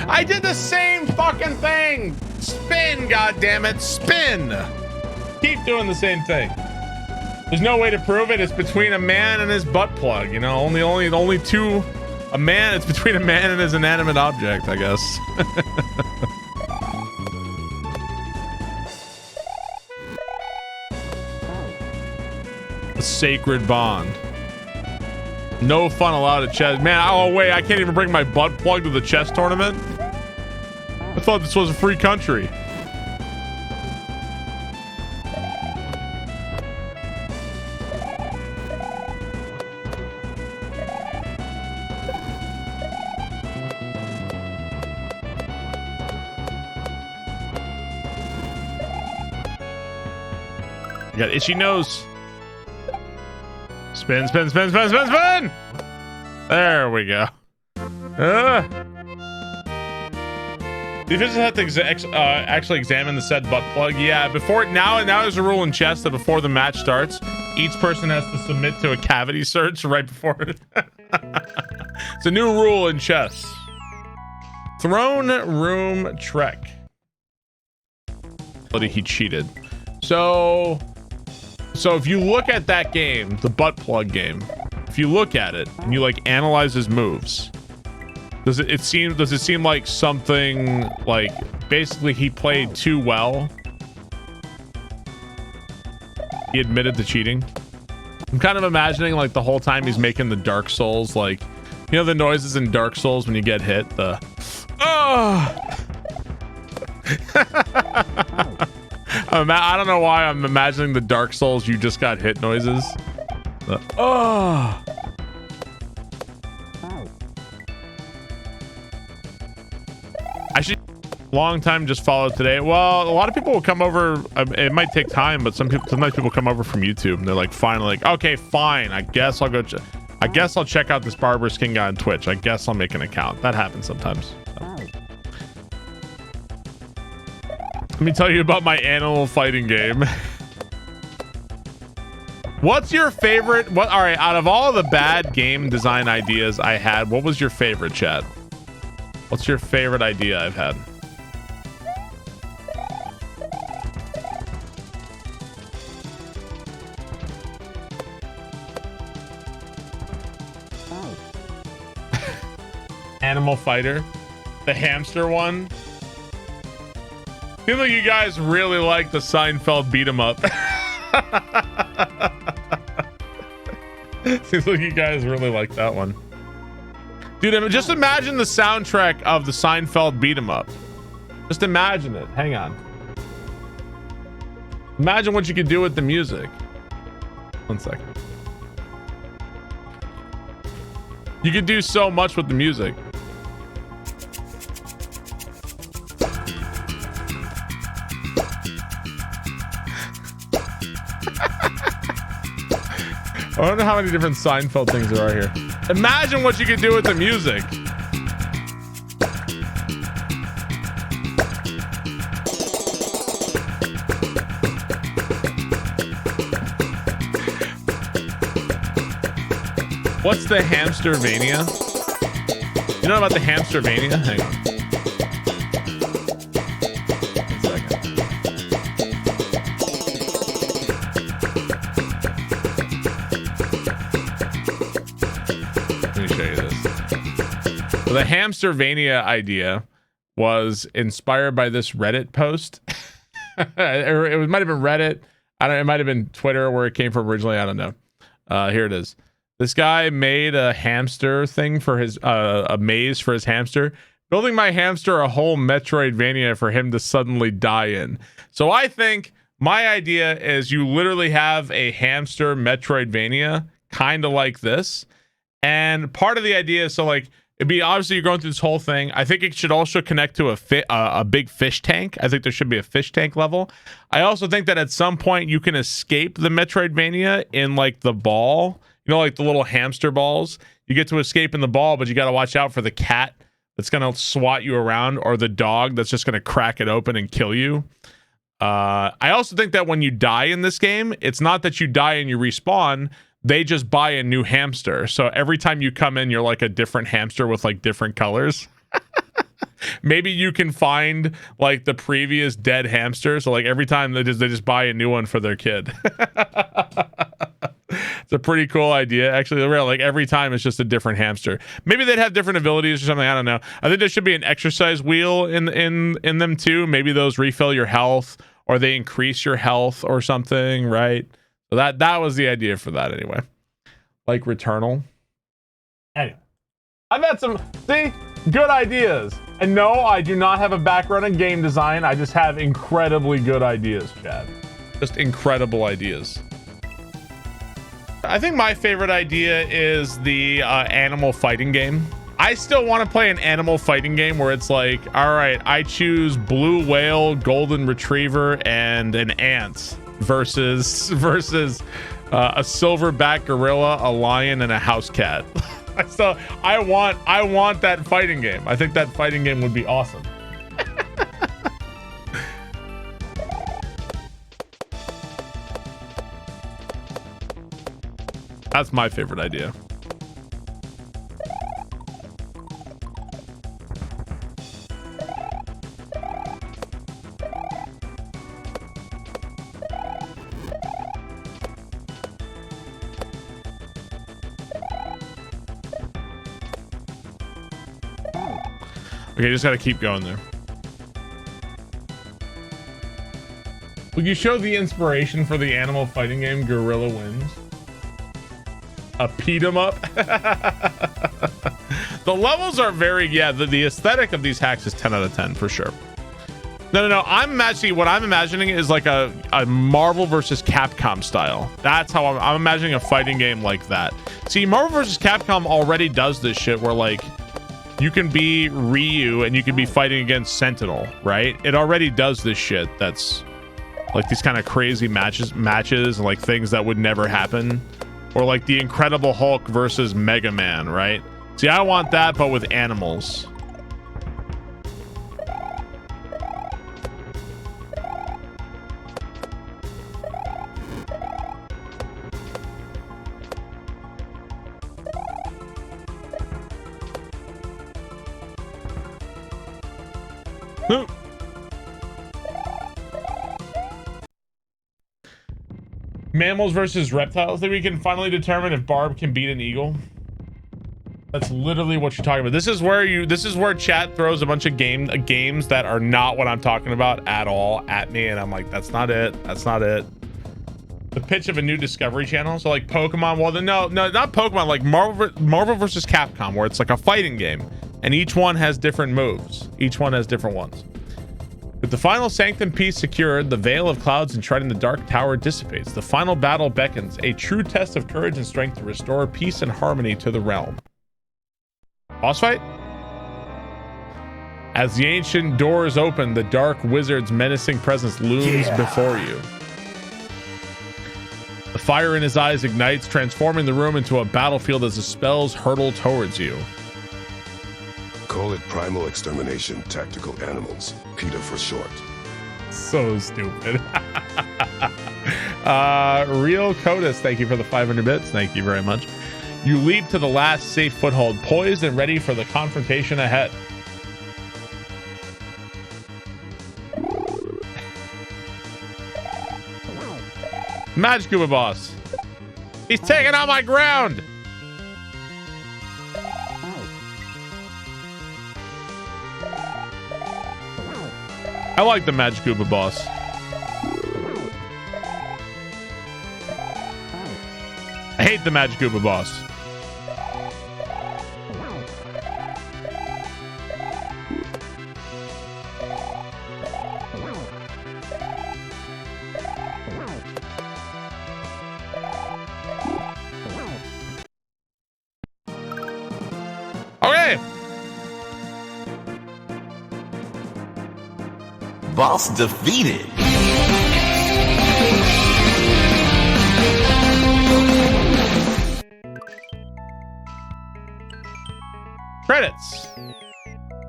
I did the same fucking thing. Spin, goddammit, spin. Keep doing the same thing. There's no way to prove it. It's between a man and his butt plug. You know, only two. A man. It's between a man and his inanimate object, I guess. A sacred bond. No fun allowed at chess. Man, oh wait, I can't even bring my butt plug to the chess tournament? I thought this was a free country. I got itchy nose. Spin, spin, spin, spin, spin, spin! There we go. The officials have to actually examine the said butt plug. Yeah, before now there's a rule in chess that before the match starts, each person has to submit to a cavity search right before it. It's a new rule in chess. Throne room trek. He cheated. So if you look at that game, the butt plug game, if you look at it and you like analyze his moves, does it seem like something like basically he played too well? He admitted to cheating. I'm kind of imagining like the whole time he's making the Dark Souls, like, you know the noises in Dark Souls when you get hit, the I don't know why I'm imagining the Dark Souls you just got hit noises. I should long time just follow today. Well, a lot of people will come over. It might take time, but sometimes people come over from YouTube and they're like, finally, like, okay, fine. I guess I'll go. I guess I'll check out this Barber's King guy on Twitch. I guess I'll make an account. That happens sometimes. Let me tell you about my animal fighting game. What's your favorite? All right, out of all the bad game design ideas I had, what was your favorite, chat? What's your favorite idea I've had? Animal fighter, the hamster one. Seems like you guys really like the Seinfeld beat 'em up. Seems like you guys really like that one. Dude, just imagine the soundtrack of the Seinfeld beat 'em up. Just imagine it. Hang on. Imagine what you could do with the music. 1 second. You could do so much with the music. I don't know how many different Seinfeld things there are here. Imagine what you could do with the music. What's the Hamstervania? You know about the Hamstervania? Hang on. The Hamstervania idea was inspired by this Reddit post. It might have been Reddit. It might have been Twitter where it came from originally. I don't know. Here it is. This guy made a hamster thing for his a maze for his hamster. Building my hamster a whole Metroidvania for him to suddenly die in. So I think my idea is you literally have a hamster Metroidvania kind of like this. And part of the idea is so like it'd be obviously you're going through this whole thing. I think it should also connect to a big fish tank. I think there should be a fish tank level. I also think that at some point you can escape the Metroidvania in like the ball, you know, like the little hamster balls. You get to escape in the ball, but you got to watch out for the cat that's going to swat you around or the dog that's just going to crack it open and kill you. I also think that when you die in this game, it's not that you die and you respawn. They just buy a new hamster. So every time you come in, you're like a different hamster with like different colors. Maybe you can find like the previous dead hamster. So like every time they just buy a new one for their kid. It's a pretty cool idea. Actually, like every time it's just a different hamster. Maybe they'd have different abilities or something. I don't know. I think there should be an exercise wheel in them too. Maybe those refill your health or they increase your health or something, right? So that was the idea for that anyway. Like Returnal. Anyway. I've had some, see, good ideas. And no, I do not have a background in game design. I just have incredibly good ideas, Chad. Just incredible ideas. I think my favorite idea is the animal fighting game. I still want to play an animal fighting game where it's like, all right, I choose blue whale, golden retriever, and an ant versus a silverback gorilla, a lion, and a house cat. So I want that fighting game. I think that fighting game would be awesome. That's my favorite idea. Okay, just gotta keep going there. Will you show the inspiration for the animal fighting game Gorilla Wins? A beat 'em up? The levels are very, yeah, the aesthetic of these hacks is 10 out of 10 for sure. No. What I'm imagining is like a Marvel versus Capcom style. That's how I'm imagining a fighting game like that. See, Marvel versus Capcom already does this shit where like, you can be Ryu and you can be fighting against Sentinel, right? It already does this shit. That's like these kind of crazy matches and like things that would never happen. Or like the Incredible Hulk versus Mega Man, right? See, I want that, but with animals. Mammals versus reptiles. That we can finally determine if Barb can beat an eagle. That's literally what you're talking about. This is where chat throws a bunch of games that are not what I'm talking about at all at me, and I'm like, that's not it. That's not it. The pitch of a new Discovery Channel. So like Pokemon. Well, no, not Pokemon. Like Marvel versus Capcom, where it's like a fighting game, and each one has different moves. Each one has different ones. With the final Sanctum piece secured, the veil of clouds enshrouding the Dark Tower dissipates. The final battle beckons, a true test of courage and strength to restore peace and harmony to the realm. Boss fight? As the ancient doors open, the dark wizard's menacing presence looms before you. The fire in his eyes ignites, transforming the room into a battlefield as the spells hurtle towards you. Call it Primal Extermination Tactical Animals, PETA for short. So stupid. Real Codus, thank you for the 500 bits. Thank you very much. You leap to the last safe foothold, poised and ready for the confrontation ahead. Magic Scuba Boss. He's taking out my ground. I like the Magic Scuba Boss. I hate the Magic Scuba Boss. Okay. Boss defeated. Credits.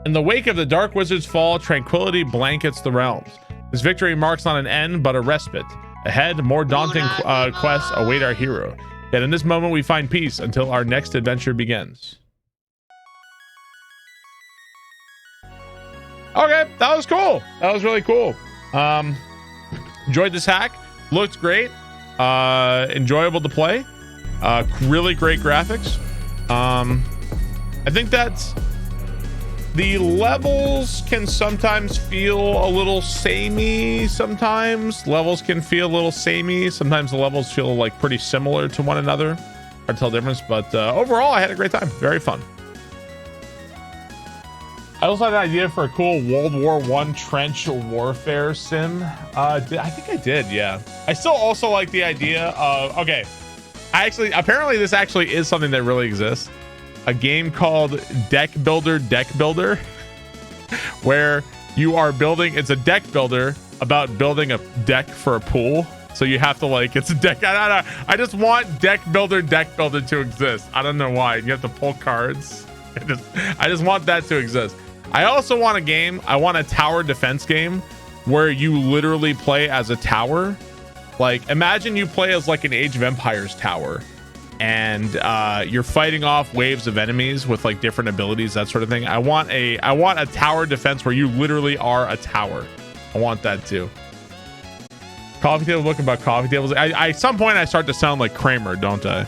In the wake of the Dark Wizard's fall, tranquility blankets the realms. This victory marks not an end, but a respite. Ahead, more daunting quests await our hero. Yet in this moment, we find peace until our next adventure begins. Okay, that was cool. That was really cool. Enjoyed this hack. Looked great. Enjoyable to play. Really great graphics. I think that's the levels can sometimes feel a little samey. Sometimes levels can feel a little samey. Sometimes the levels feel like pretty similar to one another. Hard to tell the difference, but overall, I had a great time. Very fun. I also had an idea for a cool World War I trench warfare sim. I think I did, yeah. I still also like the idea of, okay, apparently this actually is something that really exists. A game called Deck Builder, where you are building, it's a deck builder about building a deck for a pool. So you have to like, it's a deck, I just want Deck Builder to exist. I don't know why. You have to pull cards. I just want that to exist. I also want a game, I want a tower defense game where you literally play as a tower. Like imagine you play as like an Age of Empires tower and you're fighting off waves of enemies with like different abilities, that sort of thing. I want a tower defense where you literally are a tower. I want that too. Coffee table book about coffee tables. At some point I start to sound like Kramer, don't I?